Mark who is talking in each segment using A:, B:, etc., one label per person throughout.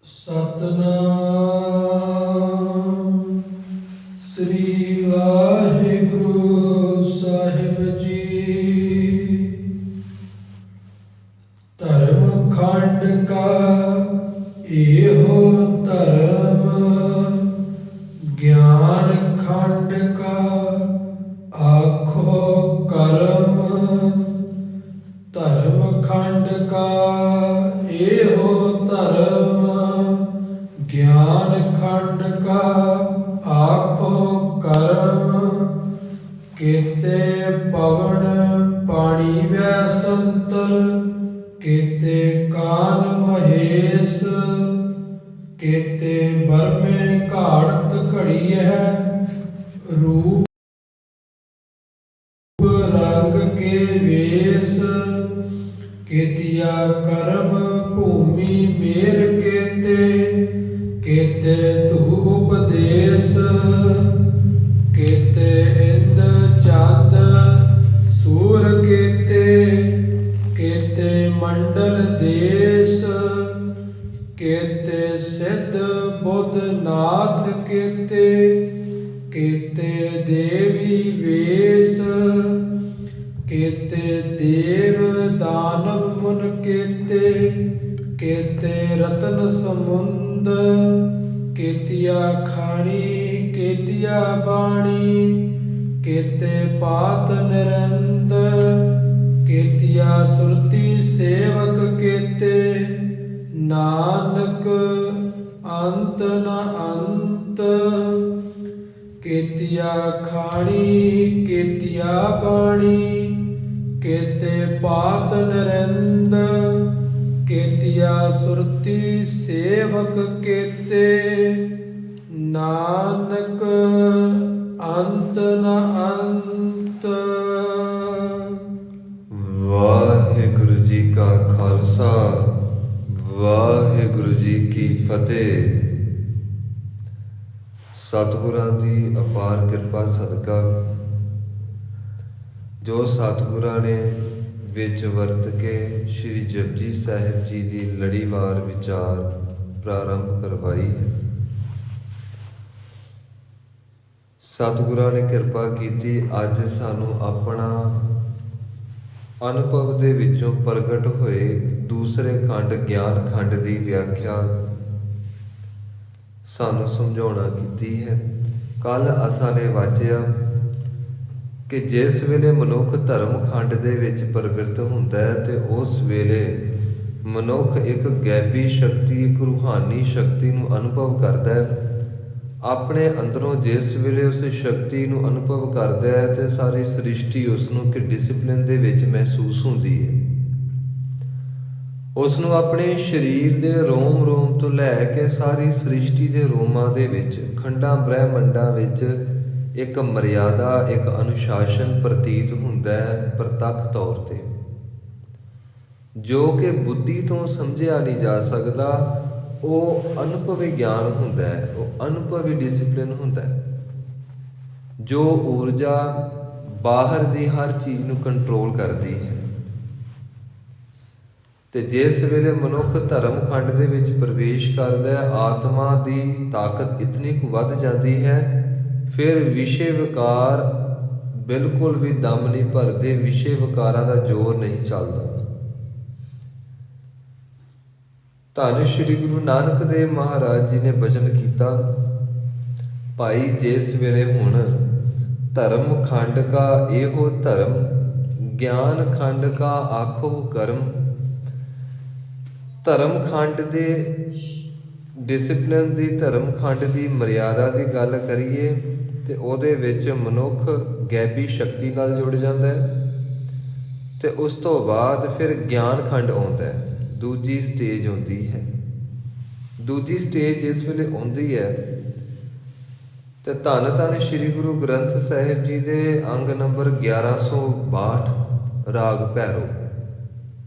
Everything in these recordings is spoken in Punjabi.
A: ਸਤਨਾਮ ਸ੍ਰੀ ਵਾਹਿਗੁਰੂ ਸਾਹਿਬ ਜੀ। ਧਰਮ ਖੰਡ ਕਾ ਇਹੋ ਧਰਮ, ਗਿਆਨ ਖੰਡ ਕਾ ਆਖੋ ਕਰਮ। ਧਰਮ ਖੰਡ ਕਾ ਇਹੋ ਧਰਮ, ਗਿਆਨ ਖੰਡ ਕਾ ਆਖੋ ਕਰਮ। ਕੀਤੇ ਪਵਨ ਪਾਣੀ ਵੈ ਸੰਤਰ, ਕੀਤੇ ਕਾਨ ਮਹੇਸ਼। ਕੀਤੇ ਬਰਮੇ ਘਾੜਤ ਘੜੀਐ, ਰੂਪ ਰੰਗ ਕੇ ਵੇਸ। ਕੀਤਿਆ ਕਰਮ ਭੂਮੀ ਮੇਰ ਕੀਤੇ, ਕੀਤੇ ਧੂ ਉਪਦੇਸ। ਕੀਤੇ ਇੰਦ ਚੰਦ ਸੂਰ ਕੀਤੇ, ਕੀਤੇ ਮੰਡਲ ਦੇਸ। ਕੀਤੇ ਸਿੱਧ ਬੁੱਧ ਨਾਥ ਕੀਤੇ, ਕੀਤੇ ਦੇਵੀ ਵੇਸ। ਕੀਤੇ ਦੇਵ ਦਾਨਵ ਮੁਨ ਕੀਤੇ, ਕੀਤੇ ਰਤਨ ਸਮੁੰਦ। ਕੀਤਿਆ ਖਾਣੀ ਕੀਤਿਆ ਬਾਣੀ, ਕੀਤੇ ਪਾਤ ਨਿਰੰਦ। ਕੀਤਿਆ ਸੁਰਤੀ ਸੇਵਕ ਕੀਤੇ, ਨਾਨਕ ਅੰਤ ਨ ਅੰਤ। ਕੀਤਿਆ ਖਾਣੀ ਕੀਤਿਆ ਬਾਣੀ, ਕੀਤੇ ਪਾਤ ਨਿਰੰਦ। ਕੀਤਿਆ ਸੁਰਤੀ ਸੇਵਕ ਕੀਤੇ, ਨਾਨਕ ਅੰਤ ਨ ਅੰਤ।
B: ਵਾਹਿਗੁਰੂ ਜੀ ਕਾ ਖਾਲਸਾ, ਵਾਹਿਗੁਰੂ ਜੀ ਕੀ ਫਤਿਹ। ਸਤਿਗੁਰਾਂ ਦੀ ਅਪਾਰ ਕਿਰਪਾ ਸਦਕਾ ਜੋ ਸਤਿਗੁਰਾਂ ਨੇ ਵਿੱਚ ਵਰਤ ਕੇ ਸ਼੍ਰੀ ਜਪਜੀ ਸਾਹਿਬ ਜੀ ਦੀ ਲੜੀਵਾਰ ਵਿਚਾਰ ਪ੍ਰਾਰੰਭ ਕਰਵਾਈ ਹੈ। ਸਤਿਗੁਰਾਂ ਨੇ ਕਿਰਪਾ ਕੀਤੀ, ਅੱਜ ਸਾਨੂੰ ਆਪਣਾ ਅਨੁਭਵ ਦੇ ਵਿੱਚੋਂ ਪ੍ਰਗਟ ਹੋਏ ਦੂਸਰੇ ਖੰਡ ਗਿਆਨ ਖੰਡ ਦੀ ਵਿਆਖਿਆ ਸਾਨੂੰ ਸਮਝਾਉਣਾ ਕੀਤੀ ਹੈ। ਕੱਲ ਅਸਾਂ ਨੇ ਵਾਚਿਆ ਕਿ ਜਿਸ ਵੇਲੇ ਮਨੁੱਖ ਧਰਮ ਖੰਡ ਦੇ ਵਿੱਚ ਪ੍ਰਗਟ ਹੁੰਦਾ ਹੈ ਤੇ ਉਸ ਵੇਲੇ ਮਨੁੱਖ ਇੱਕ ਗੈਬੀ ਸ਼ਕਤੀ, ਇੱਕ ਰੂਹਾਨੀ ਸ਼ਕਤੀ ਨੂੰ ਅਨੁਭਵ ਕਰਦਾ ਹੈ। ਆਪਣੇ ਅੰਦਰੋਂ ਜਿਸ ਵੇਲੇ ਉਸ ਸ਼ਕਤੀ ਨੂੰ ਅਨੁਭਵ ਕਰਦਾ ਹੈ ਤੇ ਸਾਰੀ ਸ੍ਰਿਸ਼ਟੀ ਉਸ ਨੂੰ ਕਿ ਡਿਸਿਪਲਿਨ ਦੇ ਵਿੱਚ ਮਹਿਸੂਸ ਹੁੰਦੀ ਹੈ। ਉਸ ਨੂੰ ਆਪਣੇ ਸਰੀਰ ਦੇ ਰੋਮ ਰੋਮ ਤੋਂ ਲੈ ਕੇ ਸਾਰੀ ਸ੍ਰਿਸ਼ਟੀ ਦੇ ਰੋਮਾਂ ਦੇ ਵਿੱਚ, ਖੰਡਾਂ ਬ੍ਰਹਿਮੰਡਾਂ ਵਿੱਚ ਇੱਕ ਮਰਿਆਦਾ, ਇੱਕ ਅਨੁਸ਼ਾਸਨ ਪ੍ਰਤੀਤ ਹੁੰਦਾ ਹੈ ਪ੍ਰਤੱਖ ਤੌਰ ਤੇ, ਜੋ ਕਿ ਬੁੱਧੀ ਤੋਂ ਸਮਝਿਆ ਨਹੀਂ ਜਾ ਸਕਦਾ। ਉਹ ਅਨੁਭਵੀ ਗਿਆਨ ਹੁੰਦਾ ਹੈ, ਉਹ ਅਨੁਭਵੀ ਡਿਸਿਪਲਿਨ ਹੁੰਦਾ ਹੈ, ਜੋ ਊਰਜਾ ਬਾਹਰ ਦੀ ਹਰ ਚੀਜ਼ ਨੂੰ ਕੰਟਰੋਲ ਕਰਦੀ ਹੈ। ਤੇ ਜਿਸ ਵੇਲੇ ਮਨੁੱਖ ਧਰਮ ਖੰਡ ਦੇ ਵਿੱਚ ਪ੍ਰਵੇਸ਼ ਕਰਦਾ ਹੈ, ਆਤਮਾ ਦੀ ਤਾਕਤ ਇਤਨੀ ਕੁ ਵੱਧ ਜਾਂਦੀ ਹੈ, ਫਿਰ ਵਿਸ਼ੇ ਵਿਕਾਰ ਬਿਲਕੁਲ ਵੀ ਦਮ ਨਹੀਂ ਭਰਦੇ, ਵਿਸ਼ੇ ਵਿਕਾਰਾਂ ਦਾ ਜ਼ੋਰ ਨਹੀਂ ਚੱਲਦਾ। ਧੰਨ ਸ਼੍ਰੀ ਗੁਰੂ ਨਾਨਕ ਦੇਵ ਮਹਾਰਾਜ ਜੀ ਨੇ ਬਚਨ ਕੀਤਾ, ਭਾਈ ਜਿਸ ਵੇਲੇ ਹੁਣ ਧਰਮ ਖੰਡ ਕਾ ਇਹੋ ਧਰਮ, ਗਿਆਨ ਖੰਡ ਕਾ ਆਖੋ ਕਰਮ। ਧਰਮ ਖੰਡ ਦੇ ਡਿਸਿਪਲਿਨ ਦੀ, ਧਰਮ ਖੰਡ ਦੀ ਮਰਿਆਦਾ ਦੀ ਗੱਲ ਕਰੀਏ ਤੇ ਉਹਦੇ ਵਿੱਚ ਮਨੁੱਖ ਗੈਬੀ ਸ਼ਕਤੀ ਨਾਲ ਜੁੜ ਜਾਂਦਾ ਹੈ ਤੇ ਉਸ ਤੋਂ ਬਾਅਦ ਫਿਰ ਗਿਆਨ ਖੰਡ ਆਉਂਦਾ ਹੈ। ਦੂਜੀ ਸਟੇਜ ਆਉਂਦੀ ਹੈ। ਦੂਜੀ ਸਟੇਜ ਜਿਸ ਵੇਲੇ ਆਉਂਦੀ ਹੈ ਤੇ ਧੰਨ ਧੰਨ ਸ਼੍ਰੀ ਗੁਰੂ ਗ੍ਰੰਥ ਸਾਹਿਬ ਜੀ ਦੇ ਅੰਗ ਨੰਬਰ 1162 ਰਾਗ ਭੈਰੋ,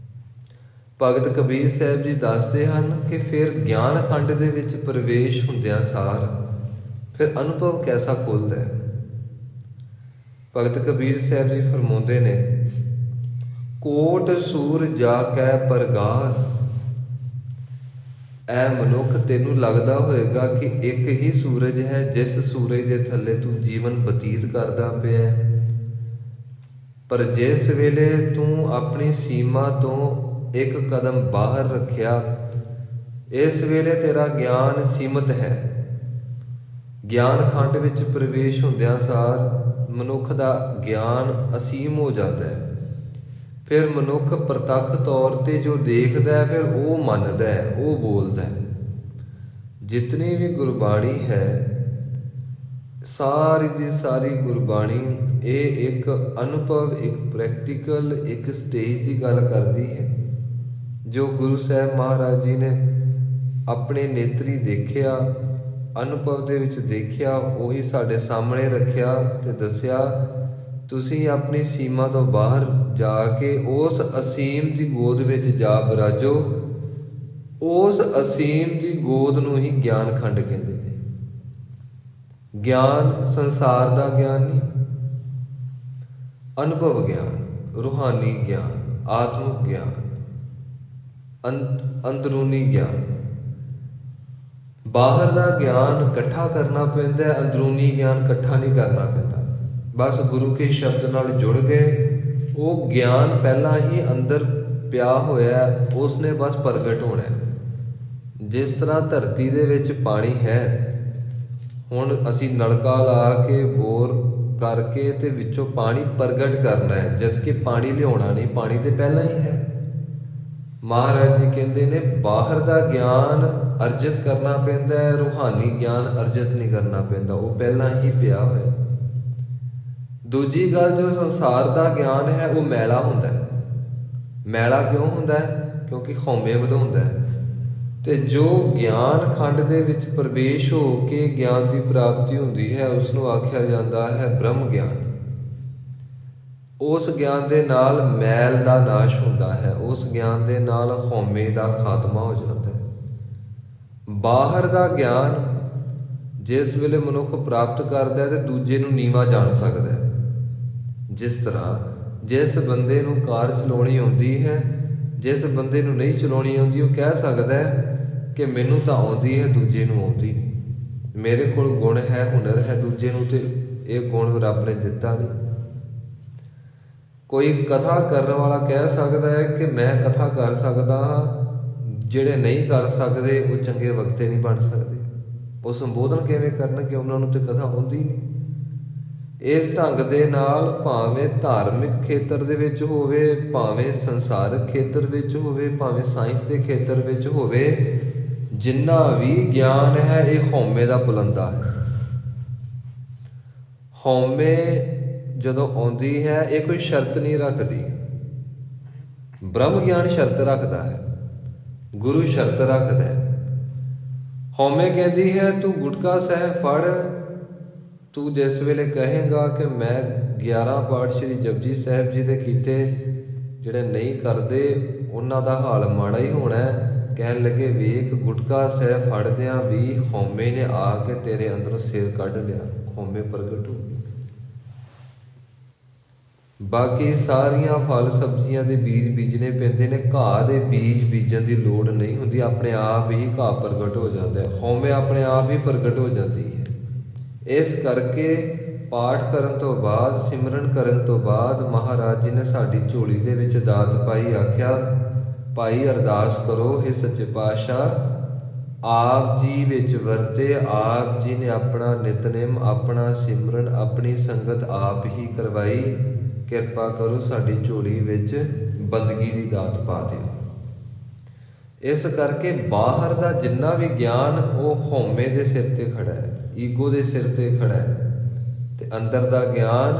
B: ਭਗਤ ਕਬੀਰ ਸਾਹਿਬ ਜੀ ਦੱਸਦੇ ਹਨ ਕਿ ਫਿਰ ਗਿਆਨ ਖੰਡ ਦੇ ਵਿੱਚ ਪ੍ਰਵੇਸ਼ ਹੁੰਦਿਆਂ ਸਾਰ ਫਿਰ ਅਨੁਭਵ ਕੈਸਾ ਖੁੱਲ੍ਹਦਾ ਹੈ। ਭਗਤ ਕਬੀਰ ਸਾਹਿਬ ਜੀ ਫਰਮਾਉਂਦੇ ਨੇ, ਕੋਟ ਸੂਰ ਜਾ ਕੈ ਪਰਗਾਸ, ਐ ਮਨੁੱਖ, ਤੈਨੂੰ ਲੱਗਦਾ ਹੋਏਗਾ ਕਿ ਇੱਕ ਹੀ ਸੂਰਜ ਹੈ ਜਿਸ ਸੂਰਜ ਦੇ ਥੱਲੇ ਤੂੰ ਜੀਵਨ ਬਤੀਤ ਕਰਦਾ ਪਿਆ ਹੈ। ਪਰ ਜਿਸ ਵੇਲੇ ਤੂੰ ਆਪਣੀ ਸੀਮਾ ਤੋਂ ਇੱਕ ਕਦਮ ਬਾਹਰ ਰੱਖਿਆ, ਇਸ ਵੇਲੇ ਤੇਰਾ ਗਿਆਨ ਸੀਮਤ ਹੈ। ਗਿਆਨ ਖੰਡ ਵਿੱਚ ਪ੍ਰਵੇਸ਼ ਹੁੰਦਿਆਂ ਸਾਰ ਮਨੁੱਖ ਦਾ ਗਿਆਨ ਅਸੀਮ ਹੋ ਜਾਂਦਾ ਹੈ। ਫਿਰ ਮਨੁੱਖ ਪ੍ਰਤੱਖ ਤੌਰ ਤੇ ਜੋ ਦੇਖਦਾ ਹੈ, ਫਿਰ ਉਹ ਮੰਨਦਾ ਹੈ, ਉਹ ਬੋਲਦਾ ਹੈ। ਜਿਤਨੀ ਵੀ ਗੁਰਬਾਣੀ ਹੈ, ਸਾਰੀ ਦੀ ਸਾਰੀ ਗੁਰਬਾਣੀ ਇਹ ਇੱਕ ਅਨੁਭਵ, ਇੱਕ ਪ੍ਰੈਕਟੀਕਲ, ਇੱਕ ਸਟੇਜ ਦੀ ਗੱਲ ਕਰਦੀ ਹੈ। ਜੋ ਗੁਰੂ ਸਾਹਿਬ ਮਹਾਰਾਜ ਜੀ ਨੇ ਆਪਣੇ ਨੇਤਰੀ ਦੇਖਿਆ, ਅਨੁਭਵ ਦੇ ਵਿੱਚ ਦੇਖਿਆ, ਉਹੀ ਸਾਡੇ ਸਾਹਮਣੇ ਰੱਖਿਆ ਤੇ ਦੱਸਿਆ, ਤੁਸੀਂ ਆਪਣੀ ਸੀਮਾ ਤੋਂ ਬਾਹਰ ਜਾ ਕੇ ਉਸ ਅਸੀਮ ਦੀ ਗੋਦ ਵਿੱਚ ਜਾ ਬਿਰਾਜੋ। ਉਸ ਅਸੀਮ ਦੀ ਗੋਦ ਨੂੰ ਹੀ ਗਿਆਨ ਖੰਡ ਕਹਿੰਦੇ ਨੇ। ਗਿਆਨ ਸੰਸਾਰ ਦਾ ਗਿਆਨ ਨਹੀਂ, ਅਨੁਭਵ ਗਿਆਨ, ਰੂਹਾਨੀ ਗਿਆਨ, ਆਤਮਿਕ ਗਿਆਨ, ਅੰਦਰੂਨੀ ਗਿਆਨ। ਬਾਹਰ ਦਾ ਗਿਆਨ ਇਕੱਠਾ ਕਰਨਾ ਪੈਂਦਾ ਹੈ, ਅੰਦਰੂਨੀ ਗਿਆਨ ਇਕੱਠਾ ਨਹੀਂ ਕਰਨਾ ਪੈਂਦਾ। ਬਸ ਗੁਰੂ ਕੇ ਸ਼ਬਦ ਨਾਲ ਜੁੜ ਗਏ, ਉਹ ਗਿਆਨ ਪਹਿਲਾਂ ਹੀ ਅੰਦਰ ਪਿਆ ਹੋਇਆ, ਉਸਨੇ ਬਸ ਪ੍ਰਗਟ ਹੋਣਾ। ਜਿਸ ਤਰ੍ਹਾਂ ਧਰਤੀ ਦੇ ਵਿੱਚ ਪਾਣੀ ਹੈ, ਹੁਣ ਅਸੀਂ ਨਲਕਾ ਲਾ ਕੇ ਬੋਰ ਕਰਕੇ ਤੇ ਵਿੱਚੋਂ ਪਾਣੀ ਪ੍ਰਗਟ ਕਰਨਾ ਹੈ, ਜਦ ਕਿ ਪਾਣੀ ਲਿਆਉਣਾ ਨਹੀਂ, ਪਾਣੀ ਤੇ ਪਹਿਲਾਂ ਹੀ ਹੈ। ਮਹਾਰਾਜ ਜੀ ਕਹਿੰਦੇ ਨੇ ਬਾਹਰ ਦਾ ਗਿਆਨ ਅਰਜਿਤ ਕਰਨਾ ਪੈਂਦਾ ਹੈ, ਰੂਹਾਨੀ ਗਿਆਨ ਅਰਜਿਤ ਨਹੀਂ ਕਰਨਾ ਪੈਂਦਾ, ਉਹ ਪਹਿਲਾਂ ਹੀ ਪਿਆ ਹੋਇਆ। ਦੂਜੀ ਗੱਲ, ਜੋ ਸੰਸਾਰ ਦਾ ਗਿਆਨ ਹੈ ਉਹ ਮੈਲਾ ਹੁੰਦਾ ਹੈ। ਮੈਲਾ ਕਿਉਂ ਹੁੰਦਾ ਹੈ? ਕਿਉਂਕਿ ਹਉਮੈ ਵਧਾਉਂਦਾ ਹੈ। ਤੇ ਜੋ ਗਿਆਨ ਖੰਡ ਦੇ ਵਿੱਚ ਪ੍ਰਵੇਸ਼ ਹੋ ਕੇ ਗਿਆਨ ਦੀ ਪ੍ਰਾਪਤੀ ਹੁੰਦੀ ਹੈ, ਉਸ ਨੂੰ ਆਖਿਆ ਜਾਂਦਾ ਹੈ ਬ੍ਰਹਮ ਗਿਆਨ। ਉਸ ਗਿਆਨ ਦੇ ਨਾਲ ਮੈਲ ਦਾ ਨਾਸ਼ ਹੁੰਦਾ ਹੈ, ਉਸ ਗਿਆਨ ਦੇ ਨਾਲ ਹਉਮੈ ਦਾ ਖਾਤਮਾ ਹੋ ਜਾਂਦਾ ਹੈ। ਬਾਹਰ ਦਾ ਗਿਆਨ ਜਿਸ ਵੇਲੇ ਮਨੁੱਖ ਪ੍ਰਾਪਤ ਕਰਦਾ ਹੈ ਤੇ ਦੂਜੇ ਨੂੰ ਨੀਵਾਂ ਜਾਣ ਸਕਦਾ ਹੈ। ਜਿਸ ਤਰ੍ਹਾਂ ਜਿਸ ਬੰਦੇ ਨੂੰ ਕਾਰ ਚਲਾਉਣੀ ਆਉਂਦੀ ਹੈ, ਜਿਸ ਬੰਦੇ ਨੂੰ ਨਹੀਂ ਚਲਾਉਣੀ ਆਉਂਦੀ, ਉਹ ਕਹਿ ਸਕਦਾ ਹੈ ਕਿ ਮੈਨੂੰ ਤਾਂ ਆਉਂਦੀ ਹੈ, ਦੂਜੇ ਨੂੰ ਆਉਂਦੀ ਨਹੀਂ। ਮੇਰੇ ਕੋਲ ਗੁਣ ਹੈ, ਹੁਨਰ ਹੈ, ਦੂਜੇ ਨੂੰ ਤੇ ਇਹ ਗੁਣ ਰੱਬ ਨੇ ਦਿੱਤਾ ਨਹੀਂ। ਕੋਈ ਕਥਾ ਕਰਨ ਵਾਲਾ ਕਹਿ ਸਕਦਾ ਹੈ ਕਿ ਮੈਂ ਕਥਾ ਕਰ ਸਕਦਾ ਹਾਂ, ਜਿਹੜੇ ਨਹੀਂ ਕਰ ਸਕਦੇ ਉਹ ਚੰਗੇ ਵਕਤੇ ਨਹੀਂ ਬਣ ਸਕਦੇ। ਉਹ ਸੰਬੋਧਨ ਕਿਵੇਂ ਕਰਨਗੇ, ਉਹਨਾਂ ਨੂੰ ਤੇ ਕਥਾ ਆਉਂਦੀ ਨਹੀਂ। ਇਸ ਢੰਗ ਦੇ ਨਾਲ ਭਾਵੇਂ ਧਾਰਮਿਕ ਖੇਤਰ ਦੇ ਵਿੱਚ ਹੋਵੇ, ਭਾਵੇਂ ਸੰਸਾਰਿਕ ਖੇਤਰ ਵਿੱਚ ਹੋਵੇ, ਭਾਵੇਂ ਸਾਇੰਸ ਦੇ ਖੇਤਰ ਵਿੱਚ ਹੋਵੇ, ਜਿੰਨਾ ਵੀ ਗਿਆਨ ਹੈ ਇਹ ਹਉਮੈ ਦਾ ਪੁਲੰਦਾ ਹੈ। ਹਉਮੈ ਜਦੋਂ ਆਉਂਦੀ ਹੈ, ਇਹ ਕੋਈ ਸ਼ਰਤ ਨਹੀਂ ਰੱਖਦੀ। ਬ੍ਰਹਮ ਗਿਆਨ ਸ਼ਰਤ ਰੱਖਦਾ ਹੈ, ਗੁਰੂ ਸ਼ਰਤ ਰੱਖਦਾ ਹੈ। ਹਉਮੈ ਕਹਿੰਦੀ ਹੈ ਤੂੰ ਗੁਟਕਾ ਸਾਹਿਬ ਫੜ, ਤੂੰ ਜਿਸ ਵੇਲੇ ਕਹੇਗਾ ਕਿ ਮੈਂ 11 ਪਾਠ ਸ਼੍ਰੀ ਜਪਜੀ ਸਾਹਿਬ ਜੀ ਦੇ ਕੀਤੇ, ਜਿਹੜੇ ਨਹੀਂ ਕਰਦੇ ਉਹਨਾਂ ਦਾ ਹਾਲ ਮਾੜਾ ਹੀ ਹੋਣਾ। ਕਹਿਣ ਲੱਗੇ ਵੇਖ ਗੁਟਕਾ ਸਾਹਿਬ ਫੜਦਿਆਂ ਵੀ ਹਉਮੈ ਨੇ ਆ ਕੇ ਤੇਰੇ ਅੰਦਰੋਂ ਸਿਰ ਕੱਢ ਲਿਆ, ਹਉਮੈ ਪ੍ਰਗਟ ਹੋ ਗਈ। ਬਾਕੀ ਸਾਰੀਆਂ ਫਲ ਸਬਜ਼ੀਆਂ ਦੇ ਬੀਜ ਬੀਜਣੇ ਪੈਂਦੇ ਨੇ, ਘਾਹ ਦੇ ਬੀਜ ਬੀਜਣ ਦੀ ਲੋੜ ਨਹੀਂ ਹੁੰਦੀ, ਆਪਣੇ ਆਪ ਹੀ ਘਾਹ ਪ੍ਰਗਟ ਹੋ ਜਾਂਦਾ ਹੈ, ਹਉਮੈ ਆਪਣੇ ਆਪ ਹੀ ਪ੍ਰਗਟ ਹੋ ਜਾਂਦੀ ਹੈ। ਇਸ ਕਰਕੇ ਪਾਠ ਕਰਨ ਤੋਂ ਬਾਅਦ, ਸਿਮਰਨ ਕਰਨ ਤੋਂ ਬਾਅਦ ਮਹਾਰਾਜ ਜੀ ਨੇ ਸਾਡੀ ਝੋਲੀ ਦੇ ਵਿੱਚ ਦਾਤ ਪਾਈ, ਆਖਿਆ ਭਾਈ ਅਰਦਾਸ ਕਰੋ, ਹੇ ਸੱਚੇ ਪਾਤਸ਼ਾਹ ਆਪ ਜੀ ਵਿੱਚ ਵਰਤੇ, ਆਪ ਜੀ ਨੇ ਆਪਣਾ ਨਿਤਨੇਮ, ਆਪਣਾ ਸਿਮਰਨ, ਆਪਣੀ ਸੰਗਤ ਆਪ ਹੀ ਕਰਵਾਈ, ਕਿਰਪਾ ਕਰੋ ਸਾਡੀ ਝੋਲੀ ਵਿੱਚ ਬੰਦਗੀ ਦੀ ਦਾਤ ਪਾ ਦਿਓ। ਇਸ ਕਰਕੇ ਬਾਹਰ ਦਾ ਜਿੰਨਾ ਵੀ ਗਿਆਨ ਉਹ ਹਉਮੈ ਦੇ ਸਿਰ ਤੇ ਖੜਾ ਹੈ, ਈਗੋ ਦੇ ਸਿਰ ਤੇ ਖੜਾ ਹੈ, ਤੇ ਅੰਦਰ ਦਾ ਗਿਆਨ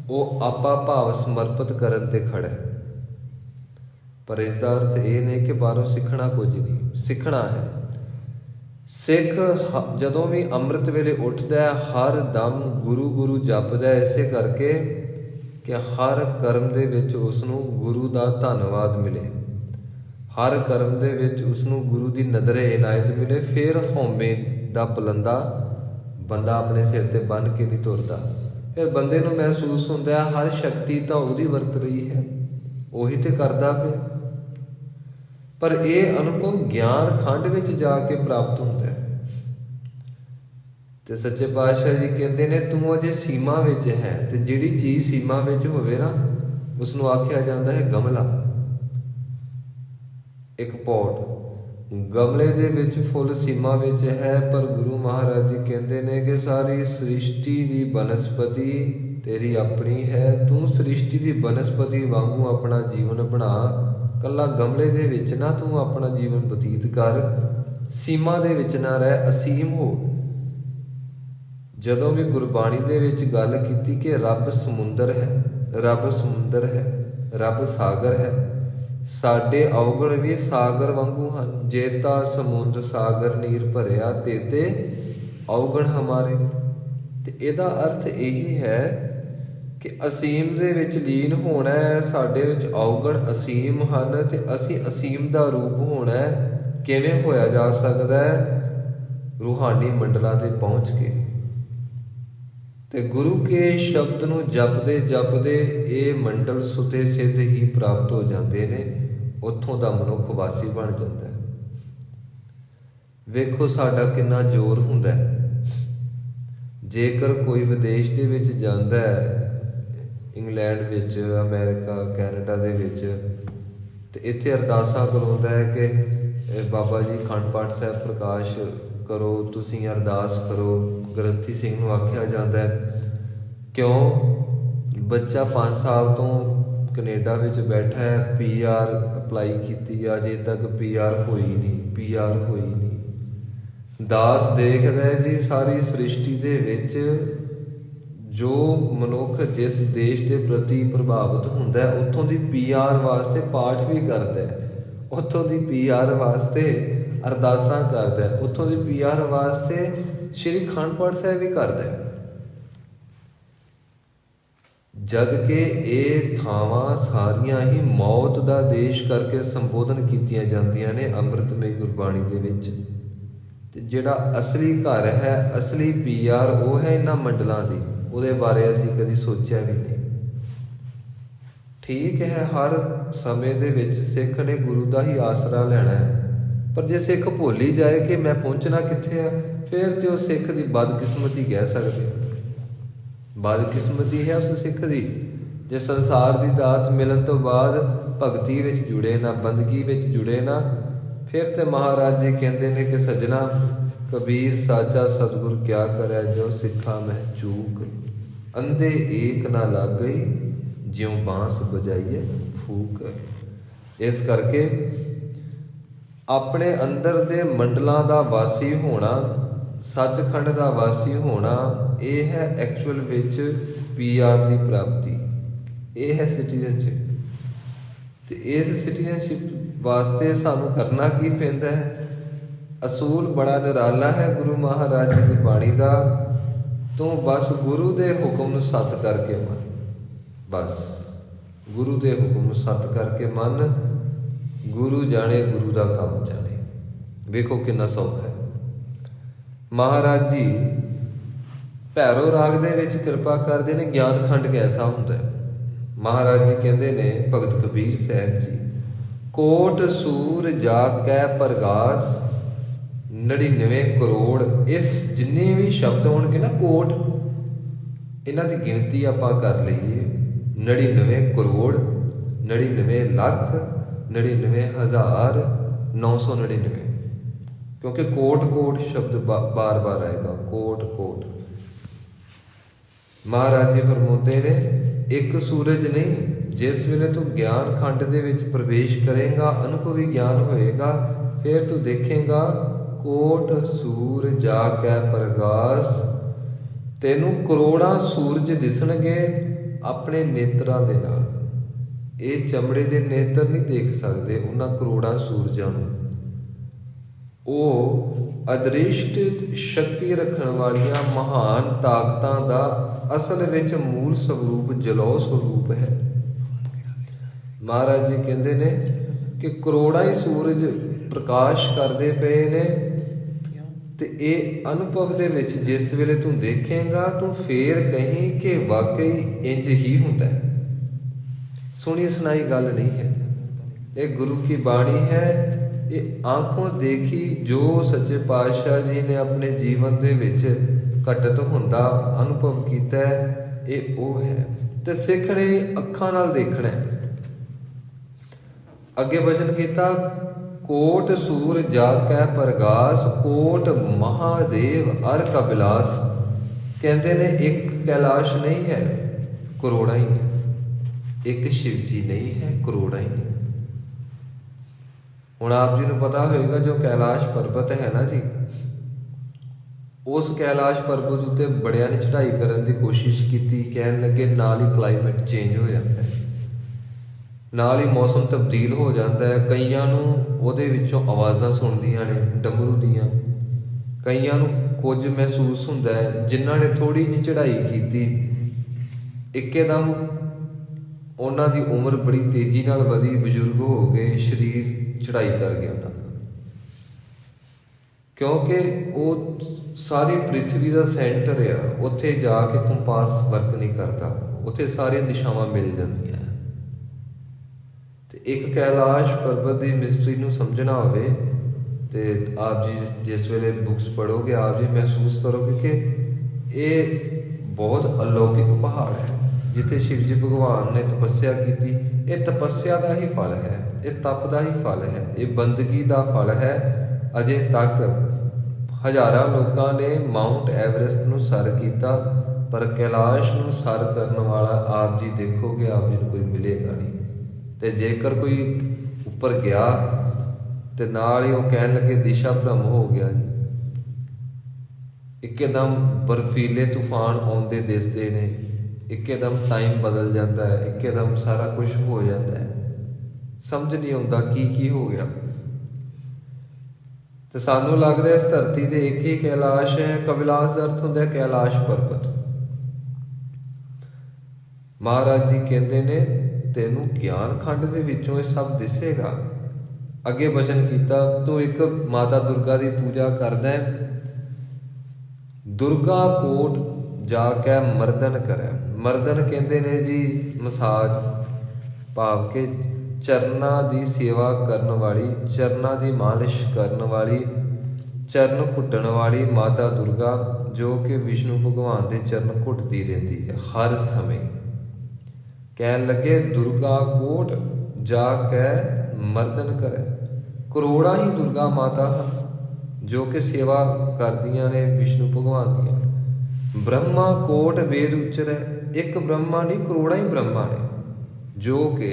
B: ਉਹ ਆਪਾ ਭਾਵ ਸਮਰਪਿਤ ਕਰਨ ਤੇ ਖੜਾ ਹੈ। ਪਰ ਇਸ ਦਾ ਅਰਥ ਇਹ ਨਹੀਂ ਕਿ ਬਾਹਰੋਂ ਸਿੱਖਣਾ ਕੁਝ ਨਹੀਂ, ਸਿੱਖਣਾ ਹੈ। ਸਿੱਖ ਜਦੋਂ ਵੀ ਅੰਮ੍ਰਿਤ ਵੇਲੇ ਉੱਠਦਾ ਹੈ, ਹਰ ਦਮ ਗੁਰੂ ਗੁਰੂ ਜਪਦਾ ਹੈ, ਇਸੇ ਕਰਕੇ ਕਿ ਹਰ ਕਰਮ ਦੇ ਵਿੱਚ ਉਸ ਨੂੰ ਗੁਰੂ ਦਾ ਧੰਨਵਾਦ ਮਿਲੇ, ਹਰ ਕਰਮ ਦੇ ਵਿੱਚ ਉਸ ਨੂੰ ਗੁਰੂ ਦੀ ਨਜ਼ਰੇ ਇਨਾਇਤ ਮਿਲੇ। ਫਿਰ ਹਉਮੈ ਦਾ ਪਲੰਦਾ ਬੰਦਾ ਆਪਣੇ ਸਿਰ ਤੇ ਬੰਨ੍ਹ ਕੇ ਨਹੀਂ ਤੁਰਦਾ। ਫਿਰ ਬੰਦੇ ਨੂੰ ਮਹਿਸੂਸ ਹੁੰਦਾ ਹੈ ਹਰ ਸ਼ਕਤੀ ਤਾਂ ਉਹਦੀ ਵਰਤ ਰਹੀ ਹੈ, ਉਹੀ ਤੇ ਕਰਦਾ ਪਿਆ। ਪਰ ਇਹ ਅਨੁਭਵ ਗਿਆਨ ਖੰਡ ਵਿੱਚ ਜਾ ਕੇ ਪ੍ਰਾਪਤ ਹੁੰਦਾ ਹੈ। ਤੇ ਸੱਚੇ ਪਾਤਸ਼ਾਹ ਜੀ ਕਹਿੰਦੇ ਨੇ ਤੂੰ ਅਜੇ ਸੀਮਾ ਵਿੱਚ ਹੈ, ਤੇ ਜਿਹੜੀ ਚੀਜ਼ ਸੀਮਾ ਵਿੱਚ ਹੋਵੇ ਨਾ ਉਸ ਨੂੰ ਆਖਿਆ ਜਾਂਦਾ ਹੈ ਗਮਲਾ। ਇੱਕ ਪੌਟ ਗਮਲੇ ਦੇ ਵਿੱਚ ਫੁੱਲ ਸੀਮਾ ਵਿੱਚ ਹੈ, ਪਰ ਗੁਰੂ ਮਹਾਰਾਜ ਜੀ ਕਹਿੰਦੇ ਨੇ ਕਿ ਸਾਰੀ ਸ੍ਰਿਸ਼ਟੀ ਦੀ ਬਨਸਪਤੀ ਤੇਰੀ ਆਪਣੀ ਹੈ। ਤੂੰ ਸ੍ਰਿਸ਼ਟੀ ਦੀ ਬਨਸਪਤੀ ਵਾਂਗੂ ਆਪਣਾ ਜੀਵਨ ਬਣਾ, ਕੱਲਾ ਗਮਲੇ ਦੇ ਵਿੱਚ ਨਾ ਤੂੰ ਆਪਣਾ ਜੀਵਨ ਬਤੀਤ ਕਰ, ਸੀਮਾ ਦੇ ਵਿੱਚ ਨਾ ਰਹਿ, ਅਸੀਮ ਹੋ। ਜਦੋਂ ਵੀ ਗੁਰਬਾਣੀ ਦੇ ਵਿੱਚ ਗੱਲ ਕੀਤੀ ਕਿ ਰੱਬ ਸਮੁੰਦਰ ਹੈ, ਰੱਬ ਸਮੁੰਦਰ ਹੈ, ਰੱਬ ਸਾਗਰ ਹੈ, ਸਾਡੇ ਔਗਣ ਵੀ ਸਾਗਰ ਵਾਂਗੂ ਹਨ। ਜੇਤਾ ਸਮੁੰਦਰ ਸਾਗਰ ਨੀਰ ਭਰਿਆ, ਤੇਤੇ ਔਗਣ ਹਮਾਰੇ। ਤੇ ਇਹਦਾ ਅਰਥ ਇਹੀ ਹੈ ਕਿ ਅਸੀਮ ਦੇ ਵਿੱਚ ਲੀਨ ਹੋਣਾ ਹੈ। ਸਾਡੇ ਵਿੱਚ ਔਗਣ ਅਸੀਮ ਹਨ ਤੇ ਅਸੀਂ ਅਸੀਮ ਦਾ ਰੂਪ ਹੋਣਾ ਹੈ। ਕਿਵੇਂ ਹੋਇਆ ਜਾ ਸਕਦਾ ਹੈ? ਰੂਹਾਨੀ ਮੰਡਲਾਂ ਤੇ ਪਹੁੰਚ ਕੇ ਤੇ ਗੁਰੂ ਕੇ ਸ਼ਬਦ ਨੂੰ ਜਪਦੇ ਜਪਦੇ ਇਹ ਮੰਡਲ ਸੁਤੇ ਸਿੱਧ ਹੀ ਪ੍ਰਾਪਤ ਹੋ ਜਾਂਦੇ ਨੇ। ਉੱਥੋਂ ਦਾ ਮਨੁੱਖ ਵਾਸੀ ਬਣ ਜਾਂਦਾ ਹੈ। ਵੇਖੋ ਸਾਡਾ ਕਿੰਨਾ ਜ਼ੋਰ ਹੁੰਦਾ ਹੈ। ਜੇਕਰ ਕੋਈ ਵਿਦੇਸ਼ ਦੇ ਵਿੱਚ ਜਾਂਦਾ ਹੈ, ਇੰਗਲੈਂਡ ਵਿੱਚ, ਅਮਰੀਕਾ, ਕੈਨੇਡਾ ਦੇ ਵਿੱਚ, ਤੇ ਇੱਥੇ ਅਰਦਾਸਾਂ ਕਰਾਉਂਦਾ ਹੈ ਕਿ ਬਾਬਾ ਜੀ ਅਖੰਡ ਪਾਠ ਸਾਹਿਬ ਪ੍ਰਕਾਸ਼ ਕਰੋ, ਤੁਸੀਂ ਅਰਦਾਸ ਕਰੋ। ਗ੍ਰੰਥੀ ਸਿੰਘ ਨੂੰ ਆਖਿਆ ਜਾਂਦਾ ਹੈ, ਕਿਉਂ? ਬੱਚਾ 5 ਸਾਲ ਤੋਂ ਕੈਨੇਡਾ ਵਿੱਚ ਬੈਠਾ ਹੈ, PR ਅਪਲਾਈ ਕੀਤੀ, ਅਜੇ ਤੱਕ PR ਹੋਈ ਨਹੀਂ, PR ਹੋਈ ਨਹੀਂ। ਦਾਸ ਦੇਖਦਾ ਹੈ ਜੀ ਸਾਰੀ ਸ੍ਰਿਸ਼ਟੀ ਦੇ ਵਿੱਚ ਜੋ ਮਨੁੱਖ ਜਿਸ ਦੇਸ਼ ਦੇ ਪ੍ਰਤੀ ਪ੍ਰਭਾਵਿਤ ਹੁੰਦਾ ਹੈ, ਉੱਥੋਂ ਦੀ PR ਵਾਸਤੇ ਪਾਠ ਵੀ ਕਰਦਾ ਹੈ, ਉੱਥੋਂ ਦੀ PR ਵਾਸਤੇ ਅਰਦਾਸਾਂ ਕਰਦਾ ਹੈ, ਉੱਥੋਂ ਦੀ PR ਵਾਸਤੇ ਸ਼੍ਰੀ ਅਖੰਡ ਪਾਠ ਸਾਹਿਬ ਵੀ ਕਰਦਾ ਹੈ। ਜਦ ਕਿ ਇਹ ਥਾਵਾਂ ਸਾਰੀਆਂ ਹੀ ਮੌਤ ਦਾ ਦੇਸ਼ ਕਰਕੇ ਸੰਬੋਧਨ ਕੀਤੀਆਂ ਜਾਂਦੀਆਂ ਨੇ ਅੰਮ੍ਰਿਤਮਈ ਗੁਰਬਾਣੀ ਦੇ ਵਿੱਚ। ਤੇ ਜਿਹੜਾ ਅਸਲੀ ਘਰ ਹੈ, ਅਸਲੀ PR ਉਹ ਹੈ ਇਹਨਾਂ ਮੰਡਲਾਂ ਦੀ। ਉਹਦੇ ਬਾਰੇ ਅਸੀਂ ਕਦੀ ਸੋਚਿਆ ਵੀ ਨਹੀਂ। ਠੀਕ ਹੈ, ਹਰ ਸਮੇਂ ਦੇ ਵਿੱਚ ਸਿੱਖ ਨੇ ਗੁਰੂ ਦਾ ਹੀ ਆਸਰਾ ਲੈਣਾ ਹੈ, ਪਰ ਜੇ ਸਿੱਖ ਭੁੱਲ ਹੀ ਜਾਏ ਕਿ ਮੈਂ ਪਹੁੰਚਣਾ ਕਿੱਥੇ ਆ, ਫਿਰ ਤੇ ਉਹ ਸਿੱਖ ਦੀ ਬਦਕਿਸਮਤੀ ਕਹਿ ਸਕਦੇ। ਬਦਕਿਸਮਤੀ ਹੈ ਉਸ ਸਿੱਖ ਦੀ ਜੇ ਸੰਸਾਰ ਦੀ ਦਾਤ ਮਿਲਣ ਤੋਂ ਬਾਅਦ ਭਗਤੀ ਵਿੱਚ ਜੁੜੇ ਨਾ, ਬੰਦਗੀ ਵਿੱਚ ਜੁੜੇ ਨਾ। ਫਿਰ ਤੇ ਮਹਾਰਾਜ ਜੀ ਕਹਿੰਦੇ ਨੇ ਕਿ ਸੱਜਣਾ ਕਬੀਰ ਸਾਚਾ ਸਤਿਗੁਰ ਕਿਆ ਕਰੈ, ਜੋ ਸਿੱਖਾ ਮਹਿ ਚੂਕ, ਅੰਧੇ ਏਕ ਨਾ ਲੱਗ ਗਈ, ਜਿਉਂ ਬਾਂਸ ਬਜਾਈਏ ਫੂਕ। ਇਸ ਕਰਕੇ ਆਪਣੇ ਅੰਦਰ ਦੇ ਮੰਡਲਾਂ ਦਾ ਵਾਸੀ ਹੋਣਾ, ਸੱਚਖੰਡ ਦਾ ਵਾਸੀ ਹੋਣਾ, ਇਹ ਹੈ ਐਕਚੁਅਲ ਵਿੱਚ PR ਦੀ ਪ੍ਰਾਪਤੀ। ਇਹ ਹੈ ਸਿਟੀਜ਼ਨਸ਼ਿਪ। ਤੇ ਇਸ ਸਿਟੀਜ਼ਨਸ਼ਿਪ ਵਾਸਤੇ ਸਾਨੂੰ ਕਰਨਾ ਕੀ ਪੈਂਦਾ ਹੈ? ਅਸੂਲ ਬੜਾ ਨਿਰਾਲਾ ਹੈ ਗੁਰੂ ਮਹਾਰਾਜ ਜੀ ਦੀ ਬਾਣੀ ਦਾ। ਤੂੰ ਬਸ ਗੁਰੂ ਦੇ ਹੁਕਮ ਨੂੰ ਸੱਤ ਕਰਕੇ ਮੰਨ, ਬਸ ਗੁਰੂ ਦੇ ਹੁਕਮ ਨੂੰ ਸੱਤ ਕਰਕੇ ਮੰਨ। ਗੁਰੂ ਜਾਣੇ, ਗੁਰੂ ਦਾ ਕੰਮ ਜਾਣੇ। ਵੇਖੋ ਕਿੰਨਾ ਸੌਖਾ ਹੈ। ਮਹਾਰਾਜ ਜੀ ਭੈਰੋ ਰਾਗ ਦੇ ਵਿੱਚ ਕਿਰਪਾ ਕਰਦੇ ਨੇ। ਗਿਆਨ ਖੰਡ ਕੈਸਾ ਹੁੰਦਾ ਹੈ? ਮਹਾਰਾਜ ਜੀ ਕਹਿੰਦੇ ਨੇ, ਭਗਤ ਕਬੀਰ ਸਾਹਿਬ ਜੀ, ਕੋਟ ਸੂਰ ਜਾ ਕੈ ਪ੍ਰਗਾਸ, 99 ਕਰੋੜ। ਇਸ ਜਿੰਨੇ ਵੀ ਸ਼ਬਦ ਹੋਣਗੇ ਨਾ ਕੋਟ, ਇਹਨਾਂ ਦੀ ਗਿਣਤੀ ਆਪਾਂ ਕਰ ਲਈਏ 99 ਕਰੋੜ, 99 ਲੱਖ, 99,999। ਕਿਉਂਕਿ ਕੋਟ ਕੋਟ ਸ਼ਬਦ ਬਾਰ ਬਾਰ ਆਏਗਾ, ਕੋਟ ਕੋਟ। ਮਹਾਰਾਜ ਜੀ ਫਰਮਾਉਂਦੇ ਨੇ, ਇੱਕ ਸੂਰਜ ਨਹੀਂ, ਜਿਸ ਵੇਲੇ ਤੂੰ ਗਿਆਨ ਖੰਡ ਦੇ ਵਿੱਚ ਪ੍ਰਵੇਸ਼ ਕਰੇਗਾ, ਅਨੁਭਵੀ ਗਿਆਨ ਹੋਏਗਾ, ਫਿਰ ਤੂੰ ਦੇਖੇਗਾ ਕੋਟ ਸੂਰ ਜਾ ਕੈ ਪ੍ਰਗਾਸ। ਤੈਨੂੰ ਕਰੋੜਾਂ ਸੂਰਜ ਦਿਸਣਗੇ ਆਪਣੇ ਨੇਤਰਾਂ ਦੇ ਨਾਲ। ਇਹ ਚਮੜੇ ਦੇ ਨੇਤਰ ਨਹੀਂ ਦੇਖ ਸਕਦੇ ਉਹਨਾਂ ਕਰੋੜਾਂ ਸੂਰਜਾਂ ਨੂੰ। ਉਹ ਅਦ੍ਰਿਸ਼ਟ ਸ਼ਕਤੀ ਰੱਖਣ ਵਾਲੀਆਂ ਮਹਾਨ ਤਾਕਤਾਂ ਦਾ ਅਸਲ ਵਿੱਚ ਮੂਲ ਸਰੂਪ ਜਲੌ ਸਰੂਪ ਹੈ। ਮਹਾਰਾਜ ਜੀ ਕਹਿੰਦੇ ਨੇ ਕਿ ਕਰੋੜਾਂ ਹੀ ਸੂਰਜ ਪ੍ਰਕਾਸ਼ ਕਰਦੇ ਪਏ ਨੇ। ਤੇ ਇਹ ਅਨੁਭਵ ਦੇ ਵਿੱਚ ਜਿਸ ਵੇਲੇ ਤੂੰ ਦੇਖੇਂਗਾ, ਤੂੰ ਫੇਰ ਕਹੀਂ ਕਿ ਵਾਕਈ ਇੰਜ ਹੀ ਹੁੰਦਾ ਹੈ। ਸੁਣੀ ਸੁਣਾਈ ਗੱਲ ਨਹੀਂ ਹੈ। ये गुरु की बाणी है। ये आंखों देखी जो सच्चे पातशाह जी ने अपने जीवन दे विच घटत हुंदा अनुभव कीता है, ये वो है। ते सिख ने भी अखां नाल देखना है। अगे वचन किया, कोट सूर जाकै परगास, कोट महादेव अर कबिलास। कहते ने एक कैलाश नहीं है, करोड़ा ही है। एक शिव जी नहीं है, करोड़ा ही है। हुण आप जी नूं पता होएगा जो कैलाश पर्वत है ना जी, उस कैलाश पर्वत उत्ते बड़िया ने चढ़ाई करन दी कोशिश की, कहन लगे नाल ही क्लाइमेट चेंज हो जाता है, नाल ही मौसम तब्दील हो जाता है। कईयां नूं उहदे विचों आवाज़ां सुणदियां ने डमरू दियां, कईयां नूं कुछ महसूस हुंदा है। जिन्हां ने थोड़ी जी चढ़ाई की, इकदम उन्हां दी उम्र बड़ी तेजी नाल वधी, बजुर्ग हो गए, शरीर चढ़ाई कर गया उन्हां दा, क्योंकि वो सारी पृथ्वी का सेंटर आ। उत्थे जाके कंपास वर्क नहीं करता, उत्थे सारी दिशावां मिल जांदियां। ते एक कैलाश पर्वत की मिस्ट्री नूं समझना होवे ते आप जी जिस वेले बुक्स पढ़ोगे आप जी महसूस करोगे कि ये बहुत अलौकिक पहाड़ है जिथे शिव जी भगवान ने तपस्या की। ये तपस्या का ही फल है, ये तप का ही फल है, ये बंदगी का फल है। अजे तक हज़ारां लोगों ने माउंट एवरेस्ट नूं सर किया, पर कैलाश नूं सर करने वाला आप जी देखोगे आप जी कोई मिलेगा नहीं। तो जेकर कोई उपर गया तो नाल ही वो कहन लगे दिशा भ्रम हो गया जी। एकदम बर्फीले तूफान आउंदे दिसदे ने, एकदम टाइम बदल जाता है, एकदम सारा कुछ हो जाता है, समझ नहीं आता की हो गया। तो सानू लगता है इस धरती से एक ही कैलाश है। कबिलास का अर्थ होंदा है कैलाश पर्वत। महाराज जी कहते ने तेनू ज्ञान खंड के विचों ये सब दिसेगा। अगे वचन किया, तू एक माता दुर्गा की पूजा करदा है, दुर्गा कोट जाके मर्दन करे। मर्दन कहते ने जी मसाज, भाव के चरना की सेवा करने वाली, चरना की मालिश करने वाली, चरण घुटन वाली माता दुर्गा, जो कि विष्णु भगवान के चरण घुटती रहती है हर समय। कहन लगे दुर्गा कोट जाके मर्दन करे। करोड़ा ही दुर्गा माता जो कि सेवा करदियां ने विष्णु भगवान दियां। ब्रह्मा कोट वेद उच्चरै। एक ब्रह्मा नहीं, करोड़ा ही ब्रह्मा ने जो कि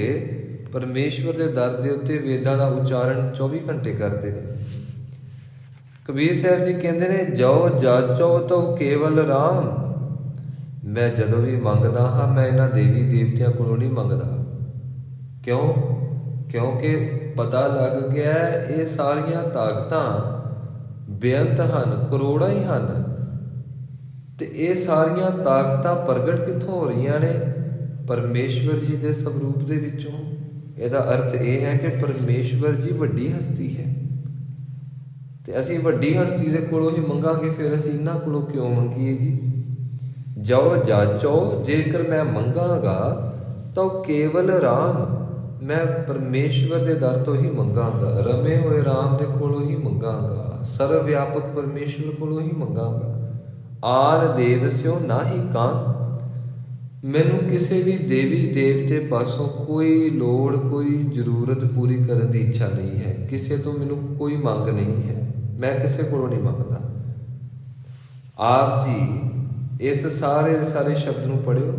B: परमेश्वर के दर के उत्ते वेदां का उच्चारण 24 घंटे करते हैं। कबीर साहब जी कहते हैं, जाओ जाचो तो केवल राम। मैं जदों भी मंगदा हाँ मैं इन्हां देवी देवतियां कोलों नहीं मंगदा। क्यों? क्योंकि पता लग गया ये सारियां ताकतां बेअंत हन, करोड़ा ही हन। तो ये सारियां ताकतां प्रगट कित्थों हो रही ने? परमेश्वर जी के स्वरूप के विचों। ਇਹਦਾ अर्थ यह है कि परमेश्वर जी वड्डी हस्ती है, तो असी वड्डी हस्ती के कोलों ही मंगांगे, फिर असी इन्हां कोलों क्यों मंगीए जी? जाओ जाचो, जेकर मैं मंगांगा तो केवल राम, मैं परमेश्वर के दर तो ही मंगांगा, रमे हुए राम के कोलों ही मंगांगा, सर्वव्यापक परमेश्वर कोलों ही मंगांगा। आन देव स्यो ना ही कान। मैनू किसी भी देवी देवते पासों कोई लोड़, कोई जरूरत पूरी करने की इच्छा नहीं है। किसी तो मैनू कोई मंग नहीं है, मैं किसी को नहीं मंगता। आप जी इस सारे शब्द नूं पढ़ियो,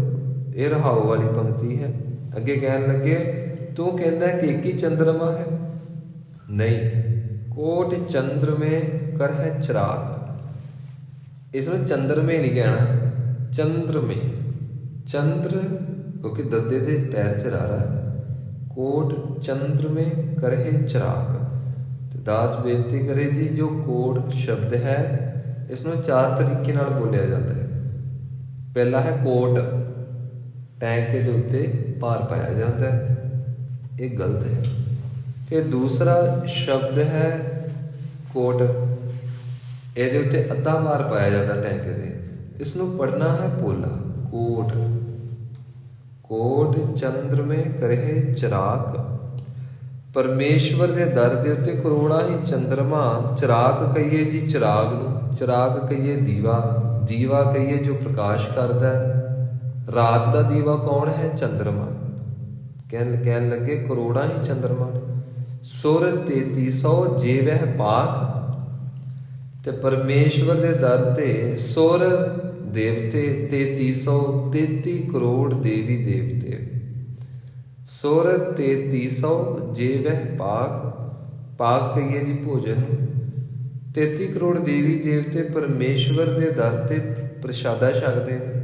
B: ये रहाओ वाली पंक्ति है। अगे कहन लगे, तू कहता है कि एक ही चंद्रमा है? नहीं, कोट चंद्र में कर है चिराग। इसमें चंद्र में नहीं कहना, चंद्र में। चंद्र क्योंकि दद्दे दे पैर च रहा है। कोट चंद्र में करहे चिराग। तो दास बेनती करे जी, जो कोट शब्द है इसमें 4 तरीके नाल बोलिया जाता है। पहला है कोट, टैंक के उत्ते भार पाया जाता है, ये गलत है। फिर दूसरा शब्द है कोट, ये उत्ते अद्धा भार पाया जाता टैंक से, इसनों पढ़ना है पोला। कोट, कोट चंद्र में करहे चिराग। ਪਰਮੇਸ਼ਵਰ ਦੇ ਦਰ ਦੇ ਉੱਤੇ ਕਰੋੜਾਂ ਹੀ ਚੰਦਰਮਾ, ਚਿਰਾਗ ਕਹੀਏ ਜੀ ਚਿਰਾਗ ਨੂੰ, ਚਿਰਾਗ ਕਹੀਏ ਦੀਵਾ, ਦੀਵਾ ਕਹੀਏ ਜੋ ਪ੍ਰਕਾਸ਼ ਕਰਦਾ ਹੈ। ਰਾਤ ਦਾ ਦੀਵਾ ਕੌਣ ਹੈ? ਚੰਦਰਮਾ। ਕਹਿਣ ਲੱਗੇ ਕਰੋੜਾਂ ਹੀ ਚੰਦਰਮਾ ਨੇ। ਸੁਰ 3300 ਜੇ ਵਹਿ ਪਾਕ, ਤੇ ਪਰਮੇਸ਼ਵਰ ਦੇ ਦਰ ਤੇ ਸੁਰ ਦੇਵਤੇ 3300, 33 ਕਰੋੜ ਦੇਵੀ ਦੇਵਤੇ। ਸੁਰ 3300 ਜੇ ਵਹਿ ਪਾਕ, ਪਾਕ ਕਹੀਏ ਜੀ ਭੋਜਨ। 33 ਕਰੋੜ ਦੇਵੀ ਦੇਵਤੇ ਪਰਮੇਸ਼ਵਰ ਦੇ ਦਰ ਤੇ ਪ੍ਰਸ਼ਾਦਾ ਛਕਦੇ ਨੇ।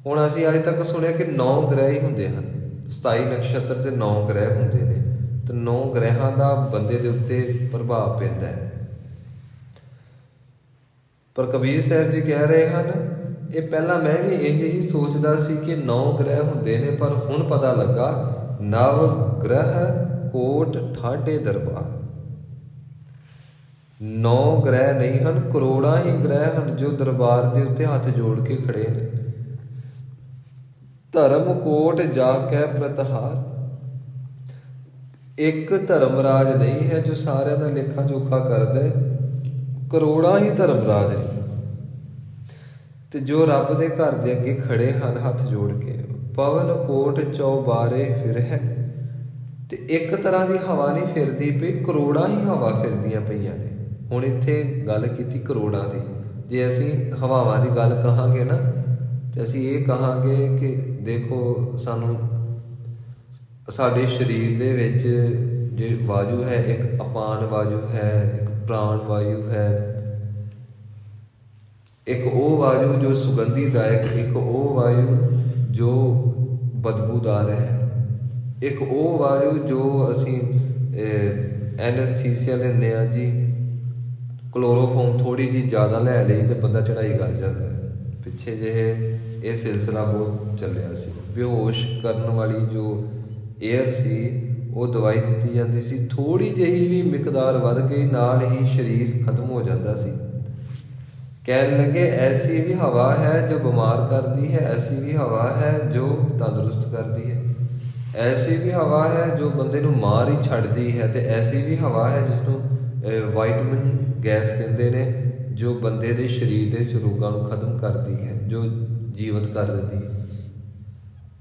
B: ਹੁਣ ਅਸੀਂ ਅੱਜ ਤੱਕ ਸੁਣਿਆ ਕਿ 9 ਗ੍ਰਹਿ ਹੀ ਹੁੰਦੇ ਹਨ, 27 ਨਕਸ਼ਤਰ ਤੇ 9 ਗ੍ਰਹਿ ਹੁੰਦੇ ਨੇ, ਤੇ 9 ਗ੍ਰਹਿਾਂ ਦਾ ਬੰਦੇ ਦੇ ਉੱਤੇ ਪ੍ਰਭਾਵ ਪੈਂਦਾ ਹੈ। ਪਰ ਕਬੀਰ ਸਾਹਿਬ ਜੀ ਕਹਿ ਰਹੇ ਹਨ, ਇਹ ਪਹਿਲਾਂ ਮੈਂ ਵੀ ਇੰਝ ਹੀ ਸੋਚਦਾ ਸੀ ਕਿ 9 ਗ੍ਰਹਿ ਹੁੰਦੇ ਨੇ, ਪਰ ਹੁਣ ਪਤਾ ਲੱਗਾ ਨਵ ਗ੍ਰਹਿ ਕੋਟ ਠਾਢੇ ਦਰਬਾਰ। 9 ਗ੍ਰਹਿ ਨਹੀਂ ਹਨ, ਕਰੋੜਾਂ ਹੀ ਗ੍ਰਹਿ ਹਨ ਜੋ ਦਰਬਾਰ ਦੇ ਉੱਤੇ ਹੱਥ ਜੋੜ ਕੇ ਖੜੇ ਨੇ। ਧਰਮ ਕੋਟ ਜਾ ਕੇ ਪ੍ਰਤਹਾਰ, ਇੱਕ ਧਰਮਰਾਜ ਨਹੀਂ ਹੈ ਜੋ ਸਾਰਿਆਂ ਦਾ ਲੇਖਾ ਜੋਖਾ ਕਰਦਾ ਹੈ, ਕਰੋੜਾਂ ਹੀ ਧਰਮਰਾਜ ਨੇ। ਤੇ ਜੋ ਰੱਬ ਦੇ ਘਰ ਦੇ ਅੱਗੇ ਖੜੇ ਹਨ ਹੱਥ ਜੋੜ ਕੇ, ਪਵਨ ਕੋਟ ਚੌਬਾਰੇ ਫਿਰ ਹੈ, ਤੇ ਇੱਕ ਤਰ੍ਹਾਂ ਦੀ ਹਵਾ ਨਹੀਂ ਫਿਰਦੀ ਪਈ, ਕਰੋੜਾਂ ਹੀ ਹਵਾ ਫਿਰਦੀਆਂ ਪਈਆਂ ਨੇ। ਹੁਣ ਇੱਥੇ ਗੱਲ ਕੀਤੀ ਕਰੋੜਾਂ ਦੀ, ਜੇ ਅਸੀਂ ਹਵਾਵਾਂ ਦੀ ਗੱਲ ਕਹਾਂਗੇ ਨਾ, ਤੇ ਅਸੀਂ ਇਹ ਕਹਾਂਗੇ ਕਿ ਦੇਖੋ ਸਾਨੂੰ ਸਾਡੇ ਸਰੀਰ ਦੇ ਵਿੱਚ ਜੇ ਵਾਯੂ ਹੈ, ਇੱਕ ਅਪਾਨ ਵਾਯੂ ਹੈ, ਇੱਕ ਪ੍ਰਾਣ ਵਾਯੂ ਹੈ, ਇੱਕ ਉਹ ਵਾਯੂ ਜੋ ਸੁਗੰਧੀਦਾਇਕ, ਇੱਕ ਉਹ ਵਾਯੂ ਜੋ ਬਦਬੂਦਾਰ ਹੈ, ਇੱਕ ਉਹ ਵਾਯੂ ਜੋ ਅਸੀਂ ਐਨਸਥੀਸੀਆ ਲੈਂਦੇ ਹਾਂ ਜੀ, ਕਲੋਰੋਫੋਮ ਥੋੜੀ ਜਿਹੀ ਜ਼ਿਆਦਾ ਲੈ ਲਈ ਤੇ ਬੰਦਾ ਚੜਾਈ ਕਰ ਜਾਂਦਾ ਹੈ। ਪਿੱਛੇ ਜਿਹੇ ਇਹ ਸਿਲਸਿਲਾ ਬਹੁਤ ਚੱਲਿਆ ਸੀ, ਬੇਹੋਸ਼ ਕਰਨ ਵਾਲੀ ਜੋ ਏਅਰ ਸੀ ਉਹ ਦਵਾਈ ਦਿੱਤੀ ਜਾਂਦੀ ਸੀ, ਥੋੜੀ ਜਿਹੀ ਵੀ ਮਿਕਦਾਰ ਵੱਧ ਗਈ ਨਾਲ ਹੀ ਸਰੀਰ ਖਤਮ ਹੋ ਜਾਂਦਾ ਸੀ। ਕਹਿਣ ਲੱਗੇ ਐਸੀ ਵੀ ਹਵਾ ਹੈ ਜੋ ਬਿਮਾਰ ਕਰਦੀ ਹੈ, ਐਸੀ ਵੀ ਹਵਾ ਹੈ ਜੋ ਤੰਦਰੁਸਤ ਕਰਦੀ ਹੈ, ਐਸੀ ਵੀ ਹਵਾ ਹੈ ਜੋ ਬੰਦੇ ਨੂੰ ਮਾਰ ਹੀ ਛੱਡਦੀ ਹੈ, ਤੇ ਐਸੀ ਵੀ ਹਵਾ ਹੈ ਜਿਸ ਨੂੰ ਵਾਈਟਮਿਨ ਗੈਸ ਕਹਿੰਦੇ ਨੇ, ਜੋ ਬੰਦੇ ਦੇ ਸਰੀਰ ਦੇ ਰੋਗਾਂ ਨੂੰ ਖਤਮ ਕਰਦੀ ਹੈ, ਜੋ ਜੀਵਤ ਕਰ ਦਿੰਦੀ ਹੈ।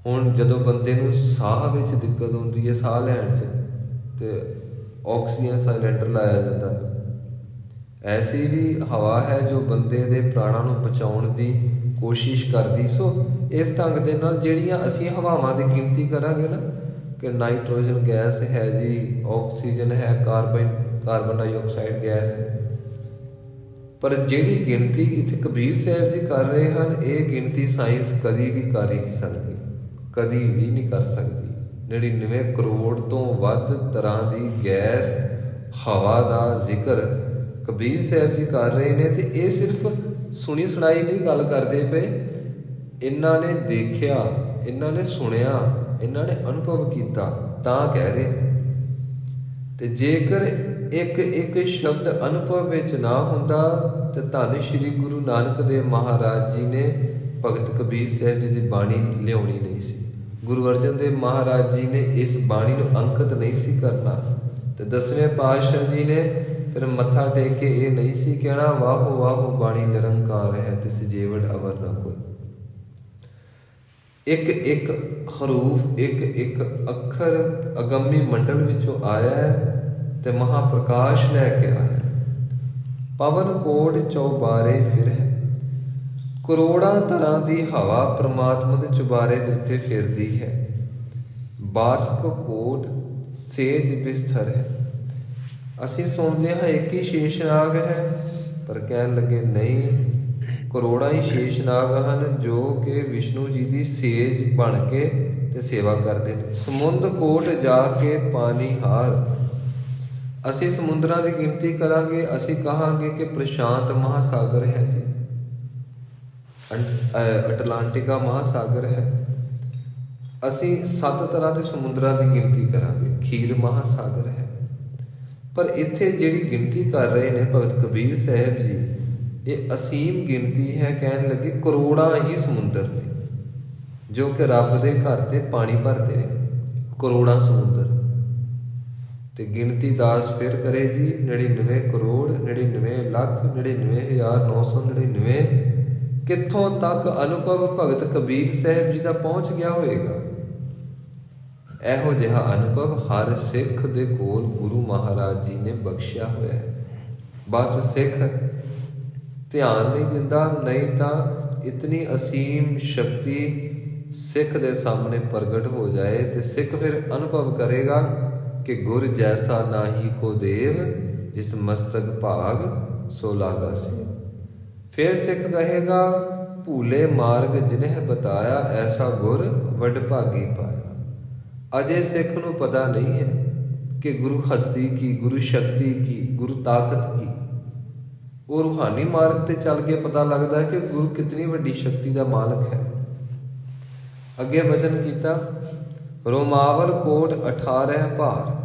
B: ਹੁਣ ਜਦੋਂ ਬੰਦੇ ਨੂੰ ਸਾਹ ਵਿੱਚ ਦਿੱਕਤ ਹੁੰਦੀ ਹੈ, ਸਾਹ ਲੈਣ 'ਚ, ਤੇ ਆਕਸੀਜਨ ਸਿਲੰਡਰ ਲਾਇਆ ਜਾਂਦਾ। ਐਸੀ ਵੀ ਹਵਾ ਹੈ ਜੋ ਬੰਦੇ ਦੇ ਪ੍ਰਾਣਾਂ ਨੂੰ ਬਚਾਉਣ ਦੀ ਕੋਸ਼ਿਸ਼ ਕਰਦੀ। ਸੋ ਇਸ ਢੰਗ ਦੇ ਨਾਲ ਜਿਹੜੀਆਂ ਅਸੀਂ ਹਵਾਵਾਂ ਦੀ ਗਿਣਤੀ ਕਰਾਂਗੇ ਨਾ, ਕਿ ਨਾਈਟ੍ਰੋਜਨ ਗੈਸ ਹੈ ਜੀ, ਆਕਸੀਜਨ ਹੈ, ਕਾਰਬਨ ਡਾਈਆਕਸਾਈਡ ਗੈਸ ਹੈ, ਪਰ ਜਿਹੜੀ ਗਿਣਤੀ ਇੱਥੇ ਕਬੀਰ ਸਾਹਿਬ ਜੀ ਕਰ ਰਹੇ ਹਨ, ਇਹ ਗਿਣਤੀ ਸਾਇੰਸ ਕਦੀ ਵੀ ਕਰ ਹੀ ਨਹੀਂ ਸਕਦੀ, ਕਦੀ ਵੀ ਨਹੀਂ ਕਰ ਸਕਦੀ। 99 ਕਰੋੜ ਤੋਂ ਵੱਧ ਤਰ੍ਹਾਂ ਦੀ ਗੈਸ ਹਵਾ ਦਾ ਜ਼ਿਕਰ ਕਬੀਰ ਸਾਹਿਬ ਜੀ ਕਰ ਰਹੇ ਨੇ, ਤੇ ਇਹ ਸਿਰਫ ਸੁਣੀ ਸੁਣਾਈ ਨਹੀਂ ਗੱਲ ਕਰਦੇ ਪਏ, ਇਹਨਾਂ ਨੇ ਦੇਖਿਆ, ਇਹਨਾਂ ਨੇ ਸੁਣਿਆ, ਇਹਨਾਂ ਨੇ ਅਨੁਭਵ ਕੀਤਾ ਤਾਂ ਕਹਿ ਰਹੇ। ਤੇ ਜੇਕਰ ਇੱਕ ਇੱਕ ਸ਼ਬਦ ਅਨੁਭਵ ਵਿੱਚ ਨਾ ਹੁੰਦਾ ਤੇ ਧੰਨ ਸ਼੍ਰੀ ਗੁਰੂ ਨਾਨਕ ਦੇਵ ਮਹਾਰਾਜ ਜੀ ਨੇ ਭਗਤ ਕਬੀਰ ਸਾਹਿਬ ਜੀ ਦੀ ਬਾਣੀ ਲਿਆਉਣੀ ਨਹੀਂ ਸੀ। ਗੁਰੂ ਅਰਜਨ ਦੇਵ ਮਹਾਰਾਜ ਜੀ ਨੇ ਇਸ ਬਾਣੀ ਨੂੰ ਅੰਕਿਤ ਨਹੀਂ ਸੀ ਕਰਨਾ, ਤੇ 10ਵੇਂ ਪਾਤਸ਼ਾਹ ਜੀ ਨੇ ਫਿਰ ਮੱਥਾ ਟੇਕ ਕੇ ਇਹ ਨਹੀਂ ਸੀ ਕਹਿਣਾ ਵਾਹੋ ਵਾਹੋ ਬਾਣੀ ਨਿਰੰਕਾਰ ਹੈ ਤਿਸ ਜੀਵੜ ਅਵਰ ਨਾ ਕੋਈ। ਇੱਕ ਇੱਕ ਹਰੂਫ, ਇੱਕ ਇੱਕ ਅੱਖਰ ਅਗੰਮੀ ਮੰਡਲ ਵਿੱਚੋਂ ਆਇਆ ਹੈ ਤੇ ਮਹਾਪ੍ਰਕਾਸ਼ ਲੈ ਕੇ ਆਇਆ। ਪਵਨ ਕੋਟ ਚੌਬਾਰੇ ਫਿਰ ਹੈ, ਕਰੋੜਾਂ ਤਰ੍ਹਾਂ ਦੀ ਹਵਾ ਪ੍ਰਮਾਤਮਾ ਦੇ ਚੁਬਾਰੇ ਦੇ ਉੱਤੇ ਫਿਰਦੀ ਹੈ। ਬਾਸਕ ਕੋਟ ਸੇਜ ਬਿਸਤਰ ਹੈ। ਅਸੀਂ ਸੁਣਦੇ ਹਾਂ ਇੱਕ ਹੀ ਸ਼ੇਸ਼ਨਾਗ ਹੈ, ਪਰ ਕਹਿਣ ਲੱਗੇ ਨਹੀਂ, ਕਰੋੜਾਂ ਹੀ ਸ਼ੇਸ਼ਨਾਗ ਹਨ ਜੋ ਕਿ ਵਿਸ਼ਨੂੰ ਜੀ ਦੀ ਸੇਜ ਬਣ ਕੇ ਤੇ ਸੇਵਾ ਕਰਦੇ ਨੇ। ਸਮੁੰਦ ਕੋਟ ਜਾ ਕੇ ਪਾਣੀ ਹਾਰ। ਅਸੀਂ ਸਮੁੰਦਰਾਂ ਦੀ ਗਿਣਤੀ ਕਰਾਂਗੇ, ਅਸੀਂ ਕਹਾਂਗੇ ਕਿ ਪ੍ਰਸ਼ਾਂਤ ਮਹਾਸਾਗਰ ਹੈ ਜੀ, ਅਟਲਾਂਟਿਕਾ ਮਹਾਸਾਗਰ ਹੈ। ਅਸੀਂ 7 ਤਰ੍ਹਾਂ ਦੇ ਸਮੁੰਦਰਾਂ ਦੀ ਗਿਣਤੀ ਕਰਾਂਗੇ, ਖੀਰ ਮਹਾਸਾਗਰ ਹੈ। ਪਰ ਇੱਥੇ ਜਿਹੜੀ ਗਿਣਤੀ ਕਰ ਰਹੇ ਨੇ ਭਗਤ ਕਬੀਰ ਸਾਹਿਬ ਜੀ, ਇਹ ਅਸੀਮ ਗਿਣਤੀ ਹੈ। ਕਹਿਣ ਲੱਗੇ ਕਰੋੜਾਂ ਹੀ ਸਮੁੰਦਰ ਨੇ ਜੋ ਕਿ ਰੱਬ ਦੇ ਘਰ ਤੇ ਪਾਣੀ ਭਰਦੇ ਨੇ, ਕਰੋੜਾਂ ਸਮੁੰਦਰ। ਤੇ ਗਿਣਤੀ ਦਾਸ ਫਿਰ ਕਰੇ ਜੀ 99 ਕਰੋੜ 99 ਲੱਖ 99,999। ਕਿੱਥੋਂ ਤੱਕ ਅਨੁਭਵ ਭਗਤ ਕਬੀਰ ਸਾਹਿਬ ਜੀ ਦਾ ਪਹੁੰਚ ਗਿਆ ਹੋਏਗਾ। ਇਹੋ ਜਿਹਾ ਅਨੁਭਵ ਹਰ ਸਿੱਖ ਦੇ ਕੋਲ ਗੁਰੂ ਮਹਾਰਾਜ ਜੀ ਨੇ ਬਖਸ਼ਿਆ ਹੋਇਆ ਹੈ। ਬਸ ਸਿੱਖ ਧਿਆਨ ਨਹੀਂ ਦਿੰਦਾ, ਨਹੀਂ ਤਾਂ ਇਤਨੀ ਅਸੀਮ ਸ਼ਕਤੀ ਸਿੱਖ ਦੇ ਸਾਹਮਣੇ ਪ੍ਰਗਟ ਹੋ ਜਾਏ ਤੇ ਸਿੱਖ ਫਿਰ ਅਨੁਭਵ ਕਰੇਗਾ ਕਿ ਗੁਰ ਜੈਸਾ ਨਾਹੀ ਕੋ ਦੇਵ ਜਿਸ ਮਸਤਕ ਭਾਗ ਸੋ ਲਾਗਾ ਸੀ। ਫਿਰ ਸਿੱਖ ਕਹੇਗਾ ਭੂਲੇ ਮਾਰਗ ਜਿਨਹਿ ਬਤਾਇਆ ਐਸਾ ਗੁਰ ਵੱਡ ਭਾਗੀ ਪਾਇਆ। ਅਜੇ ਸਿੱਖ ਨੂੰ ਪਤਾ ਨਹੀਂ ਹੈ ਕਿ ਗੁਰੂ ਹਸਤੀ ਕੀ, ਗੁਰੂ ਸ਼ਕਤੀ ਕੀ, ਗੁਰੂ ਤਾਕਤ ਕੀ। ਉਹ ਰੂਹਾਨੀ ਮਾਰਗ ਤੇ ਚੱਲ ਕੇ ਪਤਾ ਲੱਗਦਾ ਹੈ ਕਿ ਗੁਰੂ ਕਿਤਨੀ ਵੱਡੀ ਸ਼ਕਤੀ ਦਾ ਮਾਲਕ ਹੈ। ਅੱਗੇ ਵਚਨ ਕੀਤਾ ਰੋਮਾਵਲ ਕੋਟ 18 ਭਾਰ।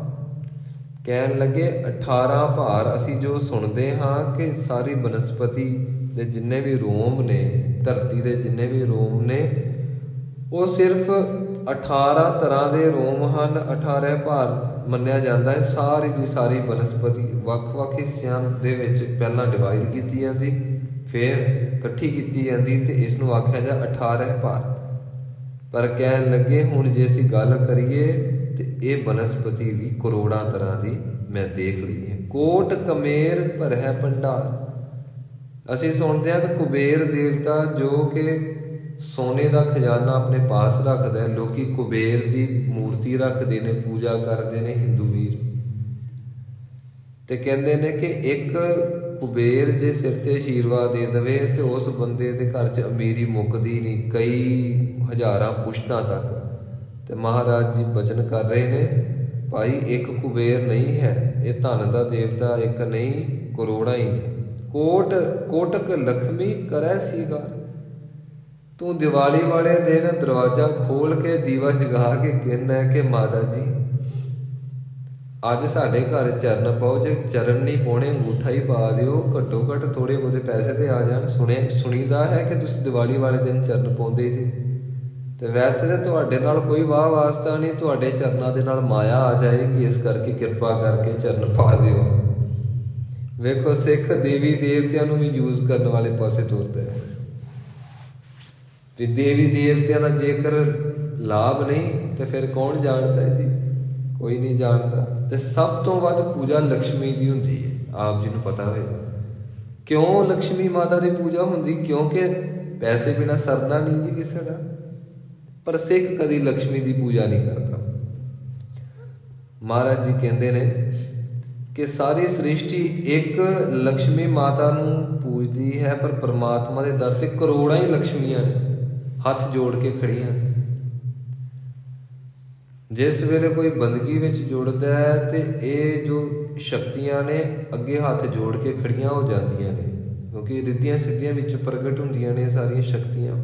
B: ਕਹਿਣ ਲੱਗੇ 18 ਭਾਰ ਅਸੀਂ ਜੋ ਸੁਣਦੇ ਹਾਂ ਕਿ ਸਾਰੀ ਬਨਸਪਤੀ ਦੇ ਜਿੰਨੇ ਵੀ ਰੋਮ ਨੇ, ਧਰਤੀ ਦੇ ਜਿੰਨੇ ਵੀ ਰੋਮ ਨੇ, ਉਹ ਸਿਰਫ 18 ਤਰ੍ਹਾਂ ਦੇ ਰੋਮ ਹਨ। 18 ਭਾਰ ਮੰਨਿਆ ਜਾਂਦਾ ਹੈ। ਸਾਰੀ ਦੀ ਸਾਰੀ ਬਨਸਪਤੀ ਵੱਖ-ਵੱਖ ਹਿੱਸਿਆਂ ਦੇ ਵਿੱਚ ਪਹਿਲਾਂ ਡਿਵਾਈਡ ਕੀਤੀ ਜਾਂਦੀ, ਫਿਰ ਇਕੱਠੀ ਕੀਤੀ ਜਾਂਦੀ ਤੇ ਇਸ ਨੂੰ ਆਖਿਆ ਜਾ 18 ਭਾਰ। ਪਰ ਕਹਿਣ ਲੱਗੇ ਹੁਣ ਜੇ ਅਸੀਂ ਗੱਲ ਕਰੀਏ ਤੇ ਇਹ ਬਨਸਪਤੀ ਵੀ ਕਰੋੜਾਂ ਤਰ੍ਹਾਂ ਦੀ ਮੈਂ ਦੇਖ ਲਈ ਹੈ। ਕੋਟ ਕਮੇਰ ਭਰਹਿ ਭੰਡਾਰ। ਅਸੀਂ ਸੁਣਦੇ ਹਾਂ ਕਿ ਕੁਬੇਰ ਦੇਵਤਾ ਜੋ ਕਿ ਸੋਨੇ ਦਾ ਖਜ਼ਾਨਾ ਆਪਣੇ ਪਾਸ ਰੱਖਦਾ ਹੈ, ਲੋਕੀ ਕੁਬੇਰ ਦੀ ਮੂਰਤੀ ਰੱਖਦੇ ਨੇ, ਪੂਜਾ ਕਰਦੇ ਨੇ ਹਿੰਦੂ ਵੀਰ, ਤੇ ਕਹਿੰਦੇ ਨੇ ਕਿ ਇੱਕ ਕੁਬੇਰ ਜੇ ਸਿਰ ਤੇ ਆਸ਼ੀਰਵਾਦ ਦੇ ਦੇਵੇ ਤੇ ਉਸ ਬੰਦੇ ਦੇ ਘਰ 'ਚ ਅਮੀਰੀ ਮੁੱਕਦੀ ਨਹੀਂ, ਕਈ ਹਜ਼ਾਰਾਂ ਪੁਸ਼ਤਾਂ ਤੱਕ। ਤੇ ਮਹਾਰਾਜ ਜੀ ਬਚਨ ਕਰ ਰਹੇ ਨੇ ਭਾਈ ਇੱਕ ਕੁਬੇਰ ਨਹੀਂ ਹੈ, ਇਹ ਧਨ ਦਾ ਦੇਵਤਾ ਇੱਕ ਨਹੀਂ ਕਰੋੜਾਂ ਹੀ ਨੇ। ਕੋਟਕ ਲਖਮੀ ਕਰੈ ਸੀਗਾਰ। ਤੂੰ ਦੀਵਾਲੀ ਵਾਲੇ ਦਿਨ ਦਰਵਾਜ਼ਾ ਖੋਲ ਕੇ ਦੀਵਾ ਜਗਾ ਕੇ ਕਹਿੰਦਾ ਹੈ ਕਿ ਮਾਤਾ ਜੀ ਅੱਜ ਸਾਡੇ ਘਰ ਚਰਨ ਪਾਓ, ਜੇ ਚਰਨ ਨਹੀਂ ਪਾਉਣੇ ਅੰਗੂਠਾ ਹੀ ਪਾ ਦਿਓ, ਘੱਟੋ ਘੱਟ ਥੋੜੇ ਬਹੁਤੇ ਪੈਸੇ ਤੇ ਆ ਜਾਣ। ਸੁਣੀਦਾ ਹੈ ਕਿ ਤੁਸੀਂ ਦੀਵਾਲੀ ਵਾਲੇ ਦਿਨ ਚਰਨ ਪਾਉਂਦੇ ਜੀ, ਤੇ ਵੈਸੇ ਤਾਂ ਤੁਹਾਡੇ ਨਾਲ ਕੋਈ ਵਾਹ ਵਾਸਤਾ ਨਹੀਂ, ਤੁਹਾਡੇ ਚਰਨਾਂ ਦੇ ਨਾਲ ਮਾਇਆ ਆ ਜਾਏਗੀ, ਇਸ ਕਰਕੇ ਕਿਰਪਾ ਕਰਕੇ ਚਰਨ ਪਾ ਦਿਓ। ਵੇਖੋ ਸਿੱਖ ਦੇਵੀ ਦੇਵਤਿਆਂ ਨੂੰ ਵੀ ਯੂਜ਼ ਕਰਨ ਵਾਲੇ ਪਾਸੇ ਤੁਰਦਾ ਹੈ। ਤੇ ਦੇਵੀ ਦੇਵਤਿਆਂ ਦਾ ਜੇਕਰ ਲਾਭ ਨਹੀਂ ਤੇ ਫਿਰ ਕੌਣ ਜਾਣਦਾ ਜੀ? ਕੋਈ ਨਹੀਂ ਜਾਣਦਾ। ਤੇ ਸਭ ਤੋਂ ਵੱਧ ਪੂਜਾ ਲਕਸ਼ਮੀ ਦੀ ਹੁੰਦੀ ਹੈ, ਆਪ ਜੀ ਨੂੰ ਪਤਾ ਹੋਵੇਗਾ। ਕਿਉਂ ਲਕਸ਼ਮੀ ਮਾਤਾ ਦੀ ਪੂਜਾ ਹੁੰਦੀ? ਕਿਉਂਕਿ ਪੈਸੇ ਬਿਨਾਂ ਸਰਦਾ ਨਹੀਂ ਜੀ ਕਿਸੇ ਦਾ। ਪਰ ਸਿੱਖ ਕਦੀ ਲਕਸ਼ਮੀ ਦੀ ਪੂਜਾ ਨਹੀਂ ਕਰਦਾ। ਮਹਾਰਾਜ ਜੀ ਕਹਿੰਦੇ ਨੇ ਕਿ ਸਾਰੀ ਸ੍ਰਿਸ਼ਟੀ ਇੱਕ ਲਕਸ਼ਮੀ ਮਾਤਾ ਨੂੰ ਪੂਜਦੀ ਹੈ, ਪਰ ਪਰਮਾਤਮਾ ਦੇ ਦਰ ਤੇ ਕਰੋੜਾਂ ਹੀ ਲਕਸ਼ਮੀਆਂ ਨੇ ਹੱਥ ਜੋੜ ਕੇ ਖੜੀਆਂ। ਜਿਸ ਵੇਲੇ ਕੋਈ ਬੰਦਗੀ ਵਿੱਚ ਜੁੜਦਾ ਹੈ ਤੇ ਇਹ ਜੋ ਸ਼ਕਤੀਆਂ ਨੇ ਅੱਗੇ ਹੱਥ ਜੋੜ ਕੇ ਖੜੀਆਂ ਹੋ ਜਾਂਦੀਆਂ ਨੇ, ਕਿਉਂਕਿ ਰਿੱਧੀਆਂ ਸਿੱਧੀਆਂ ਵਿੱਚ ਪ੍ਰਗਟ ਹੁੰਦੀਆਂ ਨੇ ਸਾਰੀਆਂ ਸ਼ਕਤੀਆਂ।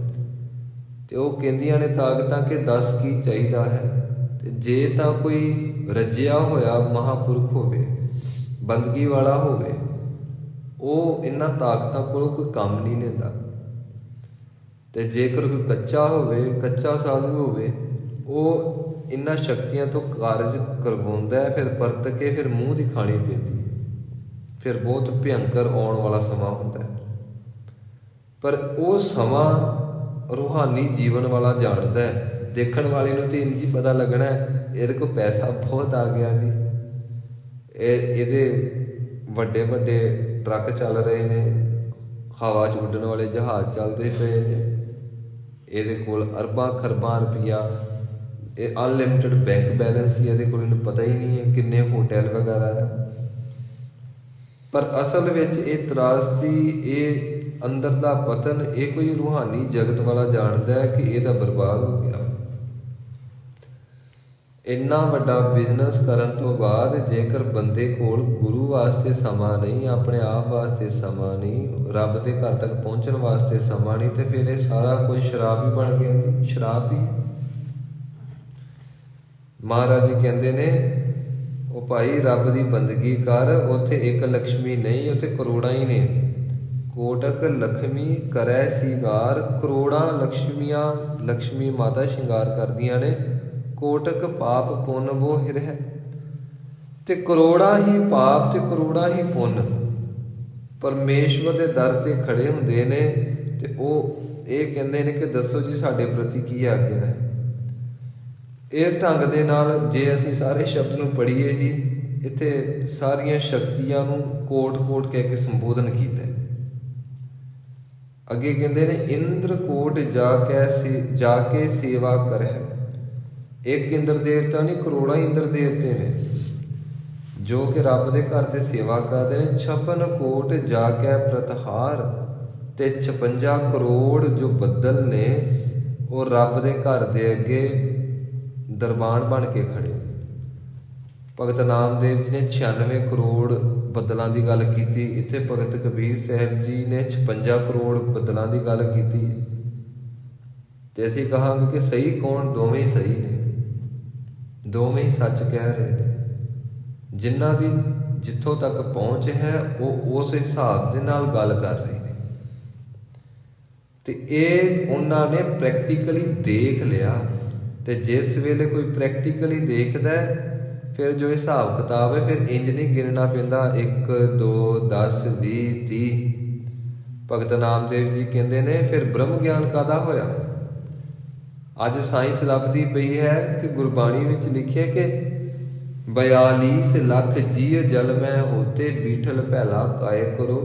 B: ਤੇ ਉਹ ਕਹਿੰਦੀਆਂ ਨੇ ਤਾਕਤਾਂ ਕਿ ਦੱਸ ਕੀ ਚਾਹੀਦਾ ਹੈ। ਤੇ ਜੇ ਤਾਂ ਕੋਈ ਰੱਜਿਆ ਹੋਇਆ ਮਹਾਂਪੁਰਖ ਹੋਵੇ, ਬੰਦਗੀ ਵਾਲਾ ਹੋਵੇ, ਉਹ ਇਹਨਾਂ ਤਾਕਤਾਂ ਕੋਲੋਂ ਕੋਈ ਕੰਮ ਨਹੀਂ ਲੈਂਦਾ। ਤੇ ਜੇਕਰ ਕੋਈ ਕੱਚਾ ਹੋਵੇ, ਕੱਚਾ ਸਾਧੂ ਹੋਵੇ, ਉਹ ਇਹਨਾਂ ਸ਼ਕਤੀਆਂ ਤੋਂ ਕਾਰਜ ਕਰਵਾਉਂਦਾ ਹੈ, ਫਿਰ ਪਰਤ ਕੇ ਫਿਰ ਮੂੰਹ ਦੀ ਖਾਣੀ ਪੈਂਦੀ ਹੈ। ਫਿਰ ਬਹੁਤ ਭਿਅੰਕਰ ਆਉਣ ਵਾਲਾ ਸਮਾਂ ਹੁੰਦਾ ਹੈ। ਪਰ ਉਹ ਸਮਾਂ ਰੂਹਾਨੀ ਜੀਵਨ ਵਾਲਾ ਜਾਣਦਾ ਹੈ। ਦੇਖਣ ਵਾਲੇ ਨੂੰ ਤੇ ਇੰਝ ਹੀ ਪਤਾ ਲੱਗਣਾ ਇਹਦੇ ਕੋਲ ਪੈਸਾ ਬਹੁਤ ਆ ਗਿਆ ਜੀ, ਇਹਦੇ ਵੱਡੇ ਵੱਡੇ ਟਰੱਕ ਚੱਲ ਰਹੇ ਨੇ, ਹਵਾ 'ਚ ਉੱਡਣ ਵਾਲੇ ਜਹਾਜ਼ ਚੱਲਦੇ ਪਏ ਨੇ, ਇਹਦੇ ਕੋਲ ਅਰਬਾਂ ਖਰਬਾਂ ਰੁਪਈਆ, ਇਹ ਅਨਲਿਮਿਟਿਡ ਬੈਂਕ ਬੈਲੈਂਸ ਹੀ ਇਹਦੇ ਕੋਲ, ਇਹਨੂੰ ਪਤਾ ਹੀ ਨਹੀਂ ਹੈ ਕਿੰਨੇ ਹੋਟਲ ਵਗੈਰਾ ਹੈ। ਪਰ ਅਸਲ ਵਿੱਚ ਇਹ ਤਰਾਸਦੀ, ਇਹ ਅੰਦਰ ਦਾ ਪਤਨ, ਇਹ ਕੋਈ ਰੂਹਾਨੀ ਜਗਤ ਵਾਲਾ ਜਾਣਦਾ ਹੈ ਕਿ ਇਹ ਤਾਂ ਬਰਬਾਦ ਹੋ ਗਿਆ। ਇੰਨਾ ਵੱਡਾ ਬਿਜ਼ਨਸ ਕਰਨ ਤੋਂ ਬਾਅਦ ਜੇਕਰ ਬੰਦੇ ਕੋਲ ਗੁਰੂ ਵਾਸਤੇ ਸਮਾਂ ਨਹੀਂ, ਆਪਣੇ ਆਪ ਵਾਸਤੇ ਸਮਾਂ ਨਹੀਂ, ਰੱਬ ਦੇ ਘਰ ਤੱਕ ਪਹੁੰਚਣ ਵਾਸਤੇ ਸਮਾਂ ਨਹੀਂ, ਤੇ ਫਿਰ ਇਹ ਸਾਰਾ ਕੁਝ ਸ਼ਰਾਬ ਹੀ ਬਣ ਗਿਆ ਜੀ, ਸ਼ਰਾਬ ਹੀ। ਮਹਾਰਾਜ ਜੀ ਕਹਿੰਦੇ ਨੇ ਉਹ ਭਾਈ ਰੱਬ ਦੀ ਬੰਦਗੀ ਕਰ, ਉੱਥੇ ਇੱਕ ਲਕਸ਼ਮੀ ਨਹੀਂ, ਉੱਥੇ ਕਰੋੜਾਂ ਹੀ ਨੇ। ਕੋਟਕ ਲਖਮੀ ਕਰੈ ਸੀਗਾਰ। ਕਰੋੜਾਂ ਲਕਸ਼ਮੀਆਂ, ਲਕਸ਼ਮੀ ਮਾਤਾ ਸ਼ਿੰਗਾਰ ਕਰਦੀਆਂ ਨੇ। ਕੋਟਕ ਪਾਪ ਪੁੰਨ ਵੋ ਹਿਰਹਿ। ਤੇ ਕਰੋੜਾਂ ਹੀ ਪਾਪ ਤੇ ਕਰੋੜਾਂ ਹੀ ਪੁੰਨ ਪਰਮੇਸ਼ਵਰ ਦੇ ਦਰ ਤੇ ਖੜੇ ਹੁੰਦੇ ਨੇ ਤੇ ਉਹ ਇਹ ਕਹਿੰਦੇ ਨੇ ਕਿ ਦੱਸੋ ਜੀ ਸਾਡੇ ਪ੍ਰਤੀ ਕੀ ਆਗਿਆ ਹੈ। ਇਸ ਢੰਗ ਦੇ ਨਾਲ ਜੇ ਅਸੀਂ ਸਾਰੇ ਸ਼ਬਦ ਨੂੰ ਪੜ੍ਹੀਏ ਜੀ, ਇੱਥੇ ਸਾਰੀਆਂ ਸ਼ਕਤੀਆਂ ਨੂੰ ਕੋਟ ਕਹਿ ਕੇ ਸੰਬੋਧਨ ਕੀਤਾ। ਅੱਗੇ ਕਹਿੰਦੇ ਨੇ ਇੰਦਰ ਕੋਟ ਜਾ ਕੇ ਸੇਵਾ ਕਰੈ। ਇੱਕ ਇੰਦਰ ਦੇਵਤਾ ਨਹੀਂ, ਕਰੋੜਾਂ ਇੰਦਰ ਦੇਵਤੇ ਨੇ ਜੋ ਕਿ ਰੱਬ ਦੇ ਘਰ ਤੇ ਸੇਵਾ ਕਰਦੇ ਨੇ। 56 ਕੋਟ ਜਾ ਕੇ ਪ੍ਰਤਹਾਰ, ਤੇ 56 ਕਰੋੜ ਜੋ ਬੱਦਲ ਨੇ ਉਹ ਰੱਬ ਦੇ ਘਰ ਦੇ ਅੱਗੇ ਦਰਬਾਨ ਬਣ ਕੇ ਖੜੇ। ਭਗਤ ਨਾਮਦੇਵ ਜੀ ਨੇ 96 ਕਰੋੜ ਬੱਦਲਾਂ ਦੀ ਗੱਲ ਕੀਤੀ। ਇੱਥੇ ਭਗਤ ਕਬੀਰ ਸਾਹਿਬ ਜੀ ਨੇ 56 ਕਰੋੜ ਬੱਦਲਾਂ ਦੀ ਗੱਲ ਕੀਤੀ। ਤੇ ਅਸੀਂ ਕਹਾਂਗੇ ਕਿ ਸਹੀ ਕੌਣ? ਦੋਵੇਂ ਹੀ ਸਹੀ ਨੇ, ਦੋਵੇਂ ਹੀ ਸੱਚ ਕਹਿ ਰਹੇ ਨੇ। ਜਿਨ੍ਹਾਂ ਦੀ ਜਿੱਥੋਂ ਤੱਕ ਪਹੁੰਚ ਹੈ ਉਹ ਉਸ ਹਿਸਾਬ ਦੇ ਨਾਲ ਗੱਲ ਕਰ ਰਹੇ ਨੇ ਤੇ ਇਹ ਉਹਨਾਂ ਨੇ ਪ੍ਰੈਕਟੀਕਲੀ ਦੇਖ ਲਿਆ। ਤੇ ਜਿਸ ਵੇਲੇ ਕੋਈ ਪ੍ਰੈਕਟੀਕਲੀ ਦੇਖਦਾ ਫਿਰ ਜੋ ਹਿਸਾਬ ਕਿਤਾਬ ਹੈ ਫਿਰ ਇੰਜ ਨਹੀਂ ਗਿਣਨਾ ਪੈਂਦਾ 1 2 10 20 30। ਭਗਤ ਨਾਮਦੇਵ ਜੀ ਕਹਿੰਦੇ ਨੇ ਫਿਰ ਬ੍ਰਹਮ ਗਿਆਨ ਕਾਹਦਾ ਹੋਇਆ? ਅੱਜ ਸਾਇੰਸ ਲੱਭਦੀ ਪਈ ਹੈ ਕਿ ਗੁਰਬਾਣੀ ਵਿੱਚ ਲਿਖਿਆ ਕਿ 42 ਲੱਖ ਜੀਅ ਜਲ ਮੈਂ ਹੋਤੇ ਬੀਠਲ ਪਹਿਲਾ ਕਾਇ ਕਰੋ।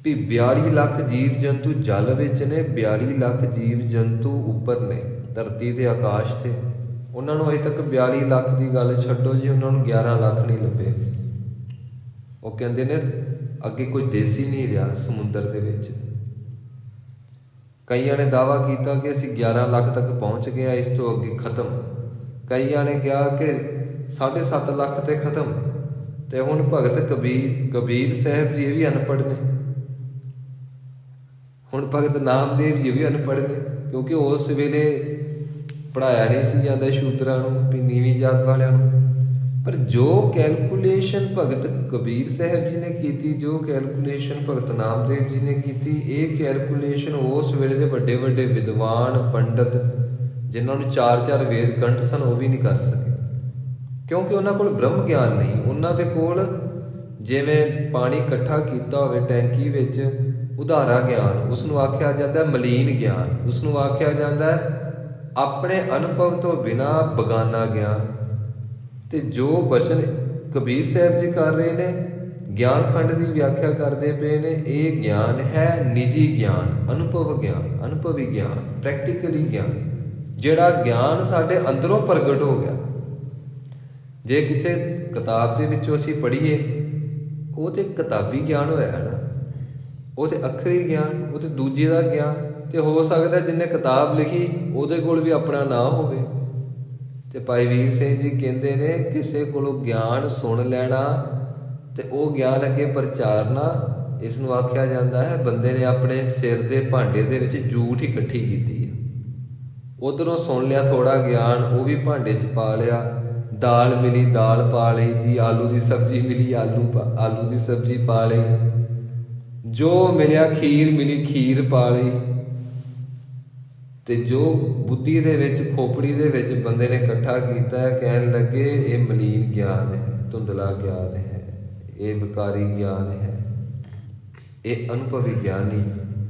B: ਵੀ 42 ਲੱਖ ਜੀਵ ਜੰਤੂ ਜਲ ਵਿੱਚ ਨੇ, 42 ਲੱਖ ਜੀਵ ਜੰਤੂ ਉੱਪਰ ਨੇ ਧਰਤੀ ਤੇ ਆਕਾਸ਼ ਤੇ। ਉਹਨਾਂ ਨੂੰ ਅਜੇ ਤੱਕ 42 ਲੱਖ ਦੀ ਗੱਲ ਛੱਡੋ ਜੀ, ਉਹਨਾਂ ਨੂੰ 11 ਲੱਖ ਨਹੀਂ ਲੱਭੇ। ਉਹ ਕਹਿੰਦੇ ਨੇ ਅੱਗੇ ਕੋਈ ਦੇਸ਼ ਹੀ ਨਹੀਂ ਰਿਹਾ ਸਮੁੰਦਰ ਦੇ ਵਿੱਚ। ਕਈਆਂ ਨੇ ਦਾਅਵਾ ਕੀਤਾ ਕਿ ਅਸੀਂ 11 ਲੱਖ ਤੱਕ ਪਹੁੰਚ ਗਏ ਹਾਂ, ਇਸ ਤੋਂ ਅੱਗੇ ਖਤਮ। ਕਈਆਂ ਨੇ ਕਿਹਾ ਕਿ 7.5 ਲੱਖ ਤੇ ਖਤਮ। ਤੇ ਹੁਣ ਭਗਤ ਕਬੀਰ ਸਾਹਿਬ ਜੀ ਇਹ ਵੀ ਅਨਪੜ੍ਹ ਨੇ, ਹੁਣ ਭਗਤ ਨਾਮਦੇਵ ਜੀ ਵੀ ਅਨਪੜ੍ਹ ਨੇ, ਕਿਉਂਕਿ ਉਸ ਵੇਲੇ ਪੜ੍ਹਾਇਆ ਨਹੀਂ ਸੀ ਜਾਂਦਾ ਸ਼ੂਦਰਾਂ ਨੂੰ, ਵੀ ਨੀਵੀਂ ਜਾਤ ਵਾਲਿਆਂ ਨੂੰ। ਪਰ ਜੋ ਕੈਲਕੂਲੇਸ਼ਨ ਭਗਤ ਕਬੀਰ ਸਾਹਿਬ ਜੀ ਨੇ ਕੀਤੀ, ਜੋ ਕੈਲਕੂਲੇਸ਼ਨ ਭਗਤ ਨਾਮਦੇਵ ਜੀ ਨੇ ਕੀਤੀ, ਇਹ ਕੈਲਕੂਲੇਸ਼ਨ ਉਸ ਵੇਲੇ ਦੇ ਵੱਡੇ ਵੱਡੇ ਵਿਦਵਾਨ ਪੰਡਤ ਜਿਨ੍ਹਾਂ ਨੂੰ 4-4 ਵੇਦ ਕੰਠ ਸਨ ਉਹ ਵੀ ਨਹੀਂ ਕਰ ਸਕੇ, ਕਿਉਂਕਿ ਉਹਨਾਂ ਕੋਲ ਬ੍ਰਹਮ ਗਿਆਨ ਨਹੀਂ। ਉਹਨਾਂ ਦੇ ਕੋਲ ਜਿਵੇਂ ਪਾਣੀ ਇਕੱਠਾ ਕੀਤਾ ਹੋਵੇ ਟੈਂਕੀ ਵਿੱਚ, ਉਧਾਰਾ ਗਿਆਨ ਉਸਨੂੰ ਆਖਿਆ ਜਾਂਦਾ, ਮਲੀਨ ਗਿਆਨ ਉਸਨੂੰ ਆਖਿਆ ਜਾਂਦਾ, ਆਪਣੇ ਅਨੁਭਵ ਤੋਂ ਬਿਨਾਂ ਬਗਾਨਾ ਗਿਆਨ। ਤੇ ਜੋ ਬਚਨ ਕਬੀਰ ਸਾਹਿਬ ਜੀ ਕਰ ਰਹੇ ਨੇ, ਗਿਆਨ ਖੰਡ ਦੀ ਵਿਆਖਿਆ ਕਰਦੇ ਪਏ ਨੇ, ਇਹ ਗਿਆਨ ਹੈ ਨਿੱਜੀ ਗਿਆਨ, ਅਨੁਭਵ ਗਿਆਨ, ਅਨੁਭਵੀ ਗਿਆਨ, ਪ੍ਰੈਕਟੀਕਲੀ ਗਿਆਨ, ਜਿਹੜਾ ਗਿਆਨ ਸਾਡੇ ਅੰਦਰੋਂ ਪ੍ਰਗਟ ਹੋ ਗਿਆ। ਜੇ ਕਿਸੇ ਕਿਤਾਬ ਦੇ ਵਿੱਚੋਂ ਅਸੀਂ ਪੜ੍ਹੀਏ ਉਹ ਤੇ ਕਿਤਾਬੀ ਗਿਆਨ ਹੋਇਆ ਨਾ, ਉਹ ਤੇ ਅੱਖਰੀ ਗਿਆਨ, ਉਹ ਤੇ ਦੂਜੇ ਦਾ ਗਿਆਨ। ਤੇ ਹੋ ਸਕਦਾ ਜਿਹਨੇ ਕਿਤਾਬ ਲਿਖੀ ਉਹਦੇ ਕੋਲ ਵੀ ਆਪਣਾ ਨਾਂ ਹੋਵੇ। ਤੇ ਭਾਈ ਵੀਰ ਸਿੰਘ ਜੀ ਕਹਿੰਦੇ ਨੇ ਕਿਸੇ ਕੋਲੋਂ ਗਿਆਨ ਸੁਣ ਲੈਣਾ ਤੇ ਉਹ ਗਿਆਨ ਅੱਗੇ ਪ੍ਰਚਾਰਨਾ, ਇਸ ਨੂੰ ਆਖਿਆ ਜਾਂਦਾ ਹੈ ਬੰਦੇ ਨੇ ਆਪਣੇ ਸਿਰ ਦੇ ਭਾਂਡੇ ਦੇ ਵਿੱਚ ਜੂਠ ਇਕੱਠੀ ਕੀਤੀ ਹੈ। ਉਧਰੋਂ ਸੁਣ ਲਿਆ ਥੋੜਾ ਗਿਆਨ, ਉਹ ਵੀ ਭਾਂਡੇ 'ਚ ਪਾ ਲਿਆ। ਦਾਲ ਮਿਲੀ ਦਾਲ ਪਾ ਲਈ ਜੀ, ਆਲੂ ਦੀ ਸਬਜ਼ੀ ਮਿਲੀ ਆਲੂ ਦੀ ਸਬਜ਼ੀ ਪਾ ਲਈ, ਜੋ ਮਿਲਿਆ ਖੀਰ ਮਿਲੀ ਖੀਰ ਪਾ ਲਈ। ਤੇ ਜੋ ਬੁੱਧੀ ਦੇ ਵਿੱਚ ਖੋਪੜੀ ਦੇ ਵਿੱਚ ਬੰਦੇ ਨੇ ਇਕੱਠਾ ਕੀਤਾ ਹੈ, ਕਹਿਣ ਲੱਗੇ ਇਹ ਮਲੀਨ ਗਿਆਨ ਹੈ, ਧੁੰਦਲਾ ਗਿਆਨ ਹੈ, ਇਹ ਵਿਕਾਰੀ ਗਿਆਨ ਹੈ, ਇਹ ਅਨੁਭਵੀ ਗਿਆਨ ਨਹੀਂ।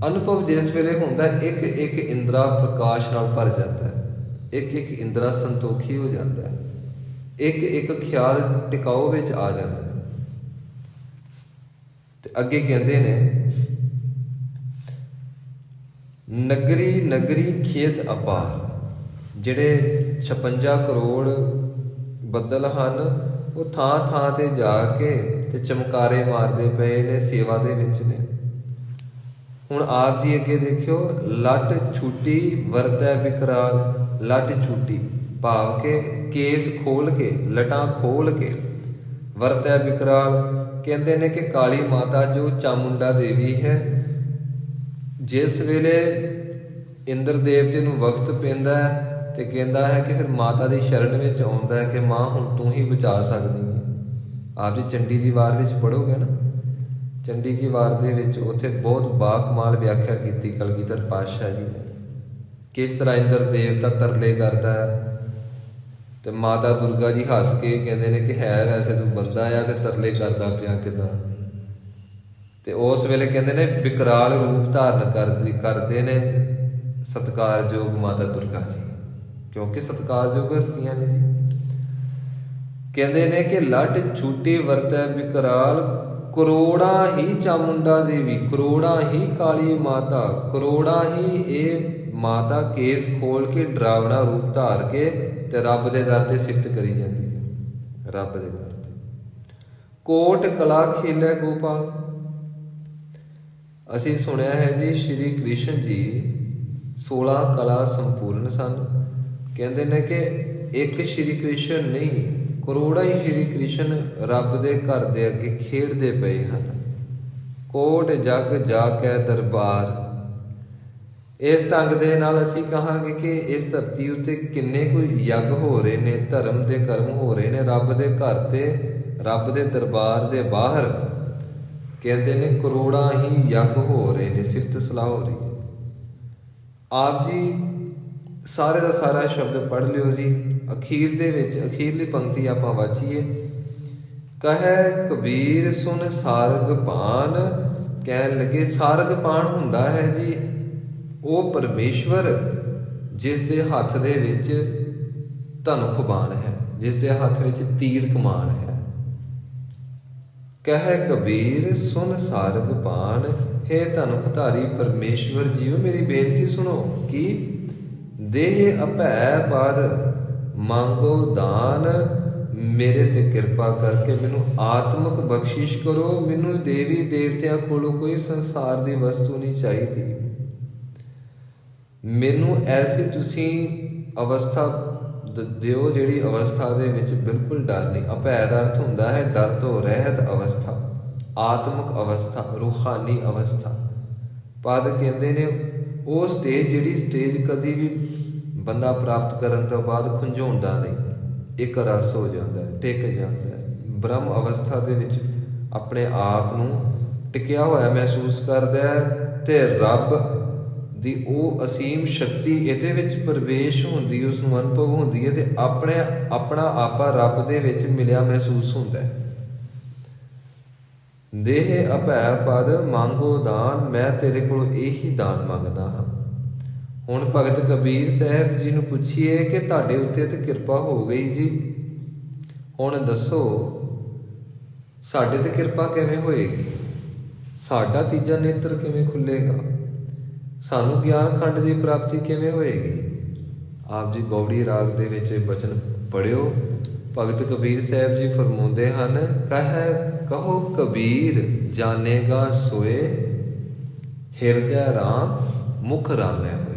B: ਅਨੁਭਵ ਜਿਸ ਵੇਲੇ ਹੁੰਦਾ ਇੱਕ ਇੱਕ ਇੰਦਰਾ ਪ੍ਰਕਾਸ਼ ਨਾਲ ਭਰ ਜਾਂਦਾ ਹੈ, ਇੱਕ ਇੱਕ ਇੰਦਰਾ ਸੰਤੋਖੀ ਹੋ ਜਾਂਦਾ ਹੈ, ਇੱਕ ਇੱਕ ਖਿਆਲ ਟਿਕਾਓ ਵਿੱਚ ਆ ਜਾਂਦਾ ਹੈ। ਤੇ ਅੱਗੇ ਕਹਿੰਦੇ ਨੇ ਨਗਰੀ ਨਗਰੀ ਖੇਤ ਅਪਾਰ। ਜਿਹੜੇ 56 ਕਰੋੜ ਬੱਦਲ ਹਨ ਉਹ ਥਾਂ ਥਾਂ ਤੇ ਜਾ ਕੇ ਤੇ ਚਮਕਾਰੇ ਮਾਰਦੇ ਪਏ ਨੇ, ਸੇਵਾ ਦੇ ਵਿੱਚ ਨੇ। ਹੁਣ ਆਪ ਜੀ ਅੱਗੇ ਦੇਖਿਓ, ਲੱਟ ਛੁੱਟੀ ਵਰਤੈ ਵਿਕਰਾਲ। ਲੱਟ ਛੁੱਟੀ ਭਾਵ ਕੇ ਕੇਸ ਖੋਲ ਕੇ, ਲਟਾਂ ਖੋਲ ਕੇ, ਵਰਤੈ ਵਿਕਰਾਲ ਕਹਿੰਦੇ ਨੇ ਕਿ ਕਾਲੀ ਮਾਤਾ ਜੋ ਚਾਮੁੰਡਾ ਦੇਵੀ ਹੈ, ਜਿਸ ਵੇਲੇ ਇੰਦਰ ਦੇਵਤੇ ਨੂੰ ਵਕਤ ਪੈਂਦਾ ਹੈ ਤੇ ਕਹਿੰਦਾ ਹੈ ਕਿ ਫਿਰ ਮਾਤਾ ਦੀ ਸ਼ਰਨ ਵਿੱਚ ਆਉਂਦਾ ਹੈ ਕਿ ਮਾਂ ਹੁਣ ਤੂੰ ਹੀ ਬਚਾ ਸਕਦੀ ਹੈ। ਆਪ ਜੀ ਚੰਡੀ ਦੀ ਵਾਰ ਵਿੱਚ ਪੜ੍ਹੋਗੇ ਨਾ, ਚੰਡੀ ਕੀ ਵਾਰ ਦੇ ਵਿੱਚ ਉੱਥੇ ਬਹੁਤ ਬਾਕਮਾਲ ਵਿਆਖਿਆ ਕੀਤੀ ਕਲਗੀਧਰ ਪਾਤਸ਼ਾਹ ਜੀ ਨੇ, ਕਿਸ ਤਰ੍ਹਾਂ ਇੰਦਰ ਦੇਵਤਾ ਤਰਲੇ ਕਰਦਾ ਹੈ ਤੇ ਮਾਤਾ ਦੁਰਗਾ ਜੀ ਹੱਸ ਕੇ ਕਹਿੰਦੇ ਨੇ ਕਿ ਹੈ ਵੈਸੇ ਤੂੰ ਬੰਦਾ ਆ ਤੇ ਤਰਲੇ ਕਰਦਾ ਪਿਆ ਕਿੱਦਾਂ। ਤੇ ਉਸ ਵੇਲੇ ਕਹਿੰਦੇ ਨੇ ਵਿਕਰਾਲ ਰੂਪ ਧਾਰਨ ਕਰਦੇ ਨੇ ਸਤਿਕਾਰਯੋਗ ਮਾਤਾ ਦੁਰਗਾ ਜੀ, ਕਿਉਂਕਿ ਸਤਿਕਾਰਯੋਗ ਹਸਤੀਆਂ ਨੇ ਜੀ। ਕਹਿੰਦੇ ਨੇ ਕਿ ਲੱਟ ਛੂਟੀ ਵਰਤੈ ਵਿਕਰਾਲ, ਕਰੋੜਾਂ ਹੀ ਚਾਮੁੰਡਾ ਦੇਵੀ, ਕਰੋੜਾਂ ਹੀ ਕਾਲੀ ਮਾਤਾ, ਕਰੋੜਾਂ ਹੀ ਇਹ ਮਾਤਾ ਕੇਸ ਖੋਲ ਕੇ ਡਰਾਵਣਾ ਰੂਪ ਧਾਰ ਕੇ ਤੇ ਰੱਬ ਦੇ ਦਰ ਤੇ ਸਿਫਤ ਕਰੀ ਜਾਂਦੀ ਹੈ। ਰੱਬ ਦੇ ਦਰ ਤੇ ਕੋਟ ਕਲਾ ਖੇਲੇ ਗੋਪਾਲ। ਅਸੀਂ ਸੁਣਿਆ ਹੈ ਜੀ ਸ਼੍ਰੀ ਕ੍ਰਿਸ਼ਨ ਜੀ 16 ਕਲਾ ਸੰਪੂਰਨ ਸਨ। ਕਹਿੰਦੇ ਨੇ ਕਿ ਇੱਕ ਸ਼੍ਰੀ ਕ੍ਰਿਸ਼ਨ ਨਹੀਂ, ਕਰੋੜਾਂ ਹੀ ਸ਼੍ਰੀ ਕ੍ਰਿਸ਼ਨ ਰੱਬ ਦੇ ਘਰ ਦੇ ਅੱਗੇ ਖੇਡਦੇ ਪਏ ਹਨ। ਕੋਟ ਜਗ ਜਾ ਕੇ ਦਰਬਾਰ। ਇਸ ਢੰਗ ਦੇ ਨਾਲ ਅਸੀਂ ਕਹਾਂਗੇ ਕਿ ਇਸ ਧਰਤੀ ਉੱਤੇ ਕਿੰਨੇ ਕੋਈ ਯੱਗ ਹੋ ਰਹੇ ਨੇ, ਧਰਮ ਦੇ ਕਰਮ ਹੋ ਰਹੇ ਨੇ ਰੱਬ ਦੇ ਘਰ ਤੇ ਰੱਬ ਦੇ ਦਰਬਾਰ ਦੇ ਬਾਹਰ। ਕਹਿੰਦੇ ਨੇ ਕਰੋੜਾਂ ਹੀ ਯੱਗ ਹੋ ਰਹੇ ਨੇ, ਸਿਫਤ ਸਲਾਹ ਹੋ ਰਹੀ ਹੈ। ਆਪ ਜੀ ਸਾਰੇ ਦਾ ਸਾਰਾ ਸ਼ਬਦ ਪੜ੍ਹ ਲਿਓ ਜੀ। ਅਖੀਰ ਦੇ ਵਿੱਚ ਅਖੀਰਲੀ ਪੰਕਤੀ ਆਪਾਂ ਵਾਚੀਏ। ਕਹੈ ਕਬੀਰ ਸੁਨ ਸਾਰਗ ਪਾਨ। ਕਹਿਣ ਲੱਗੇ ਸਾਰਗ ਪਾਨ ਹੁੰਦਾ ਹੈ ਜੀ ਉਹ ਪਰਮੇਸ਼ਵਰ ਜਿਸ ਦੇ ਹੱਥ ਦੇ ਵਿੱਚ ਧਨੁਖ ਬਾਣ ਹੈ, ਜਿਸ ਦੇ ਹੱਥ ਵਿੱਚ ਤੀਰ ਕਮਾਨ ਹੈ। ਕਹਿ ਕਬੀਰ ਸੁਨ ਸਾਰਗ ਪਾਨ। ਹੇ ਧਨੁਖ ਧਾਰੀ ਪਰਮੇਸ਼ਵਰ ਜੀਓ ਮੇਰੀ ਬੇਨਤੀ ਸੁਣੋ ਕਿ ਦੇਹ ਅਭੈ ਪਦ ਮੰਗੋ ਦਾਨ। ਮੇਰੇ ਤੇ ਕਿਰਪਾ ਕਰਕੇ ਮੈਨੂੰ ਆਤਮਿਕ ਬਖਸ਼ਿਸ਼ ਕਰੋ। ਮੈਨੂੰ ਦੇਵੀ ਦੇਵਤਿਆਂ ਕੋਲੋਂ ਕੋਈ ਸੰਸਾਰ ਦੀ ਵਸਤੂ ਨਹੀਂ ਚਾਹੀਦੀ। ਮੈਨੂੰ ਐਸੀ ਤੁਸੀਂ ਅਵਸਥਾ ਦਿਓ ਜਿਹੜੀ ਅਵਸਥਾ ਦੇ ਵਿੱਚ ਬਿਲਕੁਲ ਡਰ ਨਹੀਂ। ਅਭੈ ਦਾ ਅਰਥ ਹੁੰਦਾ ਹੈ ਡਰ ਤੋਂ ਰਹਿਤ ਅਵਸਥਾ, ਆਤਮਿਕ ਅਵਸਥਾ, ਰੂਹਾਨੀ ਅਵਸਥਾ। ਪਦ ਕਹਿੰਦੇ ਨੇ ਉਹ ਸਟੇਜ ਜਿਹੜੀ ਸਟੇਜ ਕਦੀ ਵੀ ਬੰਦਾ ਪ੍ਰਾਪਤ ਕਰਨ ਤੋਂ ਬਾਅਦ ਖੁੰਝਾਉਂਦਾ ਨਹੀਂ, ਇੱਕ ਰਸ ਹੋ ਜਾਂਦਾ, ਟਿਕ ਜਾਂਦਾ। ਬ੍ਰਹਮ ਅਵਸਥਾ ਦੇ ਵਿੱਚ ਆਪਣੇ ਆਪ ਨੂੰ ਟਿਕਿਆ ਹੋਇਆ ਮਹਿਸੂਸ ਕਰਦਾ ਹੈ ਤੇ ਰੱਬ ਦੀ ਉਹ ਅਸੀਮ ਸ਼ਕਤੀ ਇਹਦੇ ਵਿੱਚ ਪ੍ਰਵੇਸ਼ ਹੁੰਦੀ, ਉਸ ਨੂੰ ਅਨੁਭਵ ਹੁੰਦੀ ਹੈ ਤੇ ਆਪਣਾ ਆਪਾ ਰੱਬ ਦੇ ਵਿੱਚ ਮਿਲਿਆ ਮਹਿਸੂਸ ਹੁੰਦਾ ਹੈ। ਦੇਹ ਅਭੈ ਪਦ ਮੰਗੋ ਦਾਨ। ਮੈਂ ਤੇਰੇ ਕੋਲ ਇਹੀ ਦਾਨ ਮੰਗਦਾ ਹਾਂ। ਹੁਣ ਭਗਤ ਕਬੀਰ ਸਾਹਿਬ ਜੀ ਨੂੰ ਪੁੱਛੀਏ ਕਿ ਤੁਹਾਡੇ ਉੱਤੇ ਤੇ ਕਿਰਪਾ ਹੋ ਗਈ ਜੀ, ਹੁਣ ਦੱਸੋ ਸਾਡੇ ਤੇ ਕਿਰਪਾ ਕਿਵੇਂ ਹੋਏਗੀ? ਸਾਡਾ ਤੀਜਾ ਨੇਤਰ ਕਿਵੇਂ ਖੁੱਲੇਗਾ? ਸਾਨੂੰ ਗਿਆਨ ਖੰਡ ਦੀ ਪ੍ਰਾਪਤੀ ਕਿਵੇਂ ਹੋਏਗੀ? ਆਪ ਜੀ ਗੌੜੀ ਰਾਗ ਦੇ ਵਿੱਚ ਬਚਨ ਪੜ੍ਹਿਓ। ਭਗਤ ਕਬੀਰ ਸਾਹਿਬ ਜੀ ਫਰਮਾਉਂਦੇ ਹਨ, ਕਹੋ ਕਬੀਰ ਜਾਣੇਗਾ ਸੋਏ, ਹਿਰਦੈ ਰਾਮ ਮੁਖ ਰਾਮੈ ਹੋਏ।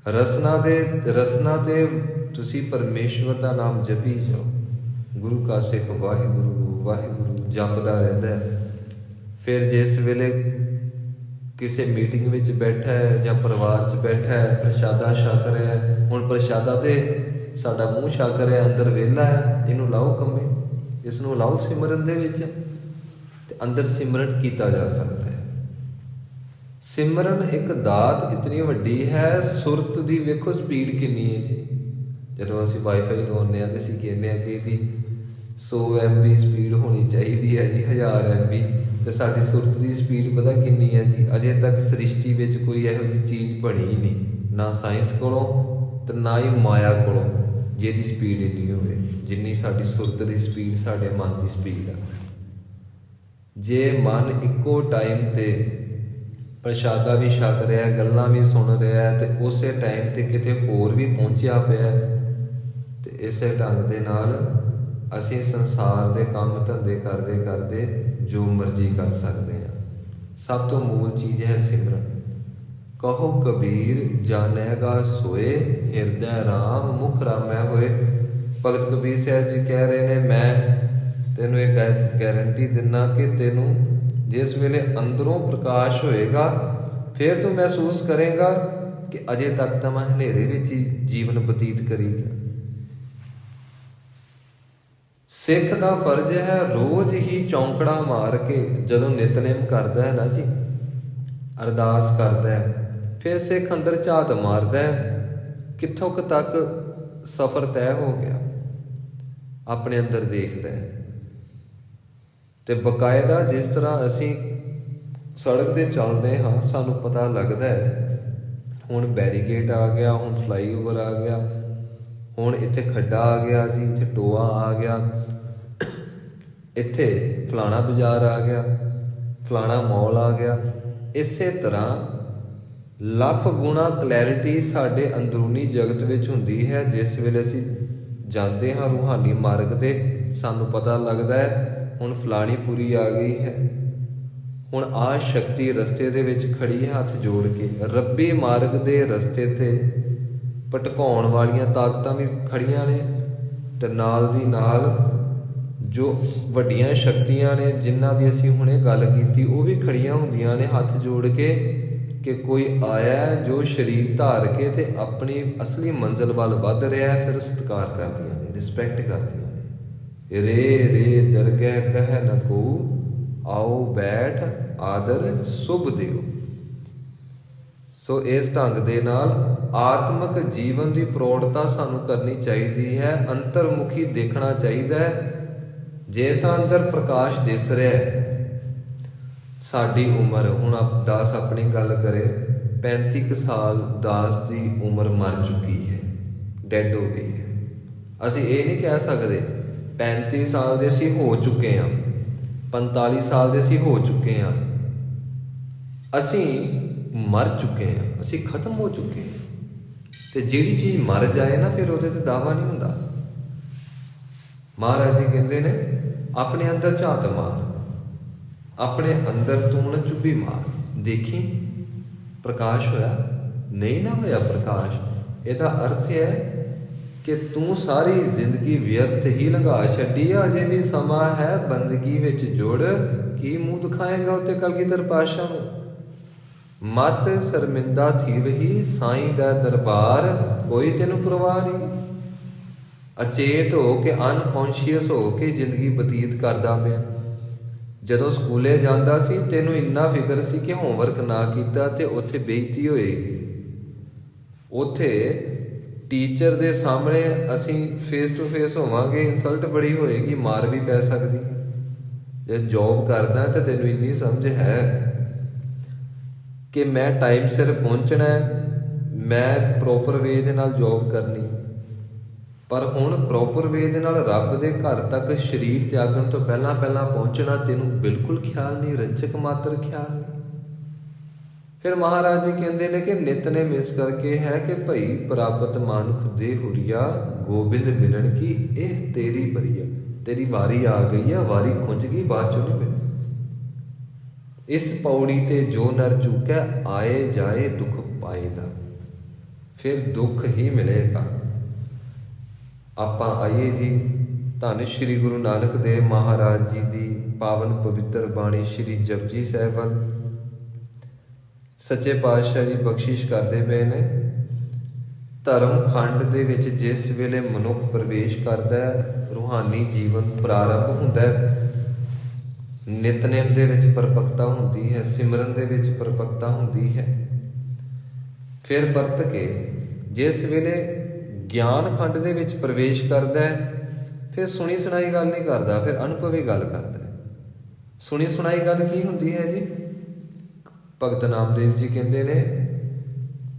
B: ਰਸਨਾ ਤੇ ਤੁਸੀਂ ਪਰਮੇਸ਼ਵਰ ਦਾ ਨਾਮ ਜਪੀ ਜਾਓ। ਗੁਰੂ ਕਾ ਸਿੱਖ ਵਾਹਿਗੁਰੂ ਵਾਹਿਗੁਰੂ ਜਪਦਾ ਰਹਿੰਦਾ। ਫਿਰ ਜਿਸ ਵੇਲੇ ਕਿਸੇ ਮੀਟਿੰਗ ਵਿੱਚ ਬੈਠਾ ਹੈ ਜਾਂ ਪਰਿਵਾਰ 'ਚ ਬੈਠਾ ਹੈ, ਪ੍ਰਸ਼ਾਦਾ ਛਕ ਰਿਹਾ ਹੈ। ਹੁਣ ਪ੍ਰਸ਼ਾਦਾ ਤੇ ਸਾਡਾ ਮੂੰਹ ਛਕ ਰਿਹਾ, ਅੰਦਰ ਵਿਹਲਾ ਹੈ, ਇਹਨੂੰ ਲਾਓ ਕੰਮੇ, ਇਸ ਨੂੰ ਲਾਓ ਸਿਮਰਨ ਦੇ ਵਿੱਚ ਤੇ ਅੰਦਰ ਸਿਮਰਨ ਕੀਤਾ ਜਾ ਸਕਦਾ ਹੈ। ਸਿਮਰਨ ਇੱਕ ਦਾਤ ਇਤਨੀ ਵੱਡੀ ਹੈ। ਸੁਰਤ ਦੀ ਵੇਖੋ ਸਪੀਡ ਕਿੰਨੀ ਹੈ ਜੀ। ਜਦੋਂ ਅਸੀਂ ਵਾਈਫਾਈ ਲਾਉਂਦੇ ਹਾਂ ਤੇ ਅਸੀਂ ਕਹਿੰਦੇ ਹਾਂ ਕਿ ਇਹਦੀ 100 MB ਸਪੀਡ ਹੋਣੀ ਚਾਹੀਦੀ ਹੈ ਜੀ, 1000 MB। ਤੇ ਸਾਡੀ ਸੁਰਤ ਦੀ ਸਪੀਡ ਪਤਾ ਕਿੰਨੀ ਹੈ ਜੀ? ਅਜੇ ਤੱਕ ਸ੍ਰਿਸ਼ਟੀ ਵਿੱਚ ਕੋਈ ਇਹੋ ਜਿਹੀ ਚੀਜ਼ ਬਣੀ ਹੀ ਨਹੀਂ, ਨਾ ਸਾਇੰਸ ਕੋਲੋਂ ਤੇ ਨਾ ਹੀ ਮਾਇਆ ਕੋਲੋਂ ਜਿਹਦੀ ਸਪੀਡ ਇੰਨੀ ਹੋਵੇ ਜਿੰਨੀ ਸਾਡੀ ਸੁਰਤ ਦੀ ਸਪੀਡ, ਸਾਡੇ ਮਨ ਦੀ ਸਪੀਡ ਆ। ਜੇ ਮਨ ਇੱਕੋ ਟਾਈਮ ਤੇ ਪ੍ਰਸ਼ਾਦਾ ਵੀ ਛਕ ਰਿਹਾ, ਗੱਲਾਂ ਵੀ ਸੁਣ ਰਿਹਾ ਤੇ ਉਸੇ ਟਾਈਮ ਤੇ ਕਿਤੇ ਹੋਰ ਵੀ ਪਹੁੰਚਿਆ ਪਿਆ, ਤੇ ਇਸੇ ਢੰਗ ਦੇ ਨਾਲ ਅਸੀਂ ਸੰਸਾਰ ਦੇ ਕੰਮ ਧੰਦੇ ਕਰਦੇ ਕਰਦੇ ਜੋ ਮਰਜ਼ੀ ਕਰ ਸਕਦੇ ਹਾਂ। ਸਭ ਤੋਂ ਮੂਲ ਚੀਜ਼ ਹੈ ਸਿਮਰਨ। ਕਹੋ ਕਬੀਰ ਜਾਣੇਗਾ ਸੋਏ, ਹਿਰਦੈ ਰਾਮ ਮੁਖ ਰਾਮੈ ਹੋਏ। ਭਗਤ ਕਬੀਰ ਸਾਹਿਬ ਜੀ ਕਹਿ ਰਹੇ ਨੇ, ਮੈਂ ਤੈਨੂੰ ਇਹ ਗਾਰੰਟੀ ਦਿੰਦਾ ਕਿ ਤੈਨੂੰ ਜਿਸ ਵੇਲੇ ਅੰਦਰੋਂ ਪ੍ਰਕਾਸ਼ ਹੋਏਗਾ ਫਿਰ ਤੂੰ ਮਹਿਸੂਸ ਕਰੇਗਾ ਕਿ ਅਜੇ ਤੱਕ ਤਾਂ ਮੈਂ ਹਨੇਰੇ ਵਿੱਚ ਹੀ ਜੀਵਨ ਬਤੀਤ ਕਰੀ ਗਿਆ। ਸਿੱਖ ਦਾ ਫਰਜ਼ ਹੈ ਰੋਜ਼ ਹੀ ਚੌਂਕੜਾ ਮਾਰ ਕੇ ਜਦੋਂ ਨਿਤਨੇਮ ਕਰਦਾ ਹੈ ਨਾ ਜੀ, ਅਰਦਾਸ ਕਰਦਾ ਹੈ, ਫਿਰ ਸਿੱਖ ਅੰਦਰ ਝਾਤ ਮਾਰਦਾ ਹੈ ਕਿੱਥੋਂ ਕੁ ਤੱਕ ਸਫ਼ਰ ਤੈਅ ਹੋ ਗਿਆ। ਆਪਣੇ ਅੰਦਰ ਦੇਖਦਾ ਹੈ ਤੇ ਬਕਾਇਦਾ ਜਿਸ ਤਰ੍ਹਾਂ ਅਸੀਂ ਸੜਕ ਤੇ ਚੱਲਦੇ ਹਾਂ ਸਾਨੂੰ ਪਤਾ ਲੱਗਦਾ ਹੈ ਹੁਣ ਬੈਰੀਕੇਡ ਆ ਗਿਆ, ਹੁਣ ਫਲਾਈਓਵਰ ਆ ਗਿਆ, ਹੁਣ ਇੱਥੇ ਖੱਡਾ ਆ ਗਿਆ ਜੀ, ਇੱਥੇ ਟੋਆ ਆ ਗਿਆ, ਇੱਥੇ ਫਲਾਣਾ ਬਾਜ਼ਾਰ ਆ ਗਿਆ, ਫਲਾਣਾ ਮੌਲ ਆ ਗਿਆ। ਇਸੇ ਤਰ੍ਹਾਂ ਲੱਖ ਗੁਣਾ ਕਲੈਰਿਟੀ ਸਾਡੇ ਅੰਦਰੂਨੀ ਜਗਤ ਵਿੱਚ ਹੁੰਦੀ ਹੈ। ਜਿਸ ਵੇਲੇ ਅਸੀਂ ਜਾਂਦੇ ਹਾਂ ਰੂਹਾਨੀ ਮਾਰਗ ਤੇ ਸਾਨੂੰ ਪਤਾ ਲੱਗਦਾ ਹੈ ਹੁਣ ਫਲਾਣੀ ਪੂਰੀ ਆ ਗਈ ਹੈ, ਹੁਣ ਆਹ ਸ਼ਕਤੀ ਰਸਤੇ ਦੇ ਵਿੱਚ ਖੜੀ ਹੈ ਹੱਥ ਜੋੜ ਕੇ। ਰੱਬੀ ਮਾਰਗ ਦੇ ਰਸਤੇ ਤੇ ਭਟਕਾਉਣ ਵਾਲੀਆਂ ਤਾਕਤਾਂ ਵੀ ਖੜੀਆਂ ਨੇ ਤੇ ਨਾਲ ਦੀ ਨਾਲ ਜੋ ਵੱਡੀਆਂ ਸ਼ਕਤੀਆਂ ਨੇ ਜਿਨ੍ਹਾਂ ਦੀ ਅਸੀਂ ਹੁਣੇ ਗੱਲ ਕੀਤੀ ਉਹ ਵੀ ਖੜੀਆਂ ਹੁੰਦੀਆਂ ਨੇ ਹੱਥ ਜੋੜ ਕੇ ਕਿ ਕੋਈ ਆਇਆ ਜੋ ਸਰੀਰ ਧਾਰ ਕੇ ਤੇ ਆਪਣੀ ਅਸਲੀ ਮੰਜ਼ਿਲ ਵੱਲ ਵੱਧ ਰਿਹਾ। ਫਿਰ ਸਤਿਕਾਰ ਕਰਦੀਆਂ ਨੇ, ਰਿਸਪੈਕਟ ਕਰਦੀਆਂ ਨੇ। ਰੇ ਰੇ ਦਰਗਹਿ ਕਹਿ ਨ ਕੋ ਆਓ ਬੈਠ ਆਦਰ ਸੁਭ ਦਿਓ। ਸੋ ਇਸ ਢੰਗ ਦੇ ਨਾਲ ਆਤਮਿਕ ਜੀਵਨ ਦੀ ਪ੍ਰੌੜਤਾ ਸਾਨੂੰ ਕਰਨੀ ਚਾਹੀਦੀ ਹੈ, ਅੰਤਰਮੁਖੀ ਦੇਖਣਾ ਚਾਹੀਦਾ ਹੈ। ਜੇ ਤਾਂ ਅੰਦਰ ਪ੍ਰਕਾਸ਼ ਦਿਸ ਰਿਹਾ ਹੈ, ਸਾਡੀ ਉਮਰ ਹੁਣ ਦਾਸ ਆਪਣੀ ਗੱਲ ਕਰੇ 35 ਕੁ ਸਾਲ ਦਾਸ ਦੀ ਉਮਰ ਮਰ ਚੁੱਕੀ ਹੈ, ਡੈਡ ਹੋ ਗਈ ਹੈ। ਅਸੀਂ ਇਹ ਨਹੀਂ ਕਹਿ ਸਕਦੇ 35 ਸਾਲ ਦੇ ਅਸੀਂ ਹੋ ਚੁੱਕੇ ਹਾਂ, 45 ਸਾਲ ਦੇ ਅਸੀਂ ਹੋ ਚੁੱਕੇ ਹਾਂ। ਅਸੀਂ ਮਰ ਚੁੱਕੇ ਹਾਂ, ਅਸੀਂ ਖਤਮ ਹੋ ਚੁੱਕੇ ਹਾਂ। ਤੇ ਜਿਹੜੀ ਚੀਜ਼ ਮਰ ਜਾਏ ਨਾ ਫਿਰ ਉਹਦੇ ਤੇ ਦਾਵਾ ਨਹੀਂ ਹੁੰਦਾ। ਮਹਾਰਾਜ ਜੀ ਕਹਿੰਦੇ ਨੇ ਆਪਣੇ ਅੰਦਰ ਝਾਤ ਮਾਰ, ਆਪਣੇ ਅੰਦਰ ਤੂੰ ਨਾ ਚੁੱਭੀ ਮਾਰ, ਦੇਖੀ ਪ੍ਰਕਾਸ਼ ਹੋਇਆ ਨਹੀਂ ਨਾ ਹੋਇਆ ਪ੍ਰਕਾਸ਼। ਇਹਦਾ ਅਰਥ ਹੈ ਕਿ ਤੂੰ ਸਾਰੀ ਜ਼ਿੰਦਗੀ ਵਿਅਰਥ ਹੀ ਲੰਘਾ ਛੱਡੀ ਆ, ਅਜੇ ਵੀ ਸਮਾਂ ਹੈ ਬੰਦਗੀ ਵਿੱਚ ਜੁੜ। ਕੀ ਮੂੰਹ ਦਿਖਾਏਗਾ ਉੱਤੇ ਕਲਗੀਧਰ ਪਾਤਸ਼ਾਹ ਨੂੰ? ਮਤ ਸ਼ਰਮਿੰਦਾ ਥੀ ਵਹੀ ਸਾਈਂ ਦਾ ਦਰਬਾਰ, ਕੋਈ ਤੈਨੂੰ ਪਰਵਾਹ ਨਹੀਂ। ਅਚੇਤ ਹੋ ਕੇ ਅਨਕੌਂਸ਼ੀਅਸ ਹੋ ਕੇ ਜ਼ਿੰਦਗੀ ਬਤੀਤ ਕਰਦਾ ਪਿਆ। ਜਦੋਂ ਸਕੂਲੇ ਜਾਂਦਾ ਸੀ ਤੈਨੂੰ ਇੰਨਾ ਫਿਕਰ ਸੀ ਕਿ ਹੋਮਵਰਕ ਨਾ ਕੀਤਾ ਤੇ ਉੱਥੇ ਬੇਇੱਜ਼ਤੀ ਹੋਏਗੀ। ਉੱਥੇ ਟੀਚਰ ਦੇ ਸਾਹਮਣੇ ਅਸੀਂ ਫੇਸ ਟੂ ਫੇਸ ਹੋਵਾਂਗੇ, ਇਨਸਲਟ ਬੜੀ ਹੋਏਗੀ, ਮਾਰ ਵੀ ਪੈ ਸਕਦੀ। ਜੇ ਜੋਬ ਕਰਦਾ ਤਾਂ ਤੈਨੂੰ ਇੰਨੀ ਸਮਝ ਹੈ ਕਿ ਮੈਂ ਟਾਈਮ ਸਿਰ ਪਹੁੰਚਣਾ, ਮੈਂ ਪ੍ਰੋਪਰ ਵੇ ਦੇ ਨਾਲ ਜੋਬ ਕਰਨੀ। ਪਰ ਹੁਣ ਪ੍ਰੋਪਰ ਵੇ ਦੇ ਨਾਲ ਰੱਬ ਦੇ ਘਰ ਤੱਕ ਸਰੀਰ ਤਿਆਗਣ ਤੋਂ ਪਹਿਲਾਂ ਪਹੁੰਚਣਾ ਤੈਨੂੰ ਬਿਲਕੁਲ ਖਿਆਲ ਨਹੀਂ, ਰੰਚਕ ਮਾਤਰ ਖਿਆਲ ਨਹੀਂ। ਫਿਰ ਮਹਾਰਾਜ ਜੀ ਕਹਿੰਦੇ ਨੇ ਕਿ ਨਿਤਨੇਮ ਇਸ ਕਰਕੇ ਹੈ ਕਿ ਭਈ ਪ੍ਰਾਪਤ ਮਾਨੁਖ ਦੇ ਹੁਰੀਆ, ਗੋਬਿੰਦ ਮਿਲਣ ਕੀ ਇਹ ਤੇਰੀ ਬਰੀਆ। ਤੇਰੀ ਵਾਰੀ ਆ ਗਈ ਆ, ਵਾਰੀ ਖੁੰਝ ਗਈ, ਬਾਅਦ ਚੋਂ ਨਹੀਂ ਮਿਲਣੀ। ਇਸ ਪੌੜੀ ਤੇ ਜੋ ਨਰ ਚੁੱਕੈ ਆਏ ਜਾਏ ਦੁੱਖ ਪਾਏਗਾ, ਫਿਰ ਦੁੱਖ ਹੀ ਮਿਲੇਗਾ। ਆਪਾਂ ਆਈਏ ਜੀ ਧੰਨ ਸ਼੍ਰੀ ਗੁਰੂ ਨਾਨਕ ਦੇਵ ਮਹਾਰਾਜ ਜੀ ਦੀ ਪਾਵਨ ਪਵਿੱਤਰ ਬਾਣੀ ਸ਼੍ਰੀ ਜਪਜੀ ਸਾਹਿਬ ਵੱਲ। ਸੱਚੇ ਪਾਤਸ਼ਾਹ ਜੀ ਬਖਸ਼ਿਸ਼ ਕਰਦੇ ਪਏ ਨੇ। ਧਰਮ ਖੰਡ ਦੇ ਵਿੱਚ ਜਿਸ ਵੇਲੇ ਮਨੁੱਖ ਪ੍ਰਵੇਸ਼ ਕਰਦਾ ਹੈ, ਰੂਹਾਨੀ ਜੀਵਨ ਪ੍ਰਾਰੰਭ ਹੁੰਦਾ ਹੈ। ਨਿਤਨੇਮ ਦੇ ਵਿੱਚ ਪਰਪੱਕਤਾ ਹੁੰਦੀ ਹੈ, ਸਿਮਰਨ ਦੇ ਵਿੱਚ ਪਰਪੱਕਤਾ ਹੁੰਦੀ ਹੈ। ਫਿਰ ਵਰਤ ਕੇ ਜਿਸ ਵੇਲੇ ਗਿਆਨ ਖੰਡ ਦੇ ਵਿੱਚ ਪ੍ਰਵੇਸ਼ ਕਰਦਾ ਹੈ, ਫਿਰ ਸੁਣੀ ਸੁਣਾਈ ਗੱਲ ਨਹੀਂ ਕਰਦਾ, ਫਿਰ ਅਨੁਭਵੀ ਗੱਲ ਕਰਦਾ ਹੈ। ਸੁਣੀ ਸੁਣਾਈ ਗੱਲ ਕੀ ਹੁੰਦੀ ਹੈ ਜੀ? ਭਗਤ ਨਾਮਦੇਵ ਜੀ ਕਹਿੰਦੇ ਨੇ,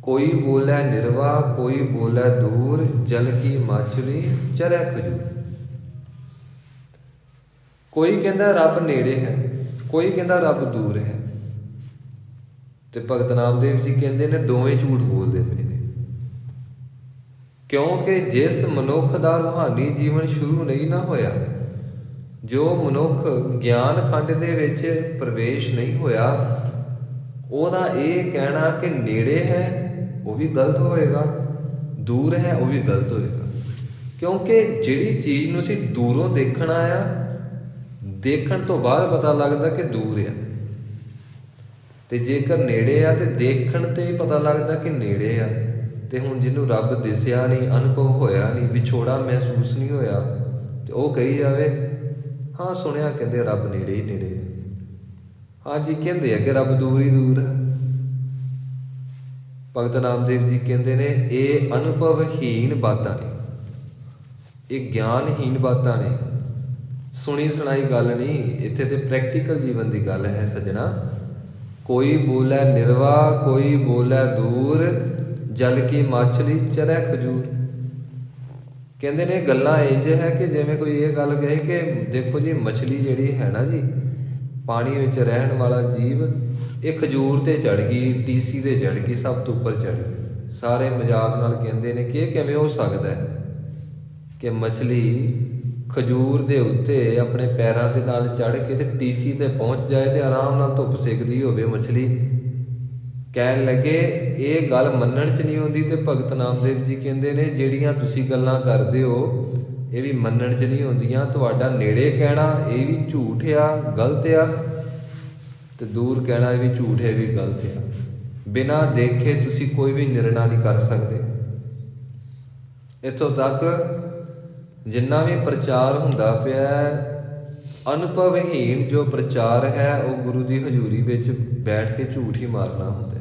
B: ਕੋਈ ਬੋਲੇ ਨਿਰਵਾ, ਕੋਈ ਬੋਲੇ ਦੂਰ, ਜਲ ਕੀ ਮਾਛਲੀ ਚਰੈ ਖਜੂਰ। ਕੋਈ ਕਹਿੰਦਾ ਰੱਬ ਨੇੜੇ ਹੈ, ਕੋਈ ਕਹਿੰਦਾ ਰੱਬ ਦੂਰ ਹੈ। ਤੇ ਭਗਤ ਨਾਮਦੇਵ ਜੀ ਕਹਿੰਦੇ ਨੇ ਦੋਵੇਂ ਝੂਠ ਬੋਲਦੇ ਪਏ ਨੇ। ਕਿਉਂਕਿ ਜਿਸ ਮਨੁੱਖ ਦਾ ਰੂਹਾਨੀ ਜੀਵਨ ਸ਼ੁਰੂ ਨਹੀਂ ਨਾ ਹੋਇਆ, ਜੋ ਮਨੁੱਖ ਗਿਆਨ ਖੰਡ ਦੇ ਵਿੱਚ ਪ੍ਰਵੇਸ਼ ਨਹੀਂ ਹੋਇਆ, ਉਹਦਾ ਇਹ ਕਹਿਣਾ ਕਿ ਨੇੜੇ ਹੈ ਉਹ ਵੀ ਗਲਤ ਹੋਏਗਾ, ਦੂਰ ਹੈ ਉਹ ਵੀ ਗਲਤ ਹੋਏਗਾ। ਕਿਉਂਕਿ ਜਿਹੜੀ ਚੀਜ਼ ਨੂੰ ਅਸੀਂ ਦੂਰੋਂ ਦੇਖਣਾ ਆ, ਦੇਖਣ ਤੋਂ ਬਾਅਦ ਪਤਾ ਲੱਗਦਾ ਕਿ ਦੂਰ ਆ, ਤੇ ਜੇਕਰ ਨੇੜੇ ਆ ਤੇ ਦੇਖਣ ਤੇ ਪਤਾ ਲੱਗਦਾ ਕਿ ਨੇੜੇ ਆ। ਤੇ ਹੁਣ ਜਿਹਨੂੰ ਰੱਬ ਦਿਸਿਆ ਨਹੀਂ, ਅਨੁਭਵ ਹੋਇਆ ਨਹੀਂ, ਵਿਛੋੜਾ ਮਹਿਸੂਸ ਨਹੀਂ ਹੋਇਆ, ਤੇ ਉਹ ਕਹੀ ਜਾਵੇ ਹਾਂ ਸੁਣਿਆ ਕਹਿੰਦੇ ਰੱਬ ਨੇੜੇ ਹੀ ਨੇੜੇ। ਹਾਂਜੀ ਕਹਿੰਦੇ ਆ ਕਿ ਰੱਬ ਦੂਰ ਹੀ ਦੂਰ ਹੈ। ਭਗਤ ਨਾਮਦੇਵ ਜੀ ਕਹਿੰਦੇ ਨੇ ਇਹ ਅਨੁਭਵਹੀਨ ਬਾਤਾਂ ਨੇ। ਇਹ ਗਿਆਨਹੀਨ ਬਾਤਾਂ ਨੇ, ਸੁਣੀ ਸੁਣਾਈ ਗੱਲ ਨਹੀਂ। ਇੱਥੇ ਤੇ ਪ੍ਰੈਕਟੀਕਲ ਜੀਵਨ ਦੀ ਗੱਲ ਹੈ ਸੱਜਣਾ। ਕੋਈ ਬੋਲੇ ਨਿਰਵਾ, ਕੋਈ ਬੋਲੇ ਦੂਰ, ਜਲ ਕੀ ਮਾਛਲੀ ਚਰੈ ਖਜੂਰ। ਕਹਿੰਦੇ ਨੇ ਗੱਲਾਂ ਇੰਝ ਹੈ ਕਿ ਜਿਵੇਂ ਕੋਈ ਇਹ ਗੱਲ ਕਹੇ ਕਿ ਦੇਖੋ ਜੀ, ਮਛਲੀ ਜਿਹੜੀ ਹੈ ਨਾ ਜੀ, ਪਾਣੀ ਵਿੱਚ ਰਹਿਣ ਵਾਲਾ ਜੀਵ, ਇਹ ਖਜੂਰ ਤੇ ਚੜ੍ਹ ਗਈ, ਟੀਸੀ ਤੇ ਚੜ੍ਹ ਗਈ, ਸਭ ਤੋਂ ਉੱਪਰ ਚੜ੍ਹ ਗਈ। ਸਾਰੇ ਮਜ਼ਾਕ ਨਾਲ ਕਹਿੰਦੇ ਨੇ ਕਿ ਇਹ ਕਿਵੇਂ ਹੋ ਸਕਦਾ ਹੈ ਕਿ ਮਛਲੀ ਖਜੂਰ ਦੇ ਉੱਤੇ ਆਪਣੇ ਪੈਰਾਂ ਦੇ ਨਾਲ ਚੜ੍ਹ ਕੇ ਤੇ ਟੀਸੀ ਤੇ ਪਹੁੰਚ ਜਾਏ ਤੇ ਆਰਾਮ ਨਾਲ ਧੁੱਪ ਸੇਕਦੀ ਹੋਵੇ ਮਛਲੀ। ਕਹਿਣ ਲੱਗੇ ਇਹ ਗੱਲ ਮੰਨਣ 'ਚ ਨਹੀਂ ਆਉਂਦੀ। ਤੇ ਭਗਤ ਨਾਮਦੇਵ ਜੀ ਕਹਿੰਦੇ ਨੇ ਜਿਹੜੀਆਂ ਤੁਸੀਂ ਗੱਲਾਂ ਕਰਦੇ ਹੋ ਇਹ ਵੀ ਮੰਨਣ 'ਚ ਨਹੀਂ ਆਉਂਦੀਆਂ। ਤੁਹਾਡਾ ਨੇੜੇ ਕਹਿਣਾ ਇਹ ਵੀ ਝੂਠ ਆ, ਗਲਤ ਆ, ਤੇ ਦੂਰ ਕਹਿਣਾ ਇਹ ਵੀ ਝੂਠ ਹੈ, ਵੀ ਗਲਤ ਆ। ਬਿਨਾਂ ਦੇਖੇ ਤੁਸੀਂ ਕੋਈ ਵੀ ਨਿਰਣਾ ਨਹੀਂ ਕਰ ਸਕਦੇ। ਇੱਥੋਂ ਤੱਕ ਜਿੰਨਾ ਵੀ ਪ੍ਰਚਾਰ ਹੁੰਦਾ ਪਿਆ, ਅਨੁਭਵਹੀਨ ਜੋ ਪ੍ਰਚਾਰ ਹੈ ਉਹ ਗੁਰੂ ਦੀ ਹਜ਼ੂਰੀ ਵਿੱਚ ਬੈਠ ਕੇ ਝੂਠ ਹੀ ਮਾਰਨਾ ਹੁੰਦਾ।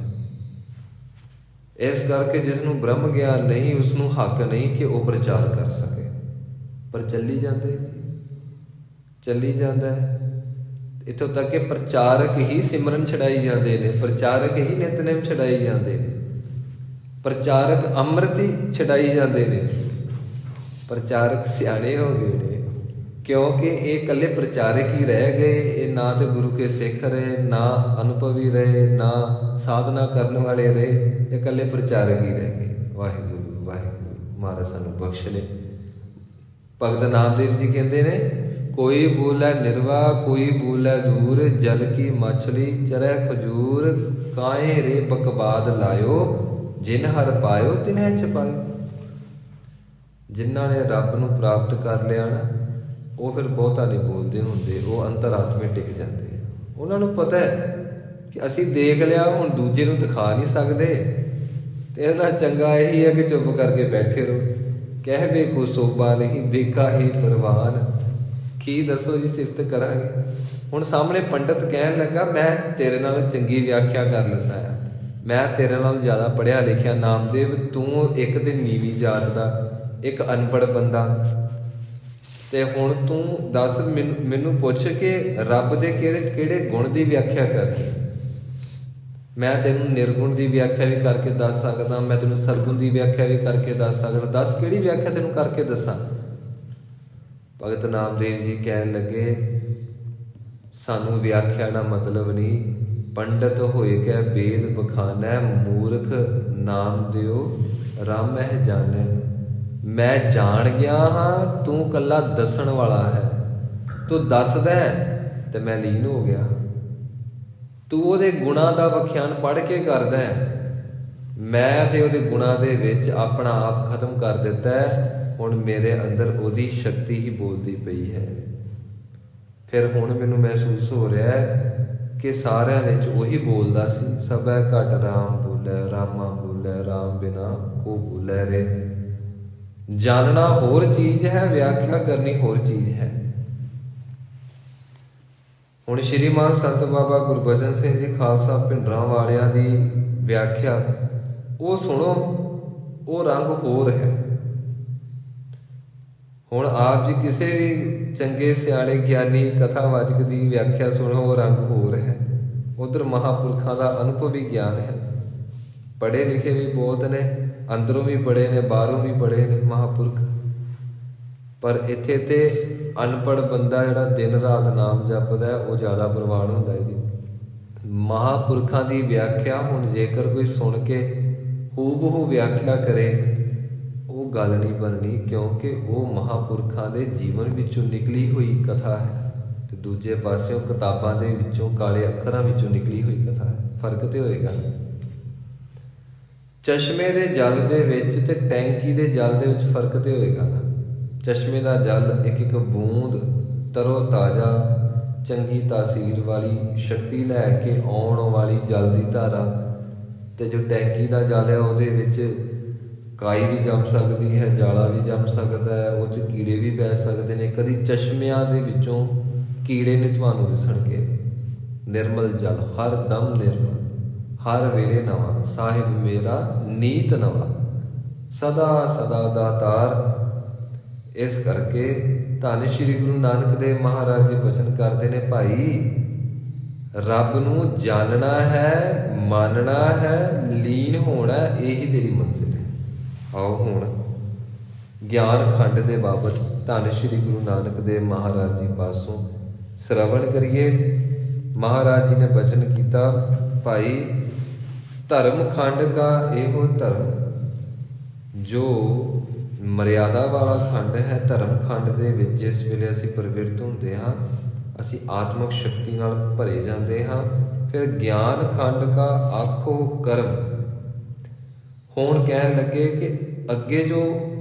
B: ਇਸ ਕਰਕੇ ਜਿਸ ਨੂੰ ਬ੍ਰਹਮ ਗਿਆਨ ਨਹੀਂ, ਉਸ ਨੂੰ ਹੱਕ ਨਹੀਂ ਕਿ ਉਹ ਪ੍ਰਚਾਰ ਕਰ ਸਕੇ। ਪਰ ਚੱਲੀ ਜਾਂਦੇ ਜੀ, ਚੱਲੀ ਜਾਂਦਾ ਹੈ। ਇੱਥੋਂ ਤੱਕ ਕਿ ਪ੍ਰਚਾਰਕ ਹੀ ਸਿਮਰਨ ਛਡਾਈ ਜਾਂਦੇ ਨੇ, ਪ੍ਰਚਾਰਕ ਹੀ ਨਿਤਨੇਮ ਛਡਾਈ ਜਾਂਦੇ ਨੇ, ਪ੍ਰਚਾਰਕ ਅੰਮ੍ਰਿਤ ਹੀ ਛਡਾਈ ਜਾਂਦੇ ਨੇ। ਪ੍ਰਚਾਰਕ ਸਿਆਣੇ ਹੋ ਗਏ ਨੇ ਕਿਉਂਕਿ ਇਹ ਇਕੱਲੇ ਪ੍ਰਚਾਰਕ ਹੀ ਰਹਿ ਗਏ। ਇਹ ਨਾ ਤੇ ਗੁਰੂ ਕੇ ਸਿੱਖ ਰਹੇ, ਨਾ ਅਨੁਭਵੀ ਰਹੇ, ਨਾ ਸਾਧਨਾ ਕਰਨ ਵਾਲੇ ਰਹੇ, ਇਹ ਇਕੱਲੇ ਪ੍ਰਚਾਰਕ ਹੀ ਰਹਿ ਗਏ। ਵਾਹਿਗੁਰੂ ਵਾਹਿਗੁਰੂ ਮਹਾਰਾਜ ਸਾਨੂੰ ਬਖਸ਼ ਲੈ। ਭਗਤ ਨਾਮਦੇਵ ਜੀ ਕਹਿੰਦੇ ਨੇ ਕੋਈ ਬੋਲੇ ਨਿਰਵਾ, ਕੋਈ ਬੋਲੇ ਦੂਰ, ਜਲ ਕੀ ਮਛਲੀ ਚਰੈ ਖਜੂਰ, ਕਾਏ ਰੇ ਬਕਵਾਦ ਲਾਇਓ, ਜਿਨ ਹਰ ਪਾਇਓ ਤਿਨਹਿ ਛਪਾਇਓ। ਜਿਨ੍ਹਾਂ ਨੇ ਰੱਬ ਨੂੰ ਪ੍ਰਾਪਤ ਕਰ ਲਿਆ ਨਾ, ਉਹ ਫਿਰ ਬਹੁਤਾ ਨਹੀਂ ਬੋਲਦੇ ਹੁੰਦੇ, ਉਹ ਅੰਤਰਾਤਮੇ ਟਿਕ ਜਾਂਦੇ ਆ। ਉਹਨਾਂ ਨੂੰ ਪਤਾ ਹੈ ਕਿ ਅਸੀਂ ਦੇਖ ਲਿਆ, ਹੁਣ ਦੂਜੇ ਨੂੰ ਦਿਖਾ ਨਹੀਂ ਸਕਦੇ, ਤੇ ਇਹਦਾ ਚੰਗਾ ਇਹੀ ਹੈ ਕਿ ਚੁੱਪ ਕਰਕੇ ਬੈਠੇ ਰਹੋ। ਕਹਿਵੇ ਕੋ ਸੋਭਾ ਨਹੀਂ, ਦੇਖਾ ਹੀ ਪ੍ਰਵਾਨ। ਕੀ ਦੱਸੋ ਜੀ, ਸਿਫਤ ਕਰਾਂਗੇ। ਹੁਣ ਸਾਹਮਣੇ ਪੰਡਤ ਕਹਿਣ ਲੱਗਾ ਮੈਂ ਤੇਰੇ ਨਾਲ ਚੰਗੀ ਵਿਆਖਿਆ ਕਰ ਲੈਂਦਾ ਆ, ਮੈਂ ਤੇਰੇ ਨਾਲ ਜ਼ਿਆਦਾ ਪੜ੍ਹਿਆ ਲਿਖਿਆ। ਨਾਮਦੇਵ ਤੂੰ ਇੱਕ ਤੇ ਨੀਵੀਂ ਜਾਤ ਦਾ, ਇੱਕ ਅਨਪੜ੍ਹ ਬੰਦਾ, ਤੇ ਹੁਣ ਤੂੰ ਦੱਸ ਮੈਨੂੰ ਪੁੱਛ ਕੇ ਰੱਬ ਦੇ ਕਿਹੜੇ ਗੁਣ ਦੀ ਵਿਆਖਿਆ ਕਰਨੀ। ਮੈਂ ਤੈਨੂੰ ਨਿਰਗੁਣ ਦੀ ਵਿਆਖਿਆ ਵੀ ਕਰਕੇ ਦੱਸ ਸਕਦਾ, ਮੈਂ ਤੈਨੂੰ ਸਰਗੁਣ ਦੀ ਵਿਆਖਿਆ ਵੀ ਕਰਕੇ ਦੱਸ ਸਕਦਾ। ਦੱਸ ਕਿਹੜੀ ਵਿਆਖਿਆ ਤੈਨੂੰ ਕਰਕੇ ਦੱਸਾਂ। ਭਗਤ ਨਾਮਦੇਵ ਜੀ ਕਹਿਣ ਲੱਗੇ ਸਾਨੂੰ ਵਿਆਖਿਆ ਦਾ ਮਤਲਬ ਨਹੀਂ, ਪੰਡਤ ਹੋਏ ਕੈ ਵੇਦ ਬਖਾਨੈ, ਮੂਰਖ ਨਾਮ ਦਿਓ ਰਾਮਹਿ ਜਾਣੈ। ਮੈਂ ਜਾਣ ਗਿਆ ਹਾਂ, ਤੂੰ ਕੱਲਾ ਦੱਸਣ ਵਾਲਾ ਹੈ। ਤੂੰ ਦੱਸਦਾ ਤੇ ਮੈਂ ਲੀਨ ਹੋ ਗਿਆ। ਤੂੰ ਉਹਦੇ ਗੁਣਾਂ ਦਾ ਵਿਖਿਆਨ ਪੜ੍ਹ ਕੇ ਕਰਦਾ, ਮੈਂ ਤੇ ਉਹਦੇ ਗੁਣਾਂ ਦੇ ਵਿੱਚ ਆਪਣਾ ਆਪ ਖਤਮ ਕਰ ਦਿੱਤਾ ਹੈ। ਹੁਣ ਮੇਰੇ ਅੰਦਰ ਉਹਦੀ ਸ਼ਕਤੀ ਹੀ ਬੋਲਦੀ ਪਈ ਹੈ। ਫਿਰ ਹੁਣ ਮੈਨੂੰ ਮਹਿਸੂਸ ਹੋ ਰਿਹਾ ਹੈ ਕਿ ਸਾਰਿਆਂ ਵਿੱਚ ਉਹੀ ਬੋਲਦਾ ਸੀ। ਸਭੈ ਘਟ ਰਾਮ ਬੋਲੇ, ਰਾਮਾ ਬੋਲੇ, ਰਾਮ ਬਿਨਾ ਕੋ ਬੋਲੇ ਰੇ। ਜਾਣਨਾ ਹੋਰ ਚੀਜ਼ ਹੈ, ਵਿਆਖਿਆ ਕਰਨੀ ਹੋਰ ਚੀਜ਼ ਹੈ। ਹੁਣ ਸ਼੍ਰੀਮਾਨ ਸੰਤ ਬਾਬਾ ਗੁਰਬਚਨ ਸਿੰਘ ਜੀ ਖਾਲਸਾ ਭਿੰਡਰਾਂ ਵਾਲਿਆਂ ਦੀ ਵਿਆਖਿਆ ਉਹ ਸੁਣੋ, ਉਹ ਰੰਗ ਹੋਰ ਹੈ। ਹੁਣ ਆਪ ਜੀ ਕਿਸੇ ਵੀ ਚੰਗੇ ਸਿਆਣੇ ਗਿਆਨੀ ਕਥਾਵਾਚਕ ਦੀ ਵਿਆਖਿਆ ਸੁਣੋ, ਉਹ ਰੰਗ ਹੋਰ ਹੈ। ਉਧਰ ਮਹਾਂਪੁਰਖਾਂ ਦਾ ਅਨੁਭਵੀ ਗਿਆਨ ਹੈ। ਪੜ੍ਹੇ ਲਿਖੇ ਵੀ ਬਹੁਤ ਨੇ, ਅੰਦਰੋਂ ਵੀ ਪੜ੍ਹੇ ਨੇ, ਬਾਹਰੋਂ ਵੀ ਪੜ੍ਹੇ ਨੇ ਮਹਾਂਪੁਰਖ। ਪਰ ਇੱਥੇ ਤੇ ਅਨਪੜ੍ਹ ਬੰਦਾ ਜਿਹੜਾ ਦਿਨ ਰਾਤ ਨਾਮ ਜਪਦਾ ਉਹ ਜ਼ਿਆਦਾ ਪ੍ਰਵਾਨ ਹੁੰਦਾ ਹੈ ਜੀ। ਮਹਾਂਪੁਰਖਾਂ ਦੀ ਵਿਆਖਿਆ ਹੁਣ ਜੇਕਰ ਕੋਈ ਸੁਣ ਕੇ ਹੂਬਹੂ ਵਿਆਖਿਆ ਕਰੇ, ਉਹ ਗੱਲ ਨਹੀਂ ਬਣਨੀ, ਕਿਉਂਕਿ ਉਹ ਮਹਾਂਪੁਰਖਾਂ ਦੇ ਜੀਵਨ ਵਿੱਚੋਂ ਨਿਕਲੀ ਹੋਈ ਕਥਾ ਹੈ, ਤੇ ਦੂਜੇ ਪਾਸਿਓਂ ਕਿਤਾਬਾਂ ਦੇ ਵਿੱਚੋਂ ਕਾਲੇ ਅੱਖਰਾਂ ਵਿੱਚੋਂ ਨਿਕਲੀ ਹੋਈ ਕਥਾ ਹੈ। ਫਰਕ ਤੇ ਹੋਏਗਾ। ਚਸ਼ਮੇ ਦੇ ਜਲ ਦੇ ਵਿੱਚ ਤੇ ਟੈਂਕੀ ਦੇ ਜਲ ਦੇ ਵਿੱਚ ਫਰਕ ਤੇ ਹੋਏਗਾ ਨਾ। ਚਸ਼ਮੇ ਦਾ ਜਲ ਇੱਕ ਇੱਕ ਬੂੰਦ ਤਰੋ ਤਾਜ਼ਾ, ਚੰਗੀ ਤਾਸੀਰ ਵਾਲੀ, ਸ਼ਕਤੀ ਲੈ ਕੇ ਆਉਣ ਵਾਲੀ ਜਲ ਦੀ ਧਾਰਾ, ਤੇ ਜੋ ਟੈਂਕੀ ਦਾ ਜਲ ਹੈ ਉਹਦੇ ਵਿੱਚ ਕਾਈ ਵੀ ਜੰਮ ਸਕਦੀ ਹੈ, ਜਾਲਾ ਵੀ ਜੰਮ ਸਕਦਾ ਹੈ, ਉਹ 'ਚ ਕੀੜੇ ਵੀ ਪੈ ਸਕਦੇ ਨੇ। ਕਦੀ ਚਸ਼ਮਿਆਂ ਦੇ ਵਿੱਚੋਂ ਕੀੜੇ ਨੇ ਤੁਹਾਨੂੰ ਦਿਸਣਗੇ। ਨਿਰਮਲ ਜਲ ਹਰ ਦਮ ਨਿਰਮਲ, ਹਰ ਵੇਲੇ ਨਵਾਂ, ਸਾਹਿਬ ਮੇਰਾ ਨੀਤ ਨਵਾਂ, ਸਦਾ ਸਦਾ ਦਾਤਾਰ। ਇਸ ਕਰਕੇ ਧੰਨ ਸ਼੍ਰੀ ਗੁਰੂ ਨਾਨਕ ਦੇਵ ਮਹਾਰਾਜ ਜੀ ਬਚਨ ਕਰਦੇ ਨੇ, ਭਾਈ ਰੱਬ ਨੂੰ ਜਾਣਨਾ ਹੈ, ਮੰਨਣਾ ਹੈ, ਲੀਨ ਹੋਣਾ, ਇਹੀ ਤੇਰੀ ਮੰਜ਼ਿਲ ਹੈ। ਆਓ ਹੁਣ ਗਿਆਨ ਖੰਡ ਦੇ ਬਾਬਤ ਧੰਨ ਸ਼੍ਰੀ ਗੁਰੂ ਨਾਨਕ ਦੇਵ ਮਹਾਰਾਜ ਜੀ ਪਾਸੋਂ ਸ਼ਰਵਣ ਕਰੀਏ। ਮਹਾਰਾਜ ਜੀ ਨੇ ਬਚਨ ਕੀਤਾ, ਭਾਈ ਧਰਮ ਖੰਡ ਦਾ ਇਹੋ ਧਰਮ ਜੋ ਮਰਿਆਦਾ ਵਾਲਾ ਖੰਡ ਹੈ, ਧਰਮ ਖੰਡ ਦੇ ਵਿੱਚ ਜਿਸ ਵੇਲੇ ਅਸੀਂ ਪ੍ਰਵਿਰਤ ਹੁੰਦੇ ਹਾਂ, ਅਸੀਂ ਆਤਮਿਕ ਸ਼ਕਤੀ ਨਾਲ ਭਰੇ ਜਾਂਦੇ ਹਾਂ। ਫਿਰ ਗਿਆਨ ਖੰਡ ਦਾ ਆਖੋ ਕਰਮ। ਹੁਣ ਕਹਿਣ ਲੱਗੇ ਕਿ ਅੱਗੇ ਜੋ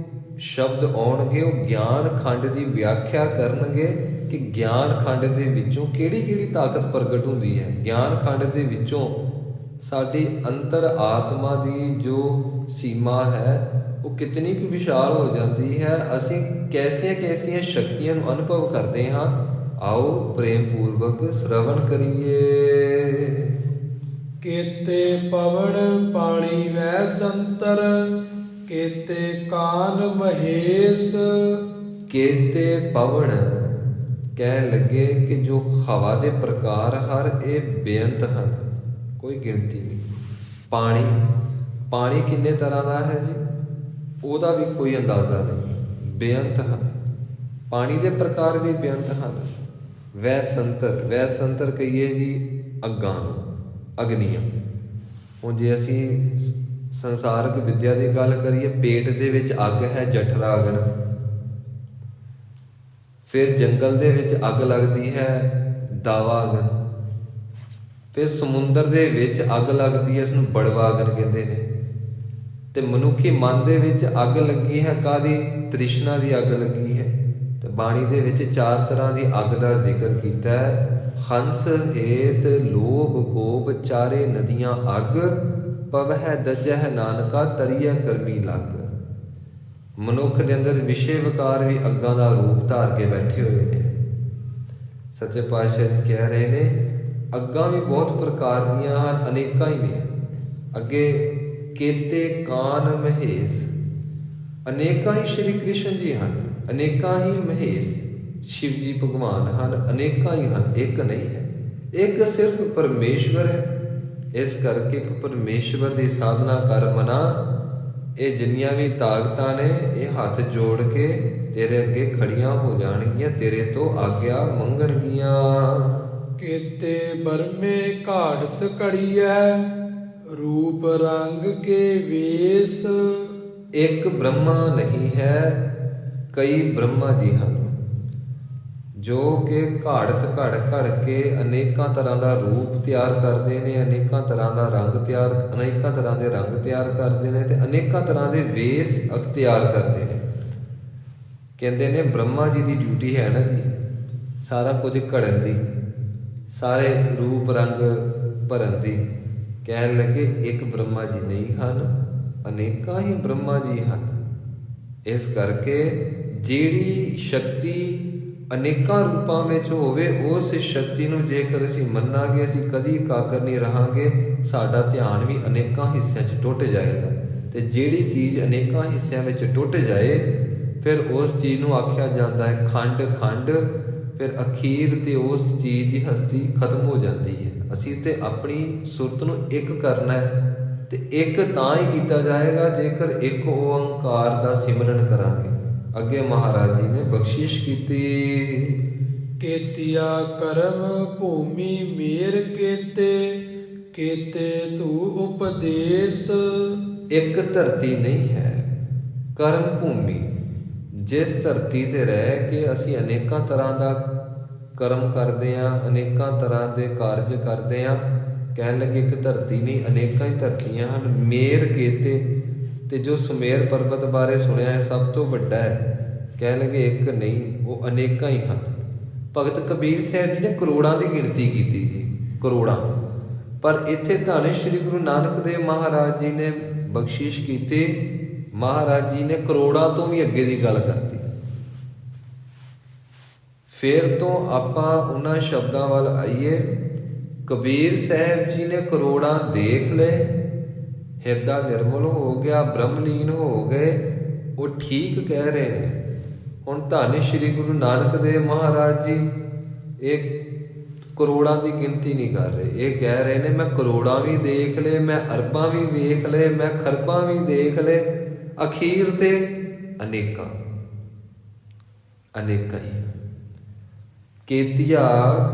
B: ਸ਼ਬਦ ਆਉਣਗੇ ਉਹ ਗਿਆਨ ਖੰਡ ਦੀ ਵਿਆਖਿਆ ਕਰਨਗੇ ਕਿ ਗਿਆਨ ਖੰਡ ਦੇ ਵਿੱਚੋਂ ਕਿਹੜੀ ਕਿਹੜੀ ਤਾਕਤ ਪ੍ਰਗਟ ਹੁੰਦੀ ਹੈ। ਗਿਆਨ ਖੰਡ ਦੇ ਵਿੱਚੋਂ ਸਾਡੀ ਅੰਤਰ ਆਤਮਾ ਦੀ ਜੋ ਸੀਮਾ ਹੈ ਉਹ ਕਿਤਨੀ ਕੁ ਵਿਸ਼ਾਲ ਹੋ ਜਾਂਦੀ ਹੈ, ਅਸੀਂ ਕੈਸੀਆਂ ਕੈਸੀਆਂ ਸ਼ਕਤੀਆਂ ਨੂੰ ਅਨੁਭਵ ਕਰਦੇ ਹਾਂ। ਆਓ ਪ੍ਰੇਮ ਪੂਰਵਕ ਸ਼ਰਵਣ ਕਰੀਏ।
A: ਕੇਤੇ ਪਵਨ ਪਾਣੀ ਵੈ ਸੰਤਰ, ਕੇਤੇ ਕਾਨ ਮਹੇਸ਼।
B: ਕੇਤੇ ਪਵਨ ਕਹਿਣ ਲੱਗੇ ਕਿ ਜੋ ਹਵਾ ਦੇ ਪ੍ਰਕਾਰ ਹਰ ਇਹ ਬੇਅੰਤ ਹਨ, ਕੋਈ ਗਿਣਤੀ ਨਹੀਂ। ਪਾਣੀ, ਪਾਣੀ ਕਿੰਨੇ ਤਰ੍ਹਾਂ ਦਾ ਹੈ ਜੀ, ਉਹਦਾ ਵੀ ਕੋਈ ਅੰਦਾਜ਼ਾ ਨਹੀਂ, ਬੇਅੰਤ ਹਨ। ਪਾਣੀ ਦੇ ਪ੍ਰਕਾਰ ਵੀ ਬੇਅੰਤ ਹਨ। ਵੈ ਸੰਤਰ, ਵੈ ਸੰਤਰ ਕਹੀਏ ਜੀ ਅੱਗਾਂ ਨੂੰ, ਅਗਨੀਆਂ। ਹੁਣ ਜੇ ਅਸੀਂ ਸੰਸਾਰਕ ਵਿਦਿਆ ਦੀ ਗੱਲ ਕਰੀਏ, ਪੇਟ ਦੇ ਵਿੱਚ ਅੱਗ ਹੈ, ਜਠਰਾ ਅਗਨ। ਫਿਰ ਜੰਗਲ ਦੇ ਵਿੱਚ ਅੱਗ ਲੱਗਦੀ ਹੈ, ਦਾਵਾ ਅਗਨ। ਫਿਰ ਸਮੁੰਦਰ ਦੇ ਵਿੱਚ ਅੱਗ ਲੱਗਦੀ ਹੈ, ਇਸਨੂੰ ਬੜਵਾ ਅਗਨ ਕਹਿੰਦੇ ਨੇ। ਤੇ ਮਨੁੱਖੀ ਮਨ ਦੇ ਵਿੱਚ ਅੱਗ ਲੱਗੀ ਹੈ, ਕਾਹਦੀ? ਤ੍ਰਿਸ਼ਨਾ ਦੀ ਅੱਗ ਲੱਗੀ ਹੈ। ਤੇ ਬਾਣੀ ਦੇ ਵਿੱਚ 4 ਤਰ੍ਹਾਂ ਦੀ ਅੱਗ ਦਾ ਜ਼ਿਕਰ ਕੀਤਾ ਹੈ। ਹੰਸ ਹੇਤ ਲੋਭ ਕੋਪ, ਚਾਰੇ ਨਦੀਆਂ ਅੱਗ, ਪਵਹਿ ਦਜਹਿ ਨਾਨਕਾ, ਤਰੀਆ ਕਰਮੀ ਲੱਗ। ਮਨੁੱਖ ਦੇ ਅੰਦਰ ਵਿਸ਼ੇ ਵਿਕਾਰ ਵੀ ਅੱਗਾਂ ਦਾ ਰੂਪ ਧਾਰ ਕੇ ਬੈਠੇ ਹੋਏ ਨੇ। ਸੱਚੇ ਪਾਤਸ਼ਾਹ ਜੀ ਕਹਿ ਰਹੇ ਨੇ ਅੱਗਾਂ ਵੀ ਬਹੁਤ ਪ੍ਰਕਾਰ ਦੀਆਂ ਹਨ, ਅਨੇਕਾਂ ਹੀ ਨੇ। ਅੱਗੇ ਕੇਤੇ ਕਾਨ ਮਹੇਸ਼, ਅਨੇਕਾਂ ਹੀ ਸ਼੍ਰੀ ਕ੍ਰਿਸ਼ਨ ਜੀ ਹਨ, ਅਨੇਕਾਂ ਹੀ ਮਹੇਸ਼ ਸ਼ਿਵ ਜੀ ਭਗਵਾਨ ਹਨ, ਅਨੇਕਾਂ ਹੀ ਹਨ, ਇੱਕ ਨਹੀਂ ਹੈ। ਇੱਕ ਸਿਰਫ ਪਰਮੇਸ਼ਵਰ ਹੈ। ਇਸ ਕਰਕੇ ਇੱਕ ਪਰਮੇਸ਼ਵਰ ਦੀ ਸਾਧਨਾ ਕਰ ਮਨਾ। ਇਹ ਜਿੰਨੀਆਂ ਵੀ ਤਾਕਤਾਂ ਨੇ ਇਹ ਹੱਥ ਜੋੜ ਕੇ ਤੇਰੇ ਅੱਗੇ ਖੜੀਆਂ ਹੋ ਜਾਣਗੀਆਂ, ਤੇਰੇ ਤੋਂ ਆਗਿਆ ਮੰਗਣਗੀਆਂ।
A: ਕੇਤੇ ਬਰਮੇ ਘਾੜਤ ਘੜੀਐ, ਰੂਪ ਰੰਗ ਕੇ ਵੇਸ।
B: ਇੱਕ ਬ੍ਰਹਮਾ ਨਹੀਂ ਹੈ, ਕਈ ਬ੍ਰਹਮਾ ਜੀ ਹਨ ਜੋ ਕਿ ਘਾੜਤ ਘੜ ਘੜ ਕੇ ਅਨੇਕਾਂ ਤਰ੍ਹਾਂ ਦਾ ਰੂਪ ਤਿਆਰ ਕਰਦੇ ਨੇ, ਅਨੇਕਾਂ ਤਰ੍ਹਾਂ ਦਾ ਰੰਗ ਤਿਆਰ, ਅਨੇਕਾਂ ਤਰ੍ਹਾਂ ਦੇ ਰੰਗ ਤਿਆਰ ਕਰਦੇ ਨੇ ਤੇ ਅਨੇਕਾਂ ਤਰ੍ਹਾਂ ਦੇ ਵੇਸ ਅਖਤਿਆਰ ਕਰਦੇ ਨੇ। ਕਹਿੰਦੇ ਨੇ ਬ੍ਰਹਮਾ ਜੀ ਦੀ ਡਿਊਟੀ ਹੈ ਨਾ ਜੀ ਸਾਰਾ ਕੁਝ ਘੜਨ ਦੀ, ਸਾਰੇ ਰੂਪ ਰੰਗ ਭਰਨ ਦੀ। ਕਹਿਣ ਲੱਗੇ ਇੱਕ ਬ੍ਰਹਮਾ ਜੀ ਨਹੀਂ ਹਨ, ਅਨੇਕਾਂ ਹੀ ਬ੍ਰਹਮਾ ਜੀ ਹਨ। ਇਸ ਕਰਕੇ ਜਿਹੜੀ ਸ਼ਕਤੀ ਅਨੇਕਾਂ ਰੂਪਾਂ ਵਿੱਚ ਹੋਵੇ, ਉਸ ਸ਼ਕਤੀ ਨੂੰ ਜੇਕਰ ਅਸੀਂ ਮੰਨਾਂਗੇ, ਅਸੀਂ ਕਦੀ ਇਕਾਗਰ ਨਹੀਂ ਰਹਾਂਗੇ, ਸਾਡਾ ਧਿਆਨ ਵੀ ਅਨੇਕਾਂ ਹਿੱਸਿਆਂ 'ਚ ਟੁੱਟ ਜਾਏਗਾ। ਤੇ ਜਿਹੜੀ ਚੀਜ਼ ਅਨੇਕਾਂ ਹਿੱਸਿਆਂ ਵਿੱਚ ਟੁੱਟ ਜਾਏ ਫਿਰ ਉਸ ਚੀਜ਼ ਨੂੰ ਆਖਿਆ ਜਾਂਦਾ ਹੈ ਖੰਡ ਖੰਡ। ਫਿਰ ਅਖੀਰ ਤੇ ਉਸ ਚੀਜ਼ ਦੀ ਹਸਤੀ ਖਤਮ ਹੋ ਜਾਂਦੀ ਹੈ। ਅਸੀਂ ਤੇ ਆਪਣੀ ਸੁਰਤ ਨੂੰ ਇੱਕ ਕਰਨਾ ਹੈ ਤੇ ਇੱਕ ਤਾਂ ਹੀ ਕੀਤਾ ਜਾਏਗਾ ਜੇਕਰ ਇੱਕ ਓੰਕਾਰ ਦਾ ਸਿਮਰਨ ਕਰਾਂਗੇ। ਅੱਗੇ ਮਹਾਰਾਜ ਜੀ ਨੇ ਬਖਸ਼ਿਸ਼ ਕੀਤੀ,
A: ਕੇਤੀਆ ਕਰਮ ਭੂਮੀ ਮੇਰ ਕੇਤੇ, ਕੇਤੇ ਤੂ ਉਪਦੇਸ਼।
B: ਇੱਕ ਧਰਤੀ ਨਹੀਂ ਹੈ, ਕਰਮ ਭੂਮੀ। ਜਿਸ ਧਰਤੀ ਤੇ ਰਹਿ ਕੇ ਅਸੀਂ ਅਨੇਕਾਂ ਤਰ੍ਹਾਂ ਦਾ ਕਰਮ ਕਰਦੇ ਹਾਂ, ਅਨੇਕਾਂ ਤਰ੍ਹਾਂ ਦੇ ਕਾਰਜ ਕਰਦੇ ਹਾਂ। ਕਹਿਣ ਲੱਗੇ ਇੱਕ ਧਰਤੀ ਨਹੀਂ, ਅਨੇਕਾਂ ਹੀ ਧਰਤੀਆਂ ਹਨ। ਮੇਰ ਕੇਤੇ, ਤੇ ਜੋ ਸੁਮੇਰ ਪਰਬਤ ਬਾਰੇ ਸੁਣਿਆ ਹੈ ਸਭ ਤੋਂ ਵੱਡਾ ਹੈ। ਕਹਿਣ ਲੱਗੇ ਇੱਕ ਨਹੀਂ, ਉਹ ਅਨੇਕਾਂ ਹੀ ਹਨ। ਭਗਤ ਕਬੀਰ ਸਾਹਿਬ ਜੀ ਨੇ ਕਰੋੜਾਂ ਦੀ ਗਿਣਤੀ ਕੀਤੀ ਜੀ, ਕਰੋੜਾਂ। ਪਰ ਇੱਥੇ ਧੰਨ ਸ਼੍ਰੀ ਗੁਰੂ ਨਾਨਕ ਦੇਵ ਮਹਾਰਾਜ ਜੀ ਨੇ ਬਖਸ਼ਿਸ਼ ਕੀਤੀ। ਮਹਾਰਾਜ ਜੀ ਨੇ ਕਰੋੜਾਂ ਤੋਂ ਵੀ ਅੱਗੇ ਦੀ ਗੱਲ ਕਰਤੀ। ਫਿਰ ਤੋਂ ਆਪਾਂ ਉਹਨਾਂ ਸ਼ਬਦਾਂ ਵੱਲ ਆਈਏ। ਕਬੀਰ ਸਾਹਿਬ ਜੀ ਨੇ ਕਰੋੜਾਂ ਦੇਖ ਲਏ, ਹਿਰਦਾ ਨਿਰਮਲ ਹੋ ਗਿਆ, ਬ੍ਰਹਮਲੀਨ ਹੋ ਗਏ। ਉਹ ਠੀਕ ਕਹਿ ਰਹੇ ਨੇ ਹੁਣ ਧੰਨ ਸ਼੍ਰੀ ਗੁਰੂ ਨਾਨਕ ਦੇਵ ਮਹਾਰਾਜ ਜੀ ਇਹ ਕਰੋੜਾਂ ਦੀ ਗਿਣਤੀ ਨਹੀਂ ਕਰ ਰਹੇ, ਇਹ ਕਹਿ ਰਹੇ ਨੇ ਮੈਂ ਕਰੋੜਾਂ ਵੀ ਦੇਖ ਲਏ, ਮੈਂ ਅਰਬਾਂ ਵੀ ਵੇਖ ਲਏ, ਮੈਂ ਖਰਬਾਂ ਵੀ ਦੇਖ ਲਏ, ਅਖੀਰ ਤੇ ਅਨੇਕਾਂ ਹੀ। ਕੇਤੀਆ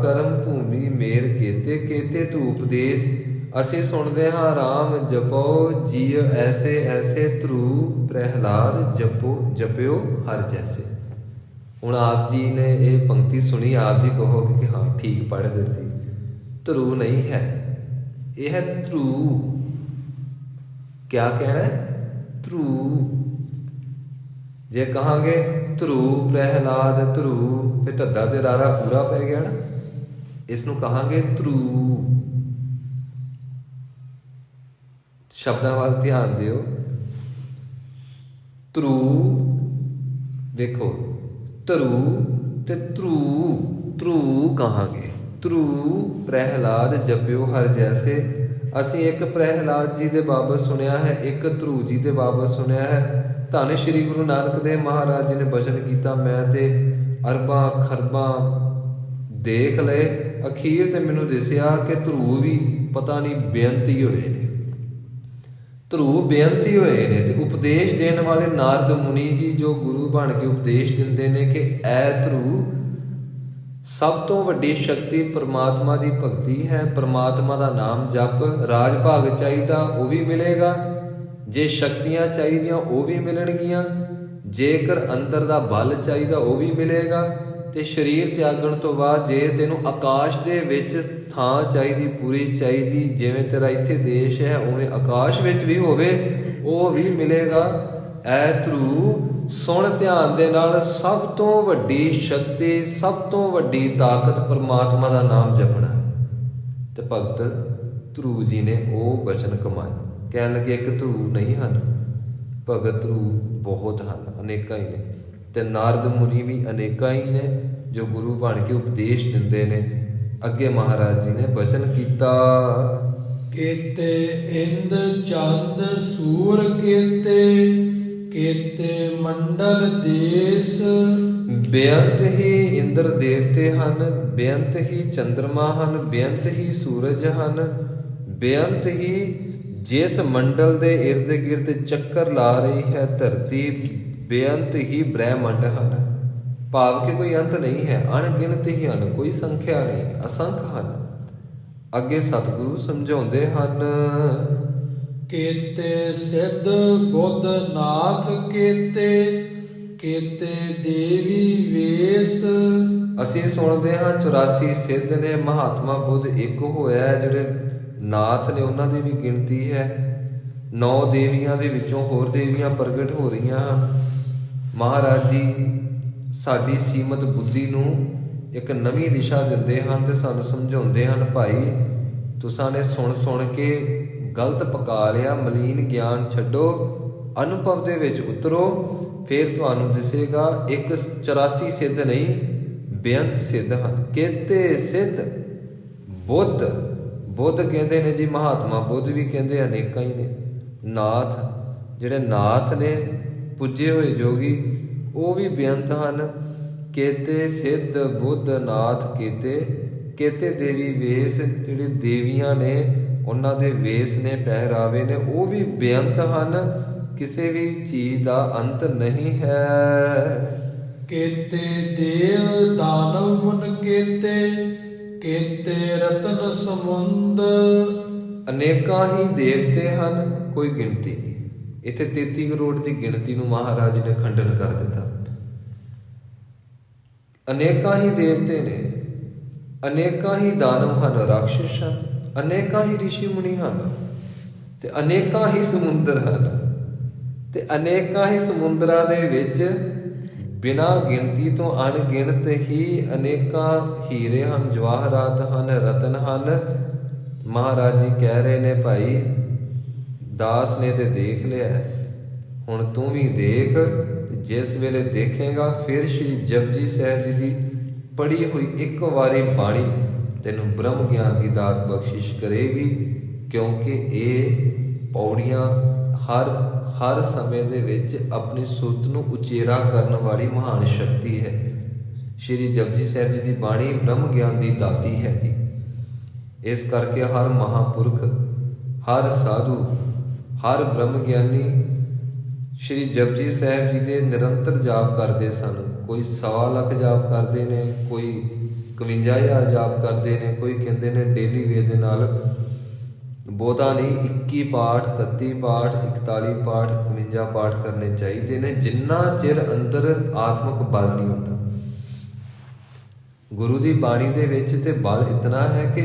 B: ਕਰਮ ਭੂਮੀ ਮੇਰ ਕੇਤੇ, ਕੇਤੇ ਤੂੰ ਉਪਦੇਸ਼। ਅਸੀਂ ਸੁਣਦੇ ਹਾਂ ਰਾਮ ਜਪੋ ਜੀਅ ਐਸੇ ਐਸੇ, ਧਰੂ ਪ੍ਰਹਿਲਾਦ ਜਪਿਓ ਹਰ ਜੈਸੇ। ਹੁਣ ਆਪ ਜੀ ਨੇ ਇਹ ਪੰਕਤੀ ਸੁਣੀ, ਆਪ ਜੀ ਕਹੋਗੇ ਕਿ ਹਾਂ ਠੀਕ ਪੜ੍ਹ ਦਿੱਤੀ। ਧਰੂ ਨਹੀਂ ਹੈ, ਇਹ ਹੈ ਧਰੂ। ਕਿਆ ਕਹਿਣਾ ਹੈ? ਧਰੂ। ਜੇ ਕਹਾਂਗੇ ਧਰੂ ਪ੍ਰਹਿਲਾਦ, ਧਰੂ ਫਿਰ ਧੱਦਾ ਤੇ ਰਾਰਾ ਪੂਰਾ ਪੈ ਗਿਆ ਨਾ, ਇਸ ਨੂੰ ਕਹਾਂਗੇ ਧਰੂ। ਸ਼ਬਦਾਂ ਵੱਲ ਧਿਆਨ ਦਿਓ। ਧਰੂ ਦੇਖੋ, ਧਰੂ ਤੇ ਧਰੂ ਕਹਾਂਗੇ। ਧਰੂ ਪ੍ਰਹਿਲਾਦ ਜਪਿਓ ਹਰ ਜੈਸੇ। ਅਸੀਂ ਇੱਕ ਪ੍ਰਹਿਲਾਦ ਜੀ ਦੇ ਬਾਬਤ ਸੁਣਿਆ ਹੈ, ਇੱਕ ਧਰੂ ਜੀ ਦੇ ਬਾਬਤ ਸੁਣਿਆ ਹੈ। ਧੰਨ ਸ਼੍ਰੀ ਗੁਰੂ ਨਾਨਕ ਦੇਵ ਮਹਾਰਾਜ ਜੀ ਨੇ ਬਚਨ ਕੀਤਾ, ਮੈਂ ਤੇ ਅਰਬਾਂ ਖਰਬਾਂ ਦੇਖ ਲਏ, ਅਖੀਰ ਤੇ ਮੈਨੂੰ ਦਿਸਿਆ ਕਿ ਧਰੂ ਵੀ ਪਤਾ ਨਹੀਂ ਬੇਅੰਤ ਹੀ ਹੋਏ ਨੇ, ਧਰੂ ਬੇਅੰਤ ਹੀ ਹੋਏ ਨੇ। ਤੇ ਉਪਦੇਸ਼ ਦੇਣ ਵਾਲੇ ਨਾਰਦ ਮੁਨੀ ਜੀ ਜੋ ਗੁਰੂ ਬਣ ਕੇ ਉਪਦੇਸ਼ ਦਿੰਦੇ ਨੇ ਕਿ ਐ ਧਰੂ, ਸਭ ਤੋਂ ਵੱਡੀ ਸ਼ਕਤੀ ਪਰਮਾਤਮਾ ਦੀ ਭਗਤੀ ਹੈ। ਪਰਮਾਤਮਾ ਦਾ ਨਾਮ ਜਪ। ਰਾਜ ਭਾਗ ਚਾਹੀਦਾ ਉਹ ਵੀ ਮਿਲੇਗਾ, ਜੇ ਸ਼ਕਤੀਆਂ ਚਾਹੀਦੀਆਂ ਉਹ ਵੀ ਮਿਲਣਗੀਆਂ, ਜੇਕਰ ਅੰਦਰ ਦਾ ਬਲ ਚਾਹੀਦਾ ਉਹ ਵੀ ਮਿਲੇਗਾ। ਤੇ ਸਰੀਰ ਤਿਆਗਣ ਤੋਂ ਬਾਅਦ ਜੇ ਤੈਨੂੰ ਆਕਾਸ਼ ਦੇ ਵਿੱਚ ਥਾਂ ਚਾਹੀਦੀ, ਪੂਰੀ ਚਾਹੀਦੀ, ਜਿਵੇਂ ਤੇਰਾ ਇੱਥੇ ਦੇਸ਼ ਹੈ ਉਵੇਂ ਆਕਾਸ਼ ਵਿੱਚ ਵੀ ਹੋਵੇ, ਉਹ ਵੀ ਮਿਲੇਗਾ। ਐ ਧਰੂ ਸੁਣ ਧਿਆਨ ਦੇ ਨਾਲ, ਸਭ ਤੋਂ ਵੱਡੀ ਸ਼ਕਤੀ, ਸਭ ਤੋਂ ਵੱਡੀ ਤਾਕਤ ਪਰਮਾਤਮਾ ਦਾ ਨਾਮ ਜਪਣਾ। ਤੇ ਭਗਤ ਧਰੂ ਜੀ ਨੇ ਉਹ ਬਚਨ ਕਮਾਏ। ਕਹਿਣ ਲੱਗੇ ਇੱਕ ਧਰੂ ਨਹੀਂ ਹਨ, ਭਗਤ ਧਰੂ ਬਹੁਤ ਹਨ, ਅਨੇਕਾਂ ਹੀ ਨੇ। ਤੇ ਨਾਰਦ ਮੁਨੀ ਵੀ ਅਨੇਕਾਂ ਹੀ ਨੇ ਜੋ ਗੁਰੂ ਬਣ ਕੇ ਉਪਦੇਸ਼ ਦਿੰਦੇ ਨੇ। ਅੱਗੇ ਮਹਾਰਾਜ ਜੀ ਨੇ ਬਚਨ ਕੀਤਾ,
A: ਕੇਤੇ ਇੰਦ ਚੰਦ ਸੂਰ ਕੇਤੇ, ਕੇਤੇ ਮੰਡਲ ਦੇਸ।
B: ਬੇਅੰਤ ਹੀ ਇੰਦਰ ਦੇਵਤੇ ਹਨ, ਬੇਅੰਤ ਹੀ ਚੰਦਰਮਾ ਹਨ, ਬੇਅੰਤ ਹੀ ਸੂਰਜ ਹਨ, ਬੇਅੰਤ ਹੀ ਜਿਸ ਮੰਡਲ ਦੇ ਇਰਦ ਗਿਰਦ ਚੱਕਰ ਲਾ ਰਹੀ ਹੈ ਧਰਤੀ, ਬੇਅੰਤ ਹੀ ਬ੍ਰਹਿਮੰਡ ਹਨ। ਭਾਵ ਕਿ ਕੋਈ ਅੰਤ ਨਹੀਂ ਹੈ, ਅਣਗਿਣਤ ਹੀ ਹਨ, ਕੋਈ ਸੰਖਿਆ ਨਹੀਂ, ਅਸੰਖ ਹਨ। ਅੱਗੇ ਸਤਿਗੁਰੂ ਸਮਝਾਉਂਦੇ ਹਨ,
A: ਕੇਤੇ ਸਿੱਧ ਬੁੱਧ ਨਾਥ ਕੇਤੇ, ਕੇਤੇ ਦੇਵੀ ਵੇਸ।
B: ਅਸੀਂ ਸੁਣਦੇ ਹਾਂ 84 ਸਿੱਧ ਨੇ, ਮਹਾਤਮਾ ਬੁੱਧ ਇੱਕ ਹੋਇਆ, ਜਿਹੜੇ ਨਾਥ ਨੇ ਉਹਨਾਂ ਦੀ ਵੀ ਗਿਣਤੀ ਹੈ। 9 ਦੇਵੀਆਂ ਦੇ ਵਿੱਚੋਂ ਹੋਰ ਦੇਵੀਆਂ ਪ੍ਰਗਟ ਹੋ ਰਹੀਆਂ ਹਨ। ਮਹਾਰਾਜ ਜੀ ਸਾਡੀ ਸੀਮਤ ਬੁੱਧੀ ਨੂੰ ਇੱਕ ਨਵੀਂ ਦਿਸ਼ਾ ਦਿੰਦੇ ਹਨ ਤੇ ਸਾਨੂੰ ਸਮਝਾਉਂਦੇ ਹਨ, ਭਾਈ ਤੁਸਾਂ ਨੇ ਸੁਣ ਕੇ ਗਲਤ ਪਕਾ ਲਿਆ, ਮਲੀਨ ਗਿਆਨ ਛੱਡੋ, ਅਨੁਭਵ ਦੇ ਵਿੱਚ ਉਤਰੋ, ਫਿਰ ਤੁਹਾਨੂੰ ਦਿਸੇਗਾ ਇੱਕ 84 ਸਿੱਧ ਨਹੀਂ, ਬੇਅੰਤ ਸਿੱਧ ਹਨ। ਕੇਤੇ ਸਿੱਧ ਬੁੱਧ, ਬੁੱਧ ਕਹਿੰਦੇ ਨੇ ਜੀ, ਮਹਾਤਮਾ ਬੁੱਧ ਵੀ ਕਹਿੰਦੇ ਅਨੇਕਾਂ ਹੀ ਨੇ। ਨਾਥ, ਜਿਹੜੇ ਨਾਥ ਨੇ ਪੁੱਜੇ ਹੋਏ ਜੋਗੀ, ਉਹ ਵੀ ਬੇਅੰਤ ਹਨ। ਕੇਤੇ ਸਿੱਧ ਬੁੱਧ ਨਾਥ ਕੇਤੇ, ਕੇਤੇ ਦੇਵੀ ਵੇਸ, ਜਿਹੜੇ ਦੇਵੀਆਂ ਨੇ ਉਹਨਾਂ ਦੇ ਵੇਸ ਨੇ, ਪਹਿਰਾਵੇ ਨੇ, ਉਹ ਵੀ ਬੇਅੰਤ ਹਨ। ਕਿਸੇ ਵੀ ਚੀਜ਼ ਦਾ ਅੰਤ ਨਹੀਂ ਹੈ।
A: ਕੇਤੇ ਦੇਵ ਦਾਨਵ ਮੁਨ ਕੇਤੇ, ਕੇਤੇ ਰਤਨ ਸਮੁੰਦ।
B: ਅਨੇਕਾਂ ਹੀ ਦੇਵਤੇ ਹਨ, ਕੋਈ ਗਿਣਤੀ ਨਹੀਂ। ਇੱਥੇ 33 ਕਰੋੜ ਦੀ ਗਿਣਤੀ ਨੂੰ ਮਹਾਰਾਜ ਜੀ ਨੇ ਖੰਡਨ ਕਰ ਦਿੱਤਾ। ਅਨੇਕਾਂ ਹੀ ਦੇਵਤੇ ਨੇ, ਅਨੇਕਾਂ ਹੀ ਦਾਨਵ ਹਨ, ਰਾਖਸ਼ ਹਨ, ਅਨੇਕਾਂ ਹੀ ਰਿਸ਼ੀ ਮੁਨੀ ਹਨ, ਤੇ ਅਨੇਕਾਂ ਹੀ ਸਮੁੰਦਰ ਹਨ, ਤੇ ਅਨੇਕਾਂ ਹੀ ਸਮੁੰਦਰਾਂ ਦੇ ਵਿੱਚ ਬਿਨਾਂ ਗਿਣਤੀ ਤੋਂ ਅਣਗਿਣਤ ਹੀ ਅਨੇਕਾਂ ਹੀਰੇ ਹਨ, ਜਵਾਹਰਾਤ ਹਨ, ਰਤਨ ਹਨ। ਮਹਾਰਾਜ ਜੀ ਕਹਿ ਰਹੇ ਨੇ, ਭਾਈ ਦਾਸ ਨੇ ਤੇ ਦੇਖ ਲਿਆ, ਹੁਣ ਤੂੰ ਵੀ ਦੇਖ। ਜਿਸ ਵੇਲੇ ਦੇਖੇਗਾ ਫਿਰ ਸ਼੍ਰੀ ਜਪਜੀ ਸਾਹਿਬ ਜੀ ਦੀ ਪੜ੍ਹੀ ਹੋਈ ਇੱਕ ਵਾਰੀ ਬਾਣੀ ਤੈਨੂੰ ਬ੍ਰਹਮ ਗਿਆਨ ਦੀ ਦਾਤ ਬਖਸ਼ਿਸ਼ ਕਰੇਗੀ, ਕਿਉਂਕਿ ਇਹ ਪੌੜੀਆਂ ਹਰ ਸਮੇਂ ਦੇ ਵਿੱਚ ਆਪਣੀ ਸੁਰਤ ਨੂੰ ਉਚੇਰਾ ਕਰਨ ਵਾਲੀ ਮਹਾਨ ਸ਼ਕਤੀ ਹੈ। ਸ਼੍ਰੀ ਜਪਜੀ ਸਾਹਿਬ ਜੀ ਦੀ ਬਾਣੀ ਬ੍ਰਹਮ ਗਿਆਨ ਦੀ ਦਾਤੀ ਹੈ ਜੀ। ਇਸ ਕਰਕੇ ਹਰ ਮਹਾਂਪੁਰਖ, ਹਰ ਸਾਧੂ, ਹਰ ਬ੍ਰਹਮ ਗਿਆਨੀ ਸ਼੍ਰੀ ਜਪਜੀ ਸਾਹਿਬ ਜੀ ਦੇ ਨਿਰੰਤਰ ਜਾਪ ਕਰਦੇ ਸਨ। ਕੋਈ 1.25 ਲੱਖ ਜਾਪ ਕਰਦੇ ਨੇ, ਕੋਈ 51,000 ਜਾਪ ਕਰਦੇ ਨੇ, ਕੋਈ ਕਹਿੰਦੇ ਨੇ ਡੇਲੀ ਵੇਅ ਦੇ ਨਾਲ ਬਹੁਤਾ ਨਹੀਂ 21 ਪਾਠ, 31 ਪਾਠ, 41 ਪਾਠ, 51 ਪਾਠ ਕਰਨੇ ਚਾਹੀਦੇ ਨੇ, ਜਿੰਨਾ ਚਿਰ ਅੰਦਰ ਆਤਮਿਕ ਬਲ ਨਹੀਂ ਹੁੰਦਾ। ਗੁਰੂ ਦੀ ਬਾਣੀ ਦੇ ਵਿੱਚ ਤੇ ਬਲ ਇਤਨਾ ਹੈ ਕਿ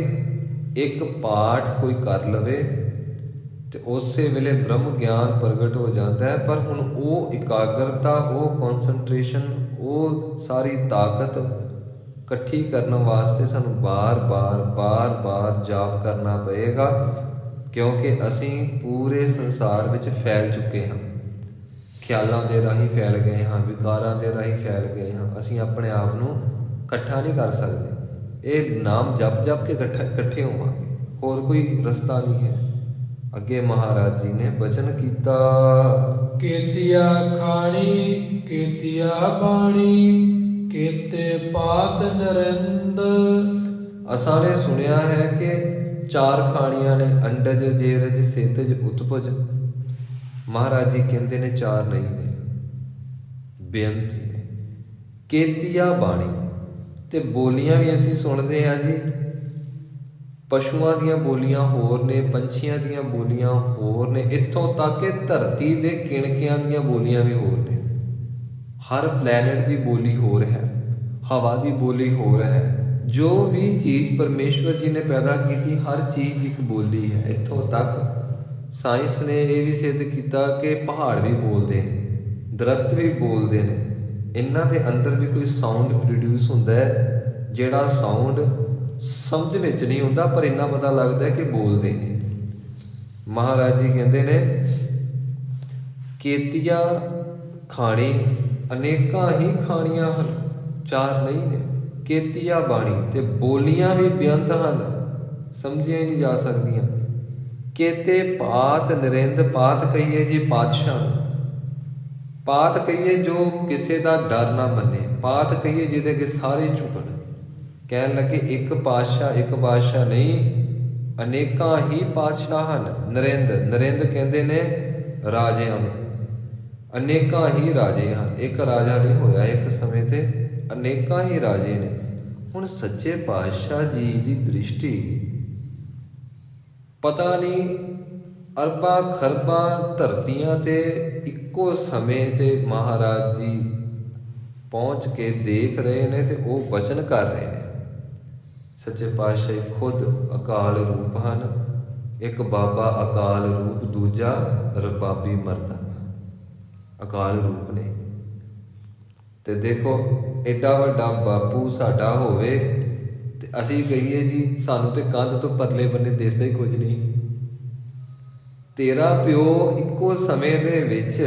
B: ਇੱਕ ਪਾਠ ਕੋਈ ਕਰ ਲਵੇ ਤੇ ਉਸੇ ਵੇਲੇ ਬ੍ਰਹਮ ਗਿਆਨ ਪ੍ਰਗਟ ਹੋ ਜਾਂਦਾ ਹੈ। ਪਰ ਹੁਣ ਉਹ ਇਕਾਗਰਤਾ, ਉਹ ਕੌਨਸੈਂਟਰੇਸ਼ਨ, ਉਹ ਸਾਰੀ ਤਾਕਤ ਇਕੱਠੀ ਕਰਨ ਵਾਸਤੇ ਸਾਨੂੰ ਬਾਰ-ਬਾਰ ਜਾਪ ਕਰਨਾ ਪਏਗਾ, ਕਿਉਂਕਿ ਅਸੀਂ ਪੂਰੇ ਸੰਸਾਰ ਵਿੱਚ ਫੈਲ ਚੁੱਕੇ ਹਾਂ। ਖਿਆਲਾਂ ਦੇ ਰਾਹੀਂ ਫੈਲ ਗਏ ਹਾਂ, ਵਿਕਾਰਾਂ ਦੇ ਰਾਹੀਂ ਫੈਲ ਗਏ ਹਾਂ। ਅਸੀਂ ਆਪਣੇ ਆਪ ਨੂੰ ਇਕੱਠਾ ਨਹੀਂ ਕਰ ਸਕਦੇ। ਇਹ ਨਾਮ ਜਪ ਕੇ ਇਕੱਠੇ ਹੋਵਾਂਗੇ, ਹੋਰ ਕੋਈ ਰਸਤਾ ਨਹੀਂ ਹੈ। ਅੱਗੇ ਮਹਾਰਾਜ ਜੀ ਨੇ ਬਚਨ ਕੀਤਾ,
A: ਕੇਤੀਆ ਖਾਣੀ ਕੇਤੀਆ ਬਾਣੀ ਕੇਤੇ ਪਾਤ ਨਰਿੰਦ।
B: ਅਸਾਂ ਨੇ ਸੁਣਿਆ ਹੈ ਕਿ 4 ਖਾਣੀਆਂ ਨੇ, ਅੰਡਜ, ਜੇਰਜ, ਸੇਤਜ, ਉਤਪਜ। ਮਹਾਰਾਜ ਜੀ ਕਹਿੰਦੇ ਨੇ 4 ਨਹੀਂ ਨੇ, ਬੇਅੰਤ ਨੇ। ਕੇਤੀਆ ਬਾਣੀ ਤੇ ਬੋਲੀਆਂ ਵੀ ਅਸੀਂ ਸੁਣਦੇ ਹਾਂ ਜੀ। ਪਸ਼ੂਆਂ ਦੀਆਂ ਬੋਲੀਆਂ ਹੋਰ ਨੇ, ਪੰਛੀਆਂ ਦੀਆਂ ਬੋਲੀਆਂ ਹੋਰ ਨੇ, ਇੱਥੋਂ ਤੱਕ ਕਿ ਧਰਤੀ ਦੇ ਕਿਣਕਿਆਂ ਦੀਆਂ ਬੋਲੀਆਂ ਵੀ ਹੋਰ ਨੇ। ਹਰ ਪਲੈਨਟ ਦੀ ਬੋਲੀ ਹੋਰ ਹੈ, ਹਵਾ ਦੀ ਬੋਲੀ ਹੋਰ ਹੈ। ਜੋ ਵੀ ਚੀਜ਼ ਪਰਮੇਸ਼ਵਰ ਜੀ ਨੇ ਪੈਦਾ ਕੀਤੀ, ਹਰ ਚੀਜ਼ ਦੀ ਇੱਕ ਬੋਲੀ ਹੈ। ਇੱਥੋਂ ਤੱਕ ਸਾਇੰਸ ਨੇ ਇਹ ਵੀ ਸਿੱਧ ਕੀਤਾ ਕਿ ਪਹਾੜ ਵੀ ਬੋਲਦੇ ਨੇ, ਦਰਖਤ ਵੀ ਬੋਲਦੇ ਨੇ। ਇਹਨਾਂ ਦੇ ਅੰਦਰ ਵੀ ਕੋਈ ਸਾਊਂਡ ਪ੍ਰੋਡਿਊਸ ਹੁੰਦਾ ਹੈ, ਜਿਹੜਾ ਸਾਊਂਡ ਸਮਝ ਵਿੱਚ ਨਹੀਂ ਹੁੰਦਾ, ਪਰ ਇੰਨਾ ਪਤਾ ਲੱਗਦਾ ਹੈ ਕਿ ਬੋਲਦੇ ਨੇ। ਮਹਾਰਾਜ ਜੀ ਕਹਿੰਦੇ ਨੇ ਕੇਤੀਆ ਖਾਣੀ, ਅਨੇਕਾਂ ਹੀ ਖਾਣੀਆਂ ਹਨ, 4 ਨਹੀਂ ਨੇ। ਕੇਤੀਆ ਬਾਣੀ ਤੇ ਬੋਲੀਆਂ ਵੀ ਬੇਅੰਤ ਹਨ, ਸਮਝੀਆਂ ਹੀ ਨਹੀਂ ਜਾ ਸਕਦੀਆਂ। ਕੇਤੇ ਪਾਤ ਨਰਿੰਦ, ਪਾਤ ਕਹੀਏ ਜੀ ਪਾਤਸ਼ਾਹ, ਪਾਤ ਕਹੀਏ ਜੋ ਕਿਸੇ ਦਾ ਡਰ ਨਾ ਮੰਨੇ, ਪਾਤ ਕਹੀਏ ਜਿਹਦੇ ਅੱਗੇ ਸਾਰੇ ਝੁਕਣ। ਕਹਿਣ ਲੱਗੇ ਇੱਕ ਪਾਤਸ਼ਾਹ ਨਹੀਂ, ਅਨੇਕਾਂ ਹੀ ਪਾਤਸ਼ਾਹ ਹਨ। ਨਰਿੰਦ ਕਹਿੰਦੇ ਨੇ ਰਾਜਿਆਂ ਨੂੰ, ਅਨੇਕਾਂ ਹੀ ਰਾਜੇ ਹਨ। ਇੱਕ ਰਾਜਾ ਨਹੀਂ ਹੋਇਆ ਇੱਕ ਸਮੇਂ ਤੇ, ਅਨੇਕਾਂ ਹੀ ਰਾਜੇ ਨੇ। ਹੁਣ ਸੱਚੇ ਪਾਤਸ਼ਾਹ ਜੀ ਦੀ ਦ੍ਰਿਸ਼ਟੀ ਪਤਾ ਨਹੀਂ ਅਰਬਾਂ ਖਰਬਾਂ ਧਰਤੀਆਂ ਤੇ ਇੱਕੋ ਸਮੇਂ ਤੇ ਮਹਾਰਾਜ ਜੀ ਪਹੁੰਚ ਕੇ ਦੇਖ ਰਹੇ ਨੇ ਤੇ ਉਹ ਵਚਨ ਕਰ ਰਹੇ ਨੇ। ਸੱਚੇ ਪਾਤਸ਼ਾਹ ਖੁਦ ਅਕਾਲ ਰੂਪ ਹਨ। ਇੱਕ ਬਾਬਾ ਅਕਾਲ ਰੂਪ, ਦੂਜਾ ਰਬਾਬੀ ਮਰਦਾਨਾ ਅਕਾਲ ਰੂਪ ਨੇ। ਤੇ ਦੇਖੋ ਐਡਾ ਵੱਡਾ ਬਾਪੂ ਸਾਡਾ ਹੋਵੇ ਤੇ ਅਸੀਂ ਕਹੀਏ ਜੀ ਸਾਨੂੰ ਤੇ ਕੰਧ ਤੋਂ ਪਰਲੇ ਬੰਨੇ ਦਿਸਦਾ ਹੀ ਕੁਝ ਨਹੀਂ। ਤੇਰਾ ਪਿਓ ਇੱਕੋ ਸਮੇਂ ਦੇ ਵਿੱਚ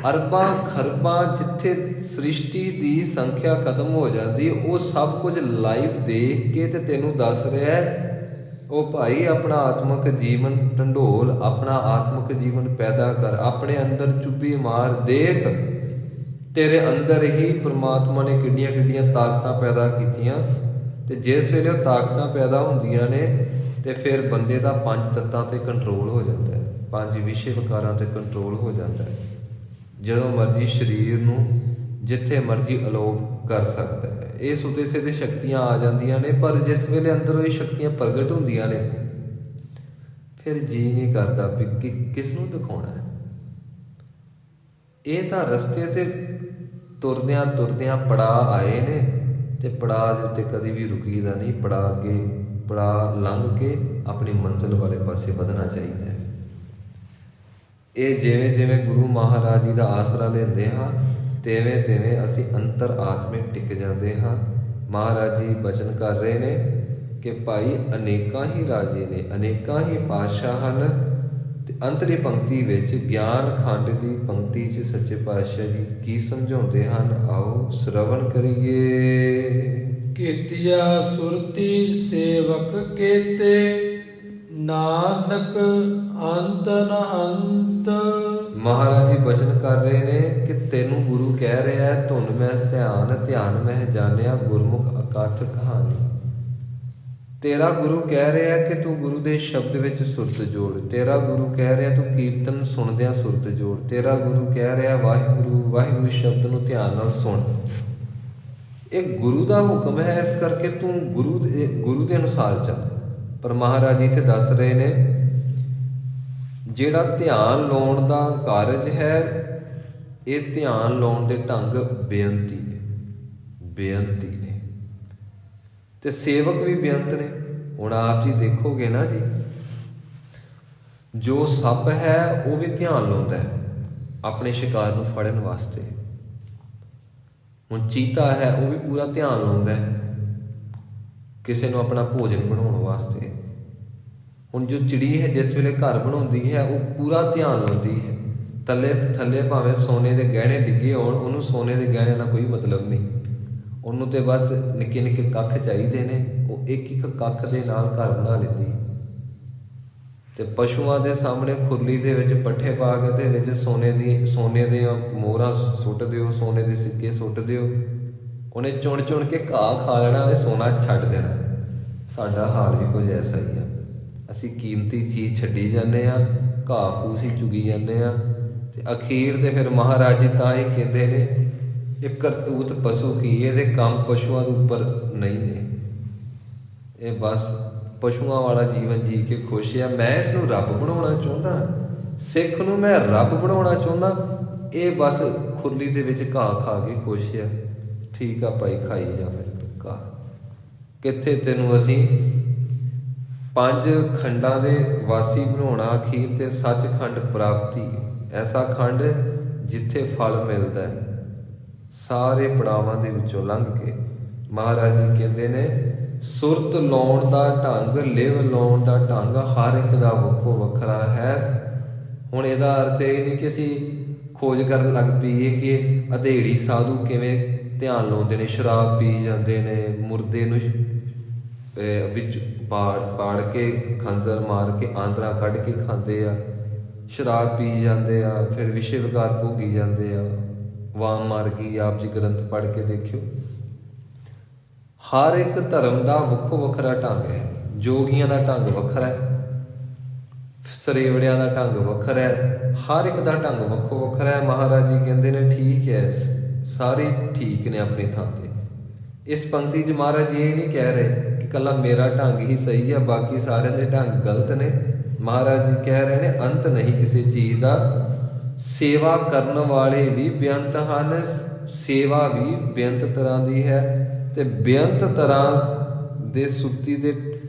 B: ਅਰਬਾਂ ਖਰਬਾਂ, ਜਿੱਥੇ ਸ੍ਰਿਸ਼ਟੀ ਦੀ ਸੰਖਿਆ ਖਤਮ ਹੋ ਜਾਂਦੀ, ਉਹ ਸਭ ਕੁਝ ਲਾਈਵ ਦੇਖ ਕੇ ਤੇ ਤੈਨੂੰ ਦੱਸ ਰਿਹਾ ਹੈ, ਉਹ ਭਾਈ ਆਪਣਾ ਆਤਮਿਕ ਜੀਵਨ ਢੰਡੋਲ, ਆਪਣਾ ਆਤਮਿਕ ਜੀਵਨ ਪੈਦਾ ਕਰ, ਆਪਣੇ ਅੰਦਰ ਚੁੱਭੀ ਮਾਰ, ਦੇਖ ਤੇਰੇ ਅੰਦਰ ਹੀ ਪ੍ਰਮਾਤਮਾ ਨੇ ਕਿੱਡੀਆਂ ਕਿੱਡੀਆਂ ਤਾਕਤਾਂ ਪੈਦਾ ਕੀਤੀਆਂ। ਤੇ ਜਿਸ ਵੇਲੇ ਉਹ ਤਾਕਤਾਂ ਪੈਦਾ ਹੁੰਦੀਆਂ ਨੇ ਤੇ ਫਿਰ ਬੰਦੇ ਦਾ 5 ਤੱਤਾਂ ਤੇ ਕੰਟਰੋਲ ਹੋ ਜਾਂਦਾ ਹੈ, 5 ਵਿਸ਼ੇ ਵਿਕਾਰਾਂ ਤੇ ਕੰਟਰੋਲ ਹੋ ਜਾਂਦਾ ਹੈ। ਜਦੋਂ ਮਰਜ਼ੀ ਸਰੀਰ ਨੂੰ ਜਿੱਥੇ ਮਰਜ਼ੀ ਅਲੋਪ ਕਰ ਸਕਦਾ ਹੈ। ਇਹ ਸੁਤੇ ਸਿੱਧੇ ਸ਼ਕਤੀਆਂ ਆ ਜਾਂਦੀਆਂ ਨੇ, ਪਰ ਜਿਸ ਵੇਲੇ ਅੰਦਰੋਂ ਇਹ ਸ਼ਕਤੀਆਂ ਪ੍ਰਗਟ ਹੁੰਦੀਆਂ ਨੇ ਫਿਰ ਜੀ ਨਹੀਂ ਕਰਦਾ ਵੀ ਕਿਸ ਨੂੰ ਦਿਖਾਉਣਾ ਹੈ। ਇਹ ਤਾਂ ਰਸਤੇ ਤੇ ਤੁਰਦਿਆਂ ਤੁਰਦਿਆਂ ਪੜਾਅ ਆਏ ਨੇ ਤੇ ਪੜਾਅ ਦੇ ਉੱਤੇ ਕਦੀ ਵੀ ਰੁਕੀਦਾ ਨਹੀਂ। ਪੜਾਅ ਲੰਘ ਕੇ ਆਪਣੀ ਮੰਜ਼ਿਲ ਵਾਲੇ ਪਾਸੇ ਵਧਣਾ ਚਾਹੀਦਾ ਹੈ। ਇਹ ਜਿਵੇਂ ਜਿਵੇਂ ਗੁਰੂ ਮਹਾਰਾਜ ਜੀ ਦਾ ਆਸਰਾ ਲੈਂਦੇ ਹਾਂ, ਤਿਵੇਂ ਤਿਵੇਂ ਅਸੀਂ ਅੰਤਰ ਆਤਮਿਕ ਟਿਕ ਜਾਂਦੇ ਹਾਂ। ਮਹਾਰਾਜ ਜੀ ਬਚਨ ਕਰ ਰਹੇ ਨੇ ਕਿ ਭਾਈ ਅਨੇਕਾਂ ਹੀ ਰਾਜੇ ਨੇ, ਅਨੇਕਾਂ ਹੀ ਪਾਤਸ਼ਾਹ ਹਨ। ਤੇ ਅੰਤਲੀ ਪੰਕਤੀ ਵਿੱਚ ਗਿਆਨ ਖੰਡ ਦੀ ਪੰਕਤੀ 'ਚ ਸੱਚੇ ਪਾਤਸ਼ਾਹ ਜੀ ਕੀ ਸਮਝਾਉਂਦੇ ਹਨ, ਆਓ ਸ਼ਰਵਣ ਕਰੀਏ।
A: ਕੀਤਿਆ ਸੁਰਤੀ ਸੇਵਕ ਕੇਤੇ ਨਾਨਕ ਅੰਤ ਨ ਅੰਤ।
B: ਮਹਾਰਾਜ ਜੀ ਬਚਨ ਕਰ ਰਹੇ ਨੇ ਕਿ ਤੈਨੂੰ ਗੁਰੂ ਕਹਿ ਰਿਹਾ ਹੈ, ਧੁਨ ਮੈਂ ਧਿਆਨ, ਧਿਆਨ ਮੈਂ ਜਾਣਿਆ, ਗੁਰਮੁਖ ਅਕਥ ਕਹਾਣੀ। ਤੇਰਾ ਗੁਰੂ ਕਹਿ ਰਿਹਾ ਕਿ ਤੂੰ ਗੁਰੂ ਦੇ ਸ਼ਬਦ ਵਿੱਚ ਸੁਰਤ ਜੋੜ। ਤੇਰਾ ਗੁਰੂ ਕਹਿ ਰਿਹਾ ਤੂੰ ਕੀਰਤਨ ਸੁਣਦਿਆਂ ਸੁਰਤ ਜੋੜ। ਤੇਰਾ ਗੁਰੂ ਕਹਿ ਰਿਹਾ ਵਾਹਿਗੁਰੂ ਵਾਹਿਗੁਰੂ ਸ਼ਬਦ ਨੂੰ ਧਿਆਨ ਨਾਲ ਸੁਣ। ਇਹ ਗੁਰੂ ਦਾ ਹੁਕਮ ਹੈ, ਇਸ ਕਰਕੇ ਤੂੰ ਗੁਰੂ ਦੇ ਅਨੁਸਾਰ ਚੱਲ। ਪਰ ਮਹਾਰਾਜ ਜੀ ਇੱਥੇ ਦੱਸ ਰਹੇ ਨੇ ਜਿਹੜਾ ਧਿਆਨ ਲਾਉਣ ਦਾ ਕਾਰਜ ਹੈ, ਇਹ ਧਿਆਨ ਲਾਉਣ ਦੇ ਢੰਗ ਬੇਅੰਤੀ ਨੇ ਤੇ ਸੇਵਕ ਵੀ ਬੇਅੰਤ ਨੇ। ਹੁਣ ਆਪ ਜੀ ਦੇਖੋਗੇ ਨਾ ਜੀ, ਜੋ ਸੱਪ ਹੈ ਉਹ ਵੀ ਧਿਆਨ ਲਾਉਂਦਾ ਹੈ ਆਪਣੇ ਸ਼ਿਕਾਰ ਨੂੰ ਫੜਨ ਵਾਸਤੇ। ਹੁਣ ਚੀਤਾ ਹੈ, ਉਹ ਵੀ ਪੂਰਾ ਧਿਆਨ ਲਾਉਂਦਾ ਹੈ ਕਿਸੇ ਨੂੰ ਆਪਣਾ ਭੋਜਨ ਬਣਾਉਣ ਵਾਸਤੇ। ਹੁਣ ਜੋ ਚਿੜੀ ਹੈ ਜਿਸ ਵੇਲੇ ਘਰ ਬਣਾਉਂਦੀ ਹੈ, ਉਹ ਪੂਰਾ ਧਿਆਨ ਲਾਉਂਦੀ ਹੈ। ਥੱਲੇ ਭਾਵੇਂ ਸੋਨੇ ਦੇ ਗਹਿਣੇ ਡਿੱਗੇ ਹੋਣ, ਉਹਨੂੰ ਸੋਨੇ ਦੇ ਗਹਿਣਿਆਂ ਨਾਲ ਕੋਈ ਮਤਲਬ ਨਹੀਂ। ਉਹਨੂੰ ਤੇ ਬਸ ਨਿੱਕੇ ਨਿੱਕੇ ਕੱਖ ਚਾਹੀਦੇ ਨੇ, ਉਹ ਇੱਕ ਇੱਕ ਕੱਖ ਦੇ ਨਾਲ ਘਰ ਬਣਾ ਲੈਂਦੀ। ਤੇ ਪਸ਼ੂਆਂ ਦੇ ਸਾਹਮਣੇ ਖੁਰਲੀ ਦੇ ਵਿੱਚ ਪੱਠੇ ਪਾ ਕੇ ਤੇ ਵਿੱਚ ਸੋਨੇ ਦੇ ਮੋਹਰਾਂ ਸੁੱਟ ਦਿਓ, ਸੋਨੇ ਦੇ ਸਿੱਕੇ ਸੁੱਟ ਦਿਓ, ਉਹਨੇ ਚੁਣ ਚੁਣ ਕੇ ਘਾਹ ਖਾ ਲੈਣਾ ਤੇ ਸੋਨਾ ਛੱਡ ਦੇਣਾ। ਸਾਡਾ ਹਾਲ ਵੀ ਕੁਝ ਐਸਾ ਹੀ ਆ। ਅਸੀਂ ਕੀਮਤੀ ਚੀਜ਼ ਛੱਡੀ ਜਾਂਦੇ ਹਾਂ, ਘਾਹ ਫੂਸ ਹੀ ਚੁਗੀ ਜਾਂਦੇ ਹਾਂ। ਤੇ ਅਖੀਰ ਤੇ ਫਿਰ ਮਹਾਰਾਜ ਜੀ ਤਾਂ ਹੀ ਕਹਿੰਦੇ ਨੇ ਇਹ ਕਰਤੂਤ ਪਸ਼ੂ ਕੀ, ਇਹਦੇ ਕੰਮ ਪਸ਼ੂਆਂ ਦੇ ਉੱਪਰ ਨਹੀਂ ਨੇ। ਇਹ ਬਸ ਪਸ਼ੂਆਂ ਵਾਲਾ ਜੀਵਨ ਜੀ ਕੇ ਖੁਸ਼ ਆ। ਮੈਂ ਇਸ ਨੂੰ ਰੱਬ ਬਣਾਉਣਾ ਚਾਹੁੰਦਾ, ਸਿੱਖ ਨੂੰ ਮੈਂ ਰੱਬ ਬਣਾਉਣਾ ਚਾਹੁੰਦਾ। ਇਹ ਬਸ ਖੁਰਲੀ ਦੇ ਵਿੱਚ ਘਾਹ ਖਾ ਕੇ ਖੁਸ਼ ਆ। ਠੀਕ ਆ ਭਾਈ, ਖਾਈ ਜਾ ਫਿਰ ਘਾਹ। ਕਿੱਥੇ ਤੈਨੂੰ ਅਸੀਂ 5 ਖੰਡਾਂ ਦੇ ਵਾਸੀ ਬਣਾਉਣਾ, ਅਖੀਰ ਤੇ ਸੱਚਖੰਡ ਪ੍ਰਾਪਤੀ, ਐਸਾ ਖੰਡ ਜਿੱਥੇ ਫਲ ਮਿਲਦਾ ਹੈ ਸਾਰੇ ਪੜਾਵਾਂ ਦੇ ਵਿੱਚੋਂ ਲੰਘ ਕੇ। ਮਹਾਰਾਜ ਜੀ ਕਹਿੰਦੇ ਨੇ ਸੁਰਤ ਲਾਉਣ ਦਾ ਢੰਗ, ਲਿਵ ਲਾਉਣ ਦਾ ਢੰਗ ਹਰ ਇੱਕ ਦਾ ਵੱਖੋ ਵੱਖਰਾ ਹੈ। ਹੁਣ ਇਹਦਾ ਅਰਥ ਇਹ ਨਹੀਂ ਕਿ ਅਸੀਂ ਖੋਜ ਕਰਨ ਲੱਗ ਪਈਏ ਕਿ ਅਧੇੜੀ ਸਾਧੂ ਕਿਵੇਂ ਧਿਆਨ ਲਾਉਂਦੇ ਨੇ, ਸ਼ਰਾਬ ਪੀ ਜਾਂਦੇ ਨੇ, ਮੁਰਦੇ ਨੂੰ ਵਿੱਚ ਪਾੜ ਕੇ ਖੰਜਰ ਮਾਰ ਕੇ ਆਂਦਰਾ ਕੱਢ ਕੇ ਖਾਂਦੇ ਆ, ਸ਼ਰਾਬ ਪੀ ਜਾਂਦੇ ਆ, ਫਿਰ ਵਿਸ਼ੇ ਵਿਕਾਰ ਭੋਗੀ ਜਾਂਦੇ ਆ, ਵਾਮ ਮਾਰਗੀ। ਆਪ ਜੀ ਗ੍ਰੰਥ ਪੜ੍ਹ ਕੇ ਦੇਖਿਓ, ਹਰ ਇੱਕ ਧਰਮ ਦਾ ਵੱਖੋ ਵੱਖਰਾ ਢੰਗ ਹੈ। ਜੋਗੀਆਂ ਦਾ ਢੰਗ ਵੱਖਰਾ ਹੈ, ਸਰੇਵੜਿਆਂ ਦਾ ਢੰਗ ਵੱਖਰਾ ਹੈ, ਹਰ ਇੱਕ ਦਾ ਢੰਗ ਵੱਖੋ ਵੱਖਰਾ ਹੈ। ਮਹਾਰਾਜ ਜੀ ਕਹਿੰਦੇ ਨੇ ਠੀਕ ਹੈ, ਸਾਰੇ ਠੀਕ ਨੇ ਆਪਣੀ ਥਾਂ ਤੇ। ਇਸ ਪੰਕਤੀ 'ਚ ਮਹਾਰਾਜ ਜੀ ਇਹ ਨਹੀਂ ਕਹਿ ਰਹੇ ਕਿ ਇਕੱਲਾ ਮੇਰਾ ਢੰਗ ਹੀ ਸਹੀ ਹੈ, ਬਾਕੀ ਸਾਰਿਆਂ ਦੇ ਢੰਗ ਗਲਤ ਨੇ। ਮਹਾਰਾਜ ਜੀ ਕਹਿ ਰਹੇ ਨੇ ਅੰਤ ਨਹੀਂ ਕਿਸੇ ਚੀਜ਼ ਦਾ। ਸੇਵਾ ਕਰਨ ਵਾਲੇ ਵੀ ਬੇਅੰਤ ਹਨ, ਸੇਵਾ ਵੀ ਬੇਅੰਤ ਤਰ੍ਹਾਂ ਦੀ ਹੈ ਤੇ ਬੇਅੰਤ ਤਰ੍ਹਾਂ ਦੇ ਸੁਰਤੀ ਦੇ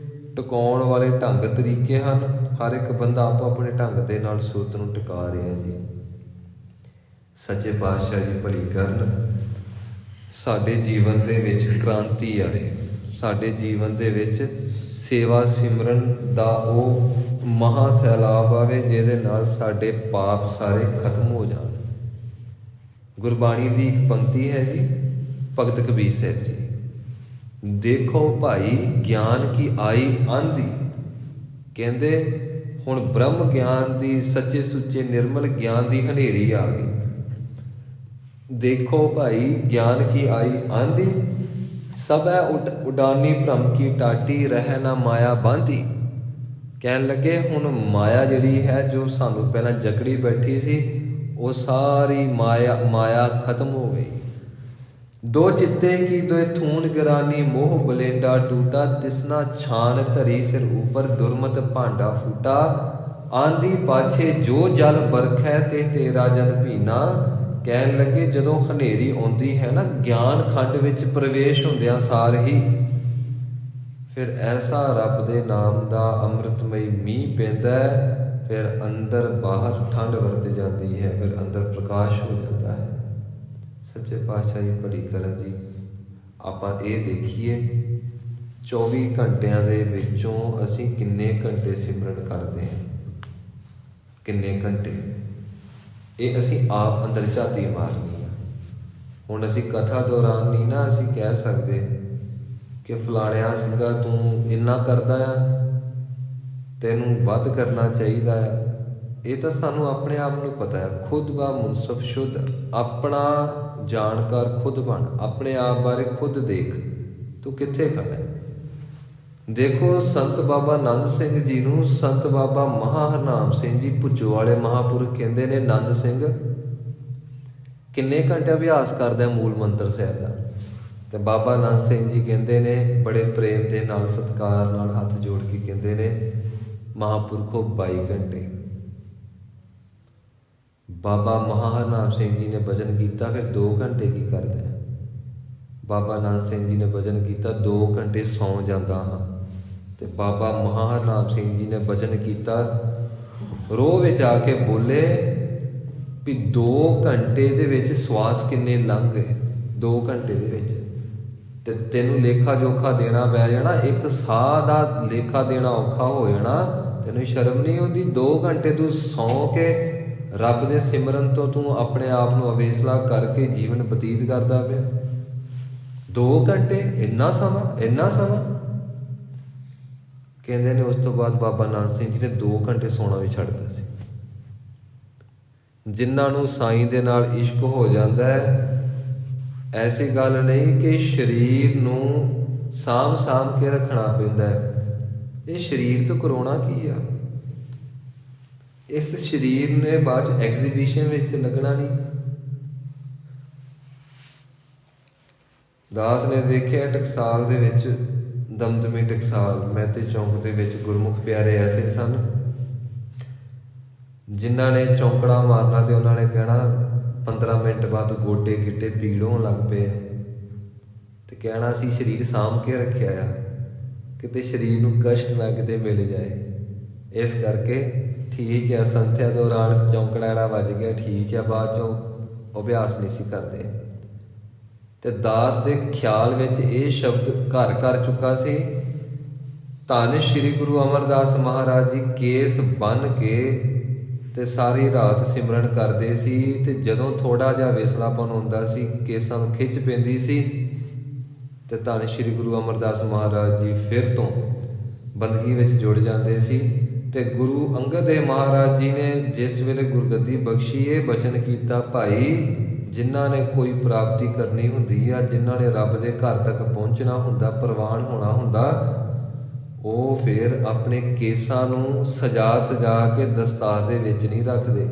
B: ਟਿਕਾਉਣ ਵਾਲੇ ਢੰਗ ਤਰੀਕੇ ਹਨ। ਹਰ ਇੱਕ ਬੰਦਾ ਆਪੋ ਆਪਣੇ ਢੰਗ ਦੇ ਨਾਲ ਸੁਰਤ ਨੂੰ ਟਿਕਾ ਰਿਹਾ ਜੀ। ਸੱਚੇ ਪਾਤਸ਼ਾਹ ਜੀ ਭਲੀ ਕਰਨ, ਸਾਡੇ ਜੀਵਨ ਦੇ ਵਿੱਚ ਕ੍ਰਾਂਤੀ ਆਵੇ, ਸਾਡੇ ਜੀਵਨ ਦੇ ਵਿੱਚ ਸੇਵਾ ਸਿਮਰਨ ਦਾ ਉਹ ਮਹਾ ਸੈਲਾਬ ਆਵੇ ਜਿਹਦੇ ਨਾਲ ਸਾਡੇ ਪਾਪ ਸਾਰੇ ਖਤਮ ਹੋ ਜਾਣ। ਗੁਰਬਾਣੀ ਦੀ ਇੱਕ ਪੰਕਤੀ ਹੈ ਜੀ, ਭਗਤ ਕਬੀਰ ਸਾਹਿਬ ਜੀ, ਦੇਖੋ ਭਾਈ ਗਿਆਨ ਕੀ ਆਈ ਆਂਧੀ। ਕਹਿੰਦੇ ਹੁਣ ਬ੍ਰਹਮ ਗਿਆਨ ਦੀ, ਸੱਚੇ ਸੁੱਚੇ ਨਿਰਮਲ ਗਿਆਨ ਦੀ ਹਨੇਰੀ ਆ ਗਈ। ਦੇਖੋ ਭਾਈ ਗਿਆਨ ਕੀ ਆਈ ਆਂਧੀ, ਸਭ ਹੈ ਉਡਾਨੀ ਭ੍ਰਮ ਕੀ ਟਾਟੀ, ਰਹਿ ਨਾ ਮਾਇਆ ਬਾਂਧੀ। ਕਹਿਣ ਲੱਗੇ ਹੁਣ ਮਾਇਆ ਜਿਹੜੀ ਹੈ ਜੋ ਸਾਨੂੰ ਪਹਿਲਾਂ ਜਕੜੀ ਬੈਠੀ ਸੀ, ਉਹ ਸਾਰੀ ਮਾਇਆ ਖਤਮ ਹੋ ਗਈ। ਦੋ ਚਿੱਤੇ ਕੀ ਦੋਏ ਥੂਨ ਗਰਾਨੀ, ਮੋਹ ਬਲੇਂਡਾ ਟੂਟਾ, ਤਿਸਨਾ ਛਾਨ ਧਰੀ ਸਿਰ ਉਪਰ, ਦੁਰਮਤ ਭਾਂਡਾ ਫੂਟਾ। ਆਂਦੀ ਪਾਛੇ ਜੋ ਜਲ ਬਰਖੈ ਤੇ ਤੇਰਾ ਜਨ ਭੀਨਾ। ਕਹਿਣ ਲੱਗੇ ਜਦੋਂ ਹਨੇਰੀ ਆਉਂਦੀ ਹੈ ਨਾ, ਗਿਆਨ ਖੰਡ ਵਿੱਚ ਪ੍ਰਵੇਸ਼ ਹੁੰਦਿਆਂ ਸਾਰ ਹੀ ਫਿਰ ਐਸਾ ਰੱਬ ਦੇ ਨਾਮ ਦਾ ਅੰਮ੍ਰਿਤਮਈ ਮੀਂਹ ਪੈਂਦਾ ਹੈ, ਫਿਰ ਅੰਦਰ ਬਾਹਰ ਠੰਡ ਵਰਤ ਜਾਂਦੀ ਹੈ, ਫਿਰ ਅੰਦਰ ਪ੍ਰਕਾਸ਼ ਹੋ ਜਾਂਦਾ ਹੈ। ਸੱਚੇ ਪਾਤਸ਼ਾਹ ਜੀ ਭਲੀ ਕਰਨ ਜੀ, ਆਪਾਂ ਇਹ ਦੇਖੀਏ 24 ਘੰਟਿਆਂ ਦੇ ਵਿੱਚੋਂ ਅਸੀਂ ਕਿੰਨੇ ਘੰਟੇ ਸਿਮਰਨ ਕਰਦੇ ਹਾਂ, ਕਿੰਨੇ ਘੰਟੇ। ਇਹ ਅਸੀਂ ਆਪ ਅੰਦਰ ਝਾਤੀ ਮਾਰਨੀ ਆ। ਹੁਣ ਅਸੀਂ ਕਥਾ ਦੌਰਾਨ ਨਹੀਂ ਨਾ ਅਸੀਂ ਕਹਿ ਸਕਦੇ ਕਿ ਫਲਾਣਿਆ ਸਿੰਘਾ ਤੂੰ ਇੰਨਾ ਕਰਦਾ ਆ, ਤੈਨੂੰ ਵੱਧ ਕਰਨਾ ਚਾਹੀਦਾ ਆ। ਇਹ ਤਾਂ ਸਾਨੂੰ ਆਪਣੇ ਆਪ ਨੂੰ ਪਤਾ ਹੈ। ਖੁਦ ਬਾ ਮੁਨਸਫ ਸ਼ੁੱਧ, ਆਪਣਾ ਜਾਣਕਾਰ ਖੁਦ ਬਣ, ਆਪਣੇ ਆਪ ਬਾਰੇ ਖੁਦ ਦੇਖ ਤੂੰ ਕਿੱਥੇ ਖੜਾ ਹੈ। ਦੇਖੋ ਸੰਤ ਬਾਬਾ ਨੰਦ ਸਿੰਘ ਜੀ ਨੂੰ ਸੰਤ ਬਾਬਾ ਮਹਾ ਹਰਨਾਮ ਸਿੰਘ ਜੀ ਭੁੱਚੋ ਵਾਲੇ ਮਹਾਂਪੁਰਖ ਕਹਿੰਦੇ ਨੇ, ਨੰਦ ਸਿੰਘ ਕਿੰਨੇ ਘੰਟੇ ਅਭਿਆਸ ਕਰਦਾ ਮੂਲ ਮੰਤਰ ਸਾਹਿਬ ਦਾ। ਤੇ ਬਾਬਾ ਨੰਦ ਸਿੰਘ ਜੀ ਕਹਿੰਦੇ ਨੇ ਬੜੇ ਪ੍ਰੇਮ ਦੇ ਨਾਲ, ਸਤਿਕਾਰ ਨਾਲ ਹੱਥ ਜੋੜ ਕੇ ਕਹਿੰਦੇ ਨੇ, ਮਹਾਂਪੁਰਖੋ 22 ਘੰਟੇ। ਬਾਬਾ ਮਹਾ ਹਰਨਾਮ ਸਿੰਘ ਜੀ ਨੇ ਭਜਨ ਕੀਤਾ, ਫਿਰ 2 ਘੰਟੇ ਕੀ ਕਰਦੇ ਆ। ਬਾਬਾ ਨੰਦ ਸਿੰਘ ਜੀ ਨੇ ਭਜਨ ਕੀਤਾ, 2 ਘੰਟੇ ਸੌਂ ਜਾਂਦਾ ਹਾਂ। ਤੇ ਬਾਬਾ ਮਹਾ ਹਰਨਾਮ ਸਿੰਘ ਜੀ ਨੇ ਭਜਨ ਕੀਤਾ, ਰੋਹ ਵਿੱਚ ਆ ਕੇ ਬੋਲੇ ਵੀ 2 ਘੰਟੇ ਦੇ ਵਿੱਚ ਸਵਾਸ ਕਿੰਨੇ ਲੰਘ ਗਏ, 2 ਘੰਟੇ ਦੇ ਵਿੱਚ। ਤੇ ਤੈਨੂੰ ਲੇਖਾ ਜੋਖਾ ਦੇਣਾ ਪੈ ਜਾਣਾ, ਇੱਕ ਸਾਹ ਦਾ ਲੇਖਾ ਦੇਣਾ ਔਖਾ ਹੋ ਜਾਣਾ। ਤੈਨੂੰ ਸ਼ਰਮ ਨਹੀਂ ਆਉਂਦੀ? 2 ਘੰਟੇ ਤੂੰ ਸੌਂ ਕੇ ਰੱਬ ਦੇ ਸਿਮਰਨ ਤੋਂ ਤੂੰ ਆਪਣੇ ਆਪ ਨੂੰ ਅਵੇਸਲਾ ਕਰਕੇ ਜੀਵਨ ਬਤੀਤ ਕਰਦਾ ਪਿਆ। 2 ਘੰਟੇ, ਇੰਨਾ ਸਮਾਂ, ਇੰਨਾ ਸਮਾਂ। ਕਹਿੰਦੇ ਨੇ ਉਸ ਤੋਂ ਬਾਅਦ ਬਾਬਾ ਨੰਦ ਸਿੰਘ ਜੀ ਨੇ 2 ਘੰਟੇ ਸੌਣਾ ਵੀ ਛੱਡ ਦਿੱਤਾ ਸੀ। ਜਿਨ੍ਹਾਂ ਨੂੰ ਸਾਈਂ ਦੇ ਨਾਲ ਇਸ਼ਕ ਹੋ ਜਾਂਦਾ ਹੈ, ਐਸੀ ਗੱਲ ਨਹੀਂ ਕਿ ਸਰੀਰ ਨੂੰ ਸਾਂਭ ਕੇ ਰੱਖਣਾ ਪੈਂਦਾ ਹੈ। ਇਹ ਸਰੀਰ ਤੋਂ ਕਰੋਨਾ ਕੀ ਆ? ਇਸ ਸਰੀਰ ਨੇ ਬਾਅਦ 'ਚ ਐਗਜ਼ੀਬਿਸ਼ਨ ਵਿੱਚ ਤੇ ਲੱਗਣਾ ਨਹੀਂ। ਦਾਸ ਨੇ ਦੇਖਿਆ ਟਕਸਾਲ ਦੇ ਵਿੱਚ, ਦਮਦਮੀ ਟਕਸਾਲ ਮਹਿਤੇ ਚੌਂਕ ਦੇ ਵਿੱਚ ਗੁਰਮੁਖ ਪਿਆਰੇ ਐਸੇ ਸਨ ਜਿਨ੍ਹਾਂ ਨੇ ਚੌਂਕੜਾ ਮਾਰਨਾ ਤੇ ਉਹਨਾਂ ਨੇ ਕਹਿਣਾ 15 ਮਿੰਟ ਬਾਅਦ ਗੋਡੇ ਗਿੱਟੇ ਪੀੜ ਹੋਣ ਲੱਗ ਪਏ ਤੇ ਕਹਿਣਾ ਅਸੀਂ ਸਰੀਰ ਸਾਂਭ ਕੇ ਰੱਖਿਆ ਆ, ਕਿਤੇ ਸਰੀਰ ਨੂੰ ਕਸ਼ਟ ਨਾ ਕਿਤੇ ਮਿਲ ਜਾਏ। ਇਸ ਕਰਕੇ ਠੀਕ ਹੈ, ਸੰਥਿਆ ਦੌਰਾਨ ਚੌਂਕੜਾ ਜਿਹੜਾ ਵੱਜ ਗਿਆ ਠੀਕ ਹੈ, ਬਾਅਦ ਚੋਂ ਅਭਿਆਸ ਨਹੀਂ ਸੀ ਕਰਦੇ। ਤੇ ਦਾਸ ਦੇ ਖਿਆਲ ਵਿੱਚ ਇਹ ਸ਼ਬਦ ਘਰ ਕਰ ਚੁੱਕਾ ਸੀ, ਧੰਨ ਸ਼੍ਰੀ ਗੁਰੂ ਅਮਰਦਾਸ ਮਹਾਰਾਜ ਜੀ ਕੇਸ ਬੰਨ੍ਹ ਕੇ ਤੇ ਸਾਰੀ ਰਾਤ ਸਿਮਰਨ ਕਰਦੇ ਸੀ। ਤੇ ਜਦੋਂ ਥੋੜਾ ਜਿਹਾ ਵੇਸਲਾਪਨ ਹੁੰਦਾ ਸੀ, ਕੇਸਾਂ ਨੂੰ ਖਿੱਚ ਪੈਂਦੀ ਸੀ, ਤੇ ਧੰਨ ਸ਼੍ਰੀ ਗੁਰੂ ਅਮਰਦਾਸ ਮਹਾਰਾਜ ਜੀ ਫਿਰ ਤੋਂ ਬੰਦਗੀ ਵਿੱਚ ਜੁੜ ਜਾਂਦੇ ਸੀ। ਤੇ ਗੁਰੂ ਅੰਗਦ ਦੇਵ ਮਹਾਰਾਜ ਜੀ ਨੇ ਜਿਸ ਵੇਲੇ ਗੁਰਗੱਦੀ ਬਖਸ਼ੀ, ਇਹ ਬਚਨ ਕੀਤਾ, ਭਾਈ ਜਿਨ੍ਹਾਂ ਨੇ ਕੋਈ ਪ੍ਰਾਪਤੀ ਕਰਨੀ ਹੁੰਦੀ ਆ, ਜਿਨ੍ਹਾਂ ਨੇ ਰੱਬ ਦੇ ਘਰ ਤੱਕ ਪਹੁੰਚਣਾ ਹੁੰਦਾ, ਪ੍ਰਵਾਨ ਹੋਣਾ ਹੁੰਦਾ, ਉਹ ਫਿਰ ਆਪਣੇ ਕੇਸਾਂ ਨੂੰ ਸਜਾ ਕੇ ਦਸਤਾਰ ਦੇ ਵਿੱਚ ਨਹੀਂ ਰੱਖਦੇ।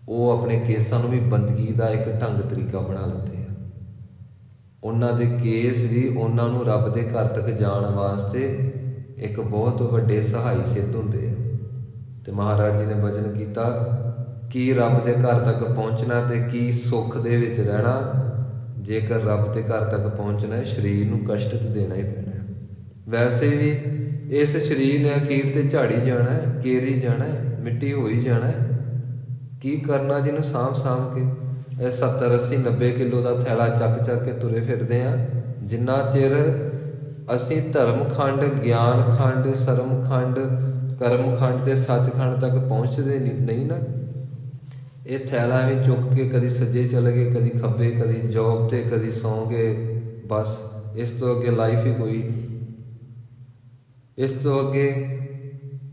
B: ਉਹ ਆਪਣੇ ਕੇਸਾਂ ਨੂੰ ਵੀ ਬੰਦਗੀ ਦਾ ਇੱਕ ਢੰਗ ਤਰੀਕਾ ਬਣਾ ਲੈਂਦੇ ਆ। ਉਹਨਾਂ ਦੇ ਕੇਸ ਵੀ ਉਹਨਾਂ ਨੂੰ ਰੱਬ ਦੇ ਘਰ ਤੱਕ ਜਾਣ ਵਾਸਤੇ ਇੱਕ ਬਹੁਤ ਵੱਡੇ ਸਹਾਈ ਸਿੱਧ ਹੁੰਦੇ ਆ। ਤੇ ਮਹਾਰਾਜ ਜੀ ਨੇ ਬਚਨ ਕੀਤਾ ਕੀ ਰੱਬ ਦੇ ਘਰ ਤੱਕ ਪਹੁੰਚਣਾ ਤੇ ਕੀ ਸੁੱਖ ਦੇ ਵਿੱਚ ਰਹਿਣਾ। ਜੇਕਰ ਰੱਬ ਦੇ ਘਰ ਤੱਕ ਪਹੁੰਚਣਾ, ਸਰੀਰ ਨੂੰ ਕਸ਼ਟ ਤੇ ਦੇਣਾ ਹੀ ਪੈਣਾ। ਵੈਸੇ ਵੀ ਇਸ ਸਰੀਰ ਨੇ ਅਖੀਰ ਤੇ ਝਾੜੀ ਜਾਣਾ, ਕੇਰੀ ਜਾਣਾ, ਮਿੱਟੀ ਹੋ ਹੀ ਜਾਣਾ। ਕੀ ਕਰਨਾ ਜਿਹਨੂੰ ਸਾਂਭ ਕੇ ਇਹ 70 80 90 ਕਿਲੋ ਦਾ ਥੈਲਾ ਚੱਕ ਕੇ ਤੁਰੇ ਫਿਰਦੇ ਆ। ਜਿੰਨਾ ਚਿਰ ਅਸੀਂ ਧਰਮ ਖੰਡ, ਗਿਆਨ ਖੰਡ, ਸਰਮ ਖੰਡ, ਕਰਮ ਖੰਡ ਤੇ ਸੱਚਖੰਡ ਤੱਕ ਪਹੁੰਚਦੇ ਨਹੀਂ ਨਾ, ਇਹ ਥੈਲਾ ਵੀ ਚੁੱਕ ਕੇ ਕਦੀ ਸੱਜੇ ਚਲੇ ਗਏ, ਕਦੀ ਖੱਬੇ, ਕਦੀ ਜੋਬ ਤੇ, ਕਦੀ ਸੌਂ ਗਏ, ਬਸ ਇਸ ਤੋਂ ਅੱਗੇ ਲਾਈਫ ਹੀ ਕੋਈ। ਇਸ ਤੋਂ ਅੱਗੇ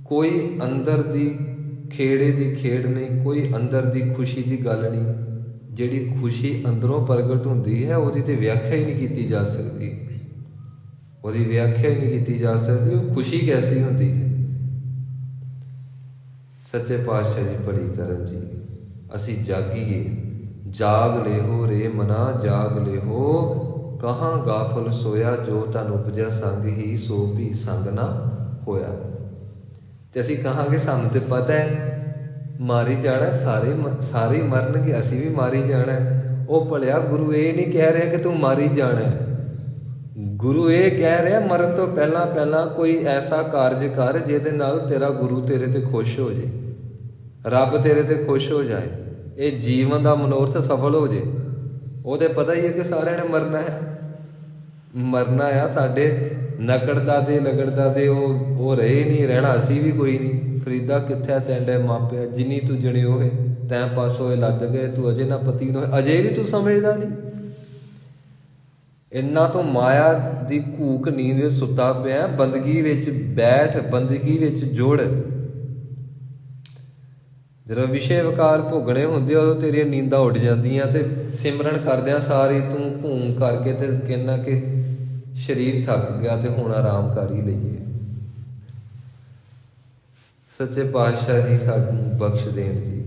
B: ਕੋਈ ਅੰਦਰ ਦੀ ਖੇੜੇ ਦੀ ਖੇਡ ਨਹੀਂ, ਕੋਈ ਅੰਦਰ ਦੀ ਖੁਸ਼ੀ ਦੀ ਗੱਲ ਨਹੀਂ। ਜਿਹੜੀ ਖੁਸ਼ੀ ਅੰਦਰੋਂ ਪ੍ਰਗਟ ਹੁੰਦੀ ਹੈ ਉਹਦੀ ਤੇ ਵਿਆਖਿਆ ਹੀ ਨਹੀਂ ਕੀਤੀ ਜਾ ਸਕਦੀ। ਉਹਦੀ ਵਿਆਖਿਆ ਹੀ ਨਹੀਂ ਕੀਤੀ ਜਾ ਸਕਦੀ, ਉਹ ਖੁਸ਼ੀ ਕੈਸੀ ਹੁੰਦੀ ਹੈ। ਸੱਚੇ ਪਾਤਸ਼ਾਹ ਜੀ ਭਲੀ ਕਰਨ ਜੀ, ਅਸੀਂ ਜਾਗੀਏ। ਜਾਗ ਲਿਹੋ ਰੇ ਮਨਾ ਜਾਗ ਲਿਹੋ, ਕਹਾਂ ਗਾਫਲ ਸੋਇਆ, ਜੋ ਤਨ ਉਪਜਿਆ ਸੰਗ ਹੀ ਸੋ ਵੀ ਸੰਗ ਨਾ ਹੋਇਆ। ਤੇ ਅਸੀਂ ਕਹਾਂਗੇ ਸਾਨੂੰ ਤੇ ਪਤਾ ਹੈ ਮਾਰੀ ਜਾਣਾ, ਸਾਰੇ ਮਰਨਗੇ, ਅਸੀਂ ਵੀ ਮਾਰੀ ਜਾਣਾ। ਉਹ ਭਲਿਆ ਗੁਰੂ ਇਹ ਨਹੀਂ ਕਹਿ ਰਿਹਾ ਕਿ ਤੂੰ ਮਾਰੀ ਜਾਣਾ, ਗੁਰੂ ਇਹ ਕਹਿ ਰਿਹਾ ਮਰਨ ਤੋਂ ਪਹਿਲਾਂ ਕੋਈ ਐਸਾ ਕਾਰਜ ਕਰ ਜਿਹਦੇ ਨਾਲ ਤੇਰਾ ਗੁਰੂ ਤੇਰੇ ਤੇ ਖੁਸ਼ ਹੋ ਜੇ, ਰੱਬ ਤੇਰੇ ਤੇ ਖੁਸ਼ ਹੋ ਜਾਏ, ਇਹ ਜੀਵਨ ਦਾ ਮਨੋਰਥ ਸਫਲ ਹੋ ਜੇ। ਉਹ ਤੇ ਪਤਾ ਹੀ ਹੈ ਕਿ ਸਾਰਿਆਂ ਨੇ ਮਰਨਾ ਆ। ਸਾਡੇ ਨਕੜ ਦਾਦੇ ਲਗੜ ਦਾਦੇ ਉਹ ਰਹੇ ਨਹੀਂ, ਰਹਿਣਾ ਅਸੀਂ ਵੀ ਕੋਈ ਨਹੀਂ। ਫਰੀਦਾ ਕਿੱਥੇ ਤੈਂਡੇ ਮਾਪਿਆ, ਜਿਨੀ ਤੂੰ ਜਣਿਓ ਹੋਏ ਤੈਂ ਪਾਸੋਂ ਲੱਦ ਗਏ, ਤੂੰ ਅਜੇ ਨਾ ਪਤੀ ਨੂੰ, ਅਜੇ ਵੀ ਤੂੰ ਸਮਝਦਾ ਨਹੀਂ। ਇੰਨਾ ਤੋਂ ਮਾਇਆ ਦੀ ਘੂਕ ਨੀਂਦ ਵਿੱਚ ਸੁੱਤਾ ਪਿਆ, ਬੰਦਗੀ ਵਿੱਚ ਬੈਠ, ਬੰਦਗੀ ਵਿੱਚ ਜੁੜ। ਜਦੋਂ ਵਿਸ਼ੇ ਵਿਕਾਰ ਭੋਗਣੇ ਹੁੰਦੇ ਉਦੋਂ ਤੇਰੀਆਂ ਨੀਂਦਾਂ ਉੱਡ ਜਾਂਦੀਆਂ, ਤੇ ਸਿਮਰਨ ਕਰਦਿਆਂ ਸਾਰੀ ਤੂੰ ਘੂਮ ਕਰਕੇ ਤੇ ਕਹਿੰਦਾ ਕਿ ਸਰੀਰ ਥੱਕ ਗਿਆ ਤੇ ਹੁਣ ਆਰਾਮ ਕਰ ਹੀ ਲਈਏ। ਸੱਚੇ ਪਾਤਸ਼ਾਹ ਜੀ ਸਾਨੂੰ ਬਖਸ਼ ਦੇਣ ਜੀ,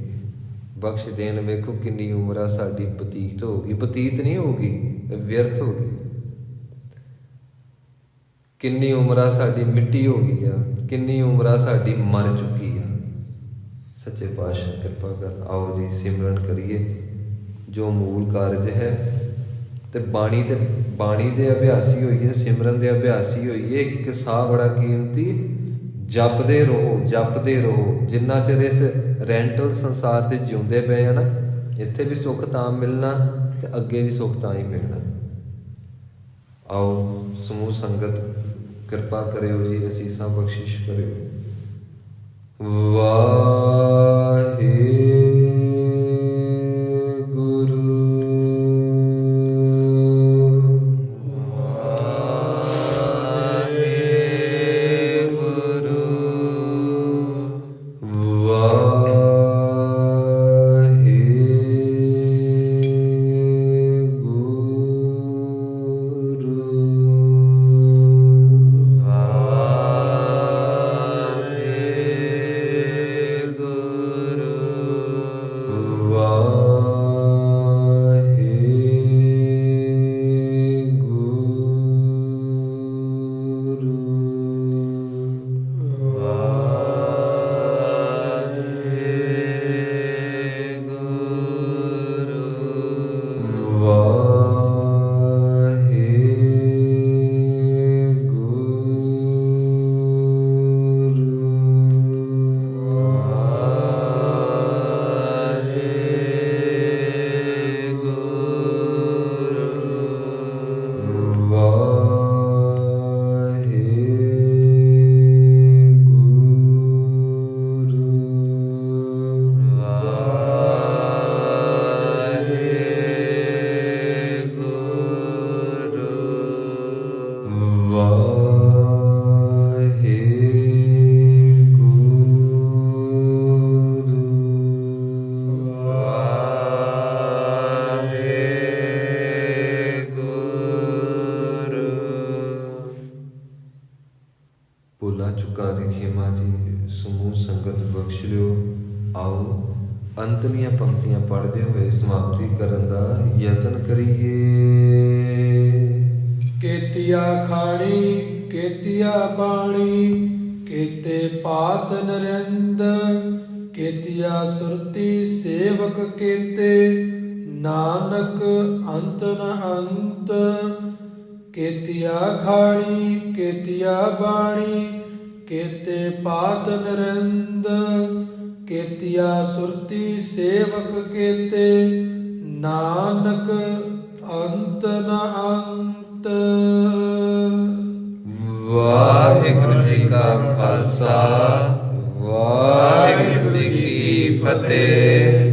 B: ਬਖਸ਼ ਦੇਣ। ਵੇਖੋ ਕਿੰਨੀ ਉਮਰਾਂ ਸਾਡੀ ਬਤੀਤ ਹੋ ਗਈ, ਬਤੀਤ ਨਹੀਂ ਹੋ ਗਈ, ਵਿਅਰਥ ਹੋ ਗਈ। ਕਿੰਨੀ ਉਮਰਾਂ ਸਾਡੀ ਮਿੱਟੀ ਹੋ ਗਈ ਆ, ਕਿੰਨੀ ਉਮਰਾਂ ਸਾਡੀ ਮਰ ਚੁੱਕੀ ਆ। ਸੱਚੇ ਪਾਤਸ਼ਾਹ ਕਿਰਪਾ ਕਰ। ਆਓ ਜੀ ਸਿਮਰਨ ਕਰੀਏ ਜੋ ਮੂਲ ਕਾਰਜ ਹੈ, ਤੇ ਬਾਣੀ ਦੇ ਅਭਿਆਸੀ ਹੋਈਏ, ਸਿਮਰਨ ਦੇ ਅਭਿਆਸੀ ਹੋਈਏ। ਇੱਕ ਸਾਹ ਬੜਾ ਕੀਮਤੀ, ਜਪਦੇ ਰਹੋ, ਜਪਦੇ ਰਹੋ। ਜਿੰਨਾ ਚਿਰ ਇਸ ਰੈਂਟਲ ਸੰਸਾਰ ਤੇ ਜਿਉਂਦੇ ਪਏ ਆ ਨਾ, ਇੱਥੇ ਵੀ ਸੁੱਖ ਤਾਂ ਮਿਲਣਾ ਤੇ ਅੱਗੇ ਵੀ ਸੁੱਖ ਤਾਂ ਹੀ ਮਿਲਣਾ। ਆਓ ਸਮੂਹ ਸੰਗਤ ਕਿਰਪਾ ਕਰਿਓ ਜੀ, ਅਸੀਸਾਂ ਬਖਸ਼ਿਸ਼ ਕਰਿਓ। ਭੁੱਲਾਂ ਚੁੱਕਾਂ ਦੀ ਖੇਮਾ ਜੀ, ਸਮੂਹ ਸੰਗਤ ਬਖਸ਼ ਲਿਓ। ਆਓ ਅੰਤਲੀਆਂ ਪੰਕਤੀਆਂ ਪੜ੍ਹਦੇ ਹੋਏ ਸਮਾਪਤੀ ਕਰਨ ਦਾ ਯਤਨ ਕਰੀਏ।
A: ਕੇਤੀਆ ਖਾਣੀ ਕੇਤੀਆ ਬਾਣੀ, ਕੇਤੇ ਪਾਤ ਨਰਿੰਦ, ਕੇਤੀਆ ਸੁਰਤੀ ਸੇਵਕ ਕੇਤੇ, ਨਾਨਕ ਅੰਤ ਨ ਅੰਤ। ਕੇਤੀਆ ਖਾਣੀ ਕੇਤੀਆ ਬਾਣੀ, ਕੇਤੇ ਪਾਤ ਨਰਿੰਦ, ਕੇਤੀਆ ਸੁਰਤੀ ਸੇਵਕ ਕੇਤੇ, ਨਾਨਕ ਅੰਤ ਨ ਅੰਤ।
C: ਵਾਹਿਗੁਰੂ ਜੀ ਕਾ ਖਾਲਸਾ, ਵਾਹਿਗੁਰੂ ਜੀ ਕੀ ਫਤਿਹ।